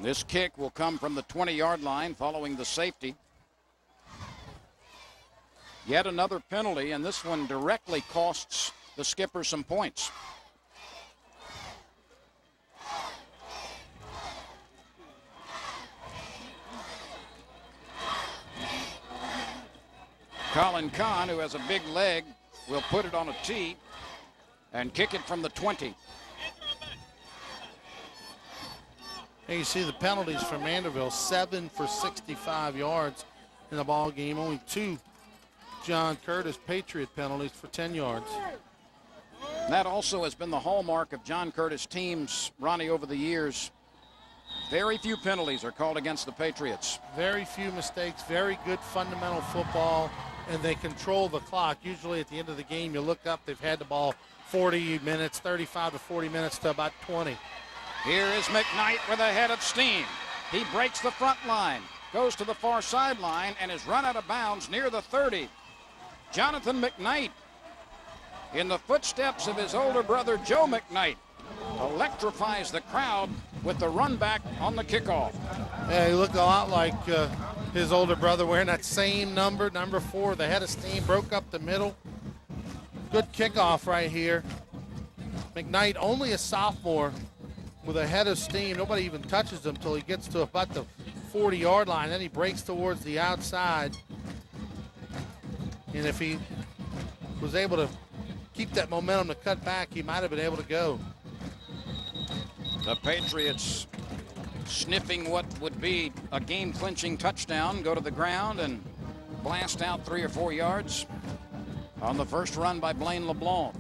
This kick will come from the 20-yard line following the safety. Yet another penalty, and this one directly costs the skipper some points. Colin Kahn, who has a big leg, will put it on a tee and kick it from the 20. And you see the penalties for Mandeville, 7 for 65 yards in the ball game. Only 2 John Curtis Patriot penalties for 10 yards. That also has been the hallmark of John Curtis teams, Ronnie, over the years. Very few penalties are called against the Patriots. Very few mistakes, very good fundamental football, and they control the clock. Usually at the end of the game, you look up, they've had the ball 40 minutes, 35 to 40 minutes to about 20. Here is McKnight with a head of steam. He breaks the front line, goes to the far sideline, and is run out of bounds near the 30. Jonathan McKnight, in the footsteps of his older brother Joe McKnight, electrifies the crowd with the run back on the kickoff. Yeah, he looked a lot like his older brother, wearing that same number 4, the head of steam, broke up the middle. Good kickoff right here. McKnight, only a sophomore, with a head of steam. Nobody even touches him until he gets to about the 40-yard line. Then he breaks towards the outside. And if he was able to keep that momentum to cut back, he might have been able to go. The Patriots sniffing what would be a game-clinching touchdown, go to the ground and blast out 3 or 4 yards on the first run by Blaine LeBlanc.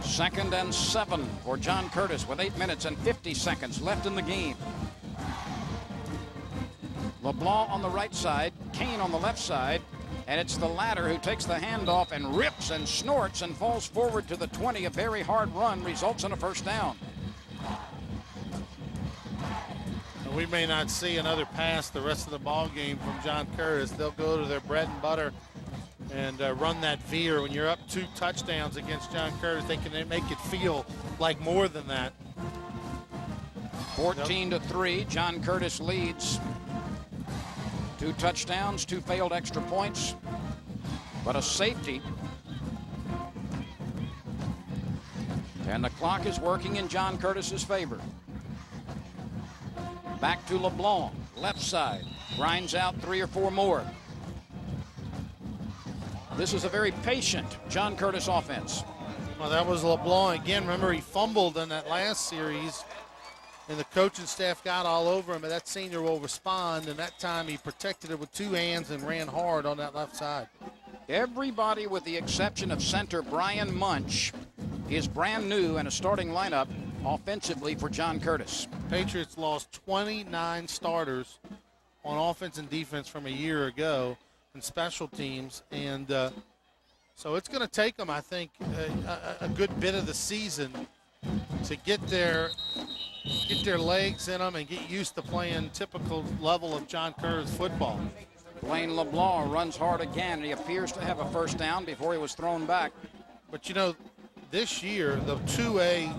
Second and 7 for John Curtis with 8 minutes and 50 seconds left in the game. LeBlanc on the right side, Kane on the left side, and it's the latter who takes the handoff and rips and snorts and falls forward to the 20. A very hard run results in a first down. We may not see another pass the rest of the ball game from John Curtis. They'll go to their bread and butter and run that veer. When you're up 2 touchdowns against John Curtis, they can make it feel like more than that. 14-3, John Curtis leads. 2 touchdowns, 2 failed extra points, but a safety. And the clock is working in John Curtis's favor. Back to LeBlanc, left side, grinds out 3 or 4 more. This is a very patient John Curtis offense. Well, that was LeBlanc again. Remember, he fumbled in that last series, and the coaching staff got all over him, and that senior will respond, and that time he protected it with 2 hands and ran hard on that left side. Everybody with the exception of center Brian Munch is brand new in a starting lineup offensively for John Curtis. Patriots lost 29 starters on offense and defense from a year ago in special teams, and so it's going to take them, I think, a good bit of the season to get their legs in them and get used to playing typical level of John Curtis football. Blaine LeBlanc runs hard again, and he appears to have a first down before he was thrown back. But, you know, this year, the 2A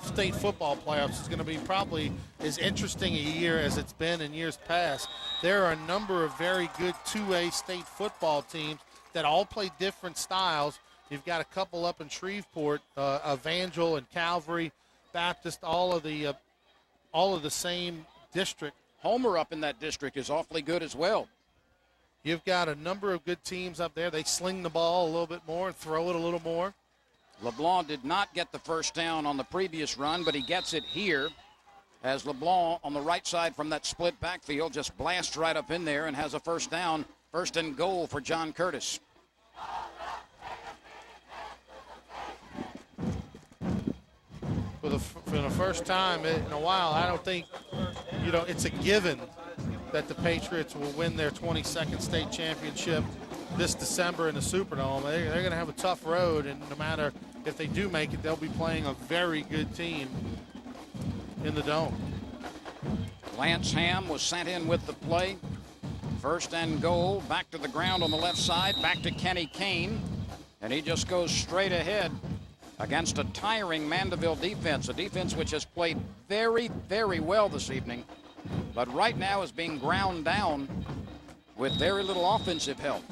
state football playoffs is going to be probably as interesting a year as it's been in years past. There are a number of very good 2A state football teams that all play different styles. You've got a couple up in Shreveport, Evangel and Calvary Baptist, all of the same district. Homer up in that district is awfully good as well. You've got a number of good teams up there. They sling the ball a little bit more and throw it a little more. LeBlanc did not get the first down on the previous run, but he gets it here as LeBlanc on the right side from that split backfield just blasts right up in there and has a first down, 1st and goal for John Curtis. For the first time in a while, I don't think, it's a given that the Patriots will win their 22nd state championship this December in the Superdome. They're going to have a tough road, and no matter if they do make it, they'll be playing a very good team in the Dome. Lance Ham was sent in with the play. 1st and goal, back to the ground on the left side, back to Kenny Kane, and he just goes straight ahead against a tiring Mandeville defense, a defense which has played very, very well this evening, but right now is being ground down with very little offensive help.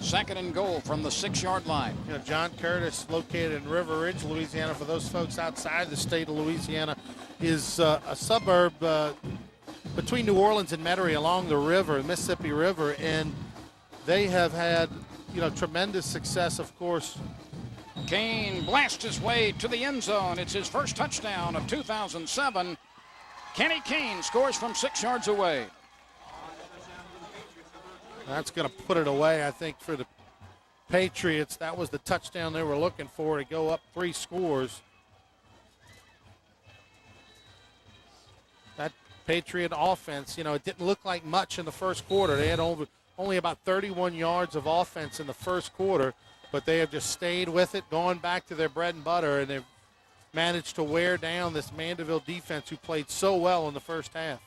2nd and goal from the 6-yard line. John Curtis, located in River Ridge, Louisiana, for those folks outside the state of Louisiana, is a suburb between New Orleans and Metairie along the river, the Mississippi River, and they have had, tremendous success, of course. Kane blasts his way to the end zone. It's his first touchdown of 2007. Kenny Kane scores from 6 yards away. That's going to put it away, I think, for the Patriots. That was the touchdown they were looking for to go up 3 scores. That Patriot offense, it didn't look like much in the first quarter. They had only about 31 yards of offense in the first quarter, but they have just stayed with it, going back to their bread and butter, and they've managed to wear down this Mandeville defense who played so well in the first half.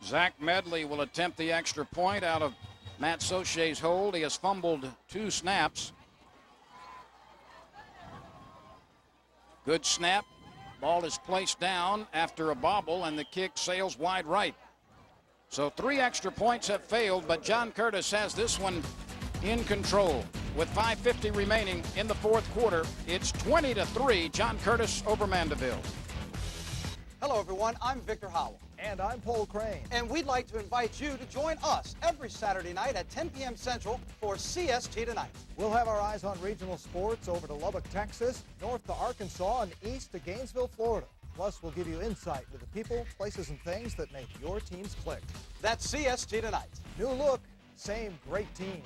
Zach Medley will attempt the extra point out of Matt Soche's hold. He has fumbled 2 snaps. Good snap. Ball is placed down after a bobble, and the kick sails wide right. So 3 extra points have failed, but John Curtis has this one in control. With 5:50 remaining in the 4th quarter, it's 20-3, John Curtis over Mandeville. Hello, everyone. I'm Victor Howell. And I'm Paul Crane. And we'd like to invite you to join us every Saturday night at 10 p.m. Central for CST Tonight. We'll have our eyes on regional sports over to Lubbock, Texas, north to Arkansas, and east to Gainesville, Florida. Plus, we'll give you insight into the people, places, and things that make your teams click. That's CST Tonight. New look, same great teams.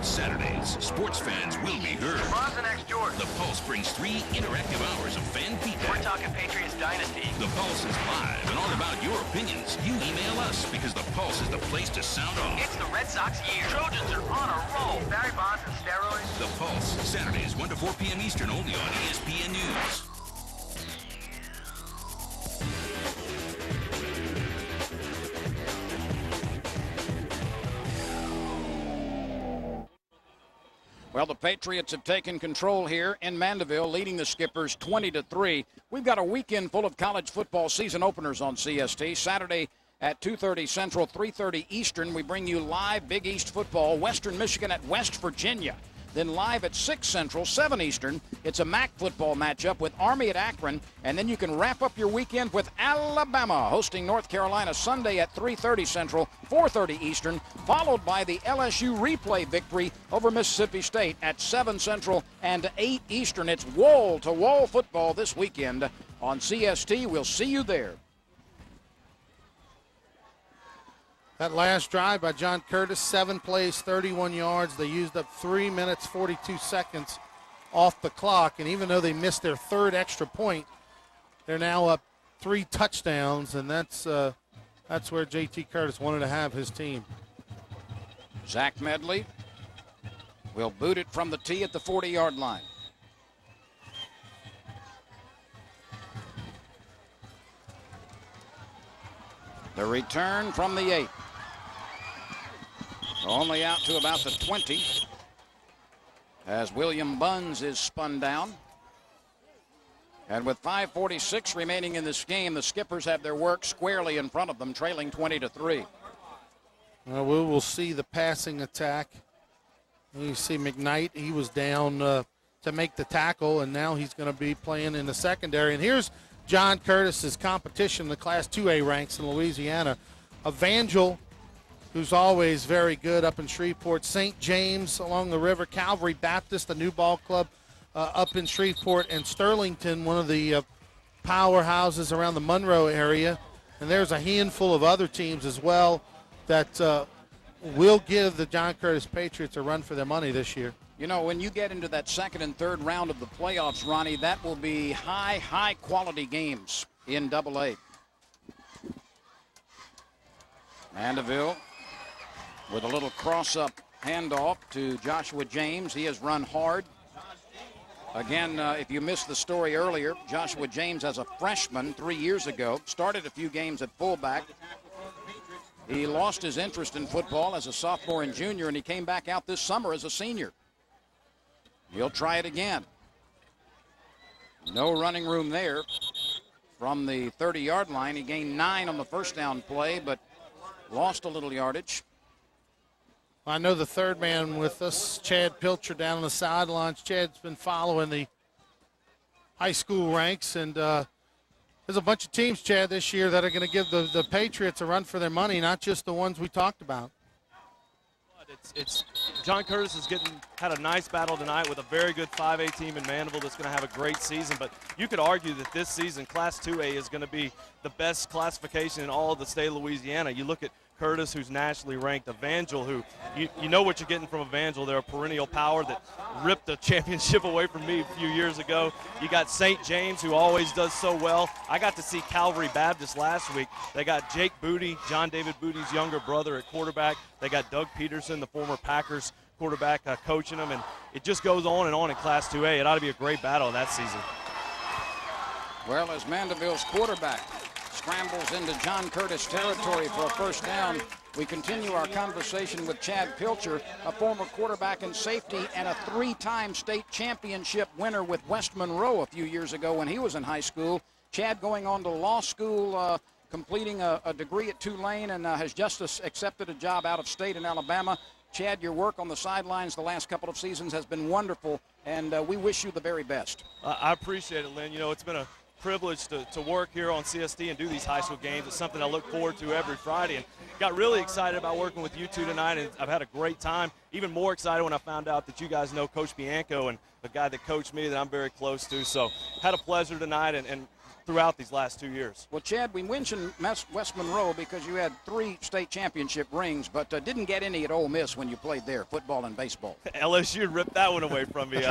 Saturdays, sports fans will be heard. LeBron's the next Jordan. The Pulse brings 3 interactive hours of fan feedback. We're talking Patriots dynasty. The Pulse is live and all about your opinions. You email us because the Pulse is the place to sound off. It's the Red Sox year. Trojans are on a roll. Barry Bonds and steroids. The Pulse, Saturdays 1 to 4 p.m. Eastern, only on ESPN News. Well, the Patriots have taken control here in Mandeville, leading the Skippers 20-3. We've got a weekend full of college football season openers on CST. Saturday at 2:30 Central, 3:30 Eastern, we bring you live Big East football, Western Michigan at West Virginia. Then live at 6 Central, 7 Eastern, it's a MAC football matchup with Army at Akron. And then you can wrap up your weekend with Alabama hosting North Carolina Sunday at 3:30 Central, 4:30 Eastern, followed by the LSU replay victory over Mississippi State at 7 Central and 8 Eastern. It's wall-to-wall football this weekend on CST. We'll see you there. That last drive by John Curtis, 7 plays, 31 yards. They used up 3 minutes, 42 seconds off the clock. And even though they missed their third extra point, they're now up 3 touchdowns, and that's where J.T. Curtis wanted to have his team. Zach Medley will boot it from the tee at the 40-yard line. The return from the 8. Only out to about the 20 as William Buns is spun down. And with 5:46 remaining in this game, the Skippers have their work squarely in front of them, trailing 20-3. Well, we will see the passing attack. You see McKnight, he was down to make the tackle, and now he's going to be playing in the secondary. And here's John Curtis's competition in the Class 2A ranks in Louisiana. Evangel, who's always very good up in Shreveport. St. James along the river. Calvary Baptist, a new ball club up in Shreveport. And Sterlington, one of the powerhouses around the Monroe area. And there's a handful of other teams as well that will give the John Curtis Patriots a run for their money this year. You know, when you get into that second and third round of the playoffs, Ronnie, that will be high quality games in AA. Mandeville with a little cross-up handoff to Joshua James. He has run hard. Again, if you missed the story earlier, Joshua James as a freshman 3 years ago started a few games at fullback. He lost his interest in football as a sophomore and junior, and he came back out this summer as a senior. He'll try it again. No running room there from the 30-yard line. He gained 9 on the first down play, but lost a little yardage. I know the third man with us, Chad Pilcher, down on the sidelines. Chad's been following the high school ranks, and there's a bunch of teams, Chad, this year that are going to give the Patriots a run for their money, not just the ones we talked about. It's John Curtis has had a nice battle tonight with a very good 5A team in Mandeville that's going to have a great season. But you could argue that this season, Class 2A is going to be the best classification in all of the state of Louisiana. You look at Curtis, who's nationally ranked, Evangel, who you know what you're getting from Evangel. They're a perennial power that ripped the championship away from me a few years ago. You got St. James, who always does so well. I got to see Calvary Baptist last week. They got Jake Booty, John David Booty's younger brother, at quarterback. They got Doug Peterson, the former Packers quarterback, coaching them. And it just goes on and on in Class 2A. It ought to be a great battle that season. Well, as Mandeville's quarterback scrambles into John Curtis territory for a first down, we continue our conversation with Chad Pilcher, a former quarterback and safety and a 3-time state championship winner with West Monroe a few years ago when he was in high school. Chad going on to law school, completing a degree at Tulane, and has just accepted a job out of state in Alabama. Chad, your work on the sidelines the last couple of seasons has been wonderful, and we wish you the very best. I appreciate it, Lynn. You know, it's been a privilege to work here on CST and do these high school games. It's something I look forward to every Friday, and got really excited about working with you two tonight, and I've had a great time. Even more excited when I found out that you guys know Coach Bianco, and the guy that coached me that I'm very close to. So had a pleasure tonight and throughout these last 2 years. Well, Chad, we mentioned West Monroe because you had 3 state championship rings, but didn't get any at Ole Miss when you played there, football and baseball. LSU ripped that one away from me.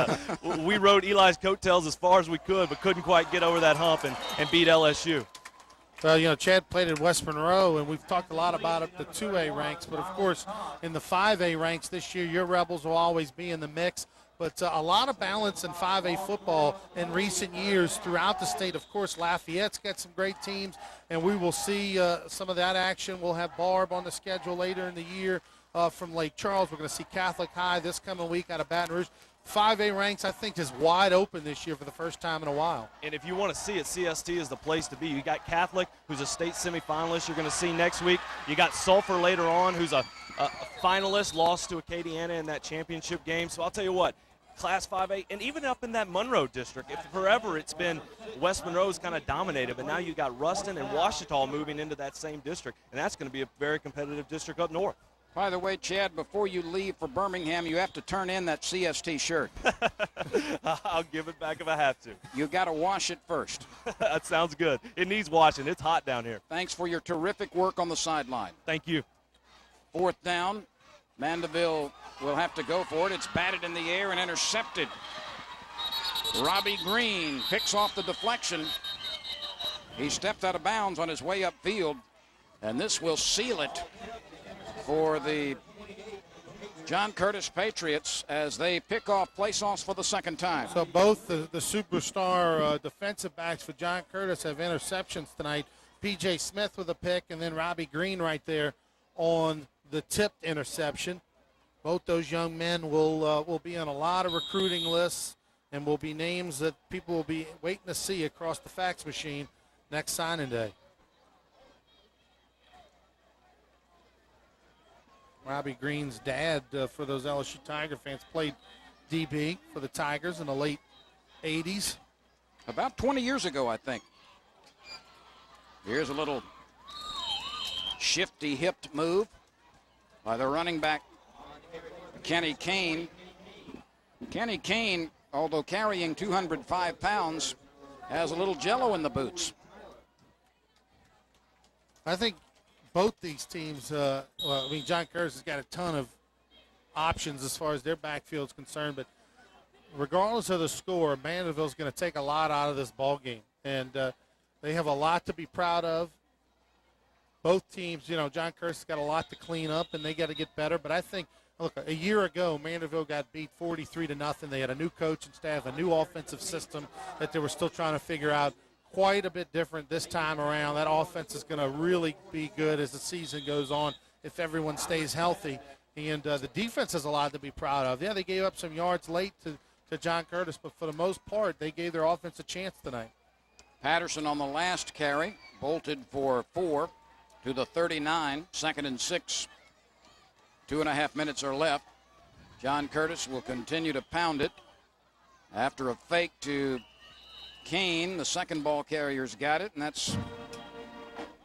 We rode Eli's coattails as far as we could, but couldn't quite get over that hump and beat LSU. Well, Chad played at West Monroe, and we've talked a lot about the 2A ranks. But, of course, in the 5A ranks this year, your Rebels will always be in the mix. But a lot of balance in 5A football in recent years throughout the state. Of course, Lafayette's got some great teams, and we will see some of that action. We'll have Barb on the schedule later in the year from Lake Charles. We're going to see Catholic High this coming week out of Baton Rouge. 5A ranks, I think, is wide open this year for the first time in a while. And if you want to see it, CST is the place to be. You got Catholic, who's a state semifinalist you're going to see next week. You got Sulphur later on, who's a finalist, lost to Acadiana in that championship game. So I'll tell you what, Class 5A, and even up in that Monroe district, if forever it's been West Monroe's kind of dominated, but now you got Ruston and Ouachita moving into that same district, and that's going to be a very competitive district up north. By the way, Chad, before you leave for Birmingham, you have to turn in that CST shirt. I'll give it back if I have to. You got to wash it first. That sounds good. It needs washing. It's hot down here. Thanks for your terrific work on the sideline. Thank you. 4th down. Mandeville will have to go for it. It's batted in the air and intercepted. Robbie Green picks off the deflection. He stepped out of bounds on his way upfield, and this will seal it for the John Curtis Patriots as they pick off place-offs for the second time. So both the superstar defensive backs for John Curtis have interceptions tonight. P.J. Smith with a pick, and then Robbie Green right there on the tipped interception. Both those young men will be on a lot of recruiting lists and will be names that people will be waiting to see across the fax machine next signing day. Robbie Green's dad, for those LSU Tiger fans, played DB for the Tigers in the late 80s. About 20 years ago, I think. Here's a little shifty hipped move by the running back, Kenny Kane. Kenny Kane, although carrying 205 pounds, has a little jello in the boots. I think both these teams, John Curtis has got a ton of options as far as their backfield is concerned, but regardless of the score, Mandeville's going to take a lot out of this ball game, and they have a lot to be proud of. Both teams, John Curtis has got a lot to clean up, and they got to get better, but I think, look, a year ago, Mandeville got beat 43-0. They had a new coaching staff, a new offensive system that they were still trying to figure out. Quite a bit different this time around. That offense is going to really be good as the season goes on if everyone stays healthy. And the defense has a lot to be proud of. Yeah, they gave up some yards late to John Curtis, but for the most part, they gave their offense a chance tonight. Patterson on the last carry, bolted for 4 to the 39, 2nd and 6. 2.5 minutes are left. John Curtis will continue to pound it after a fake to Kane. The second ball carrier's got it, and that's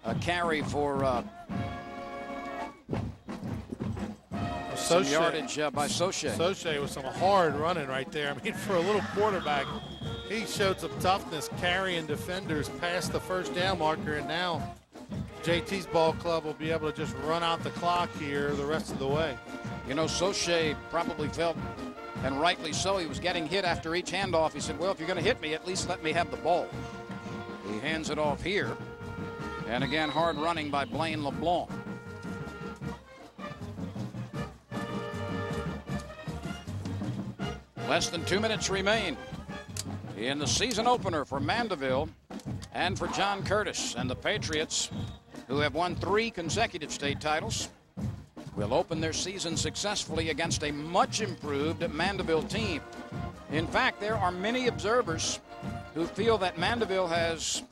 a carry for some yardage by Soche. Soche with some hard running right there. I mean, for a little quarterback, he showed some toughness carrying defenders past the first down marker, and now JT's ball club will be able to just run out the clock here the rest of the way. Soche probably felt, and rightly so, he was getting hit after each handoff. He said, well, if you're going to hit me, at least let me have the ball. He hands it off here. And again, hard running by Blaine LeBlanc. Less than 2 minutes remain in the season opener for Mandeville and for John Curtis. And the Patriots, who have won 3 consecutive state titles, will open their season successfully against a much improved Mandeville team. In fact, there are many observers who feel that Mandeville has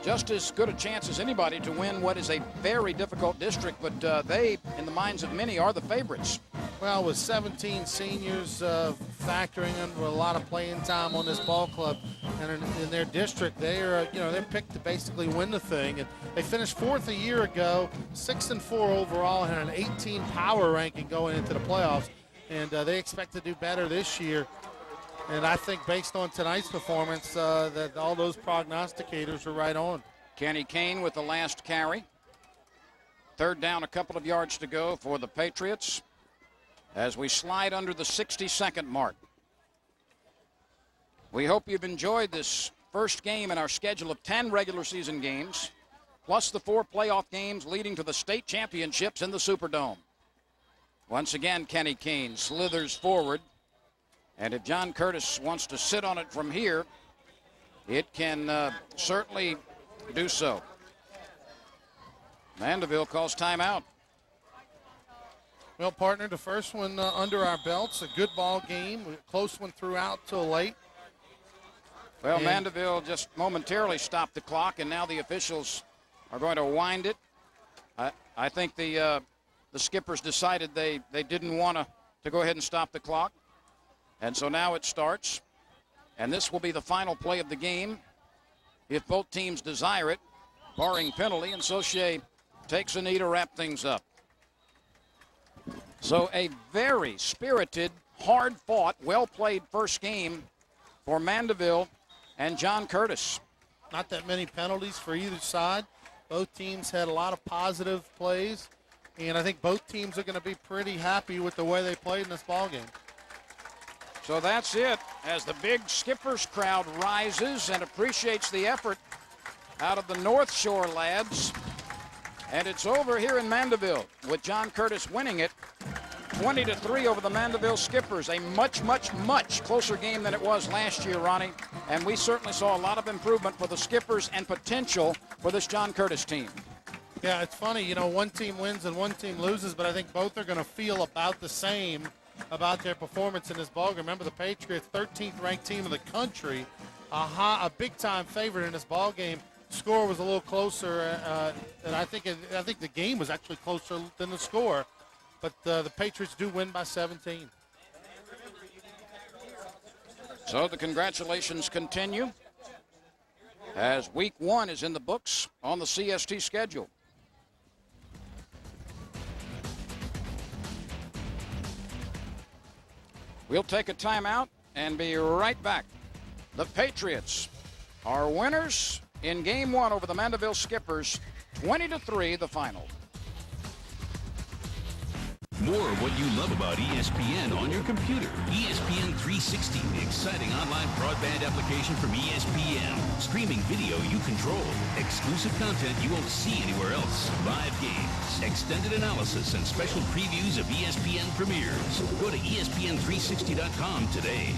just as good a chance as anybody to win what is a very difficult district, but they, in the minds of many, are the favorites. Well, with 17 seniors factoring in with a lot of playing time on this ball club, and in their district, they're picked to basically win the thing. And they finished 4th a year ago, 6-4 overall, and had an 18 power ranking going into the playoffs. And they expect to do better this year. And I think based on tonight's performance, that all those prognosticators are right on. Kenny Kane with the last carry. 3rd down, a couple of yards to go for the Patriots as we slide under the 60-second mark. We hope you've enjoyed this first game in our schedule of 10 regular season games. plus the 4 playoff games leading to the state championships in the Superdome. Once again, Kenny Keene slithers forward. And if John Curtis wants to sit on it from here, it can certainly do so. Mandeville calls timeout. Well, partner, the first one under our belts, a good ball game, a close one throughout till late. Well, And Mandeville just momentarily stopped the clock, and now the officials are going to wind it. I think the skippers decided they didn't want to go ahead and stop the clock. And so now it starts. And this will be the final play of the game if both teams desire it, barring penalty. And Saucier takes a knee to wrap things up. So a very spirited, hard-fought, well-played first game for Mandeville and John Curtis. Not that many penalties for either side. Both teams had a lot of positive plays, and I think both teams are going to be pretty happy with the way they played in this ballgame. So that's it as the big Skippers crowd rises and appreciates the effort out of the North Shore lads. And it's over here in Mandeville with John Curtis winning it 20-3 over the Mandeville Skippers. A much, much, much closer game than it was last year, Ronnie. And we certainly saw a lot of improvement for the Skippers and potential for this John Curtis team. Yeah, it's funny, you know, one team wins and one team loses, but I think both are going to feel about the same about their performance in this ballgame. Remember, the Patriots, 13th ranked team in the country, a big-time favorite in this ballgame. Score was a little closer, and I think the game was actually closer than the score. But the Patriots do win by 17. So the congratulations continue as week 1 is in the books on the CST schedule. We'll take a timeout and be right back. The Patriots are winners in game 1 over the Mandeville Skippers, 20-3 the final. More of what you love about ESPN on your computer. ESPN 360, the exciting online broadband application from ESPN. Streaming video you control. Exclusive content you won't see anywhere else. Live games, extended analysis, and special previews of ESPN premieres. Go to ESPN360.com today.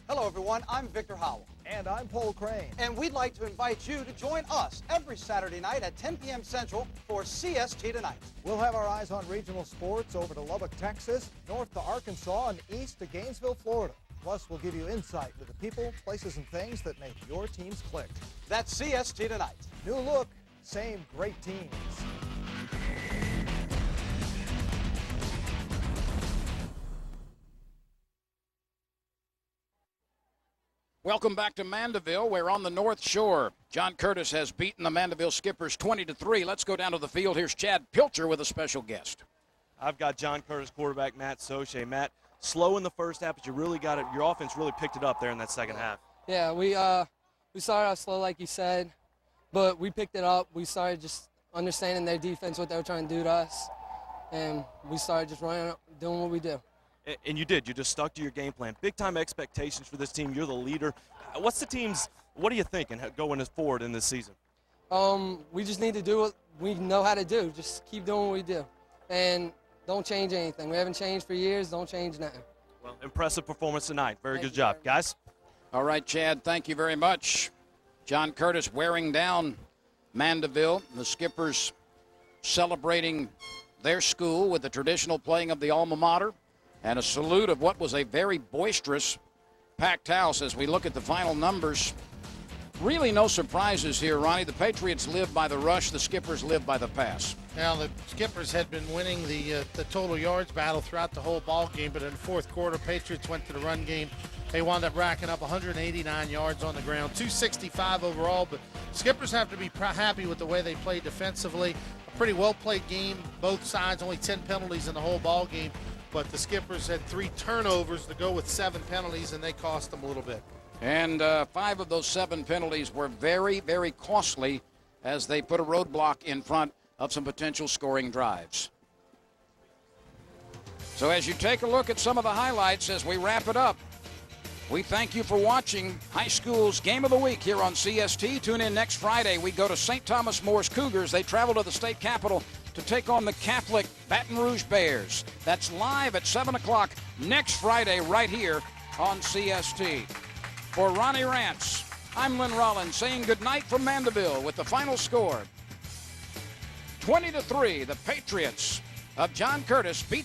Hello, everyone. I'm Victor Howell. And I'm Paul Crane. And we'd like to invite you to join us every Saturday night at 10 p.m. Central for CST Tonight. We'll have our eyes on regional sports over to Lubbock, Texas, north to Arkansas, and east to Gainesville, Florida. Plus, we'll give you insight into the people, places, and things that make your teams click. That's CST Tonight. New look, same great teams. Welcome back to Mandeville. We're on the North Shore. John Curtis has beaten the Mandeville Skippers 20-3. Let's go down to the field. Here's Chad Pilcher with a special guest. I've got John Curtis quarterback Matt Saucier. Matt, slow in the first half, but you really got it. Your offense really picked it up there in that second half. Yeah, we started out slow, like you said, but we picked it up. We started just understanding their defense, what they were trying to do to us, and we started just running, doing what we do. And you did. You just stuck to your game plan. Big-time expectations for this team. You're the leader. What are you thinking going forward in this season? We just need to do what we know how to do. Just keep doing what we do. And don't change anything. We haven't changed for years. Don't change nothing. Well, impressive performance tonight. Very good job, guys. All right, Chad, thank you very much. John Curtis wearing down Mandeville. The Skippers celebrating their school with the traditional playing of the alma mater. And a salute of what was a very boisterous packed house as we look at the final numbers. Really no surprises here, Ronnie. The Patriots live by the rush. The Skippers live by the pass. Now, the Skippers had been winning the total yards battle throughout the whole ball game, but in the fourth quarter, Patriots went to the run game. They wound up racking up 189 yards on the ground, 265 overall, but Skippers have to be happy with the way they played defensively. A pretty well-played game, both sides, only 10 penalties in the whole ball game. But the Skippers had 3 turnovers to go with 7 penalties, and they cost them a little bit. And 5 of those 7 penalties were very, very costly as they put a roadblock in front of some potential scoring drives. So as you take a look at some of the highlights as we wrap it up, we thank you for watching High School's Game of the Week here on CST. Tune in next Friday. We go to St. Thomas More's Cougars. They travel to the state capitol to take on the Catholic Baton Rouge Bears. That's live at 7 o'clock next Friday right here on CST. For Ronnie Rance, I'm Lynn Rollins saying goodnight from Mandeville with the final score. 20-3, the Patriots of John Curtis beat the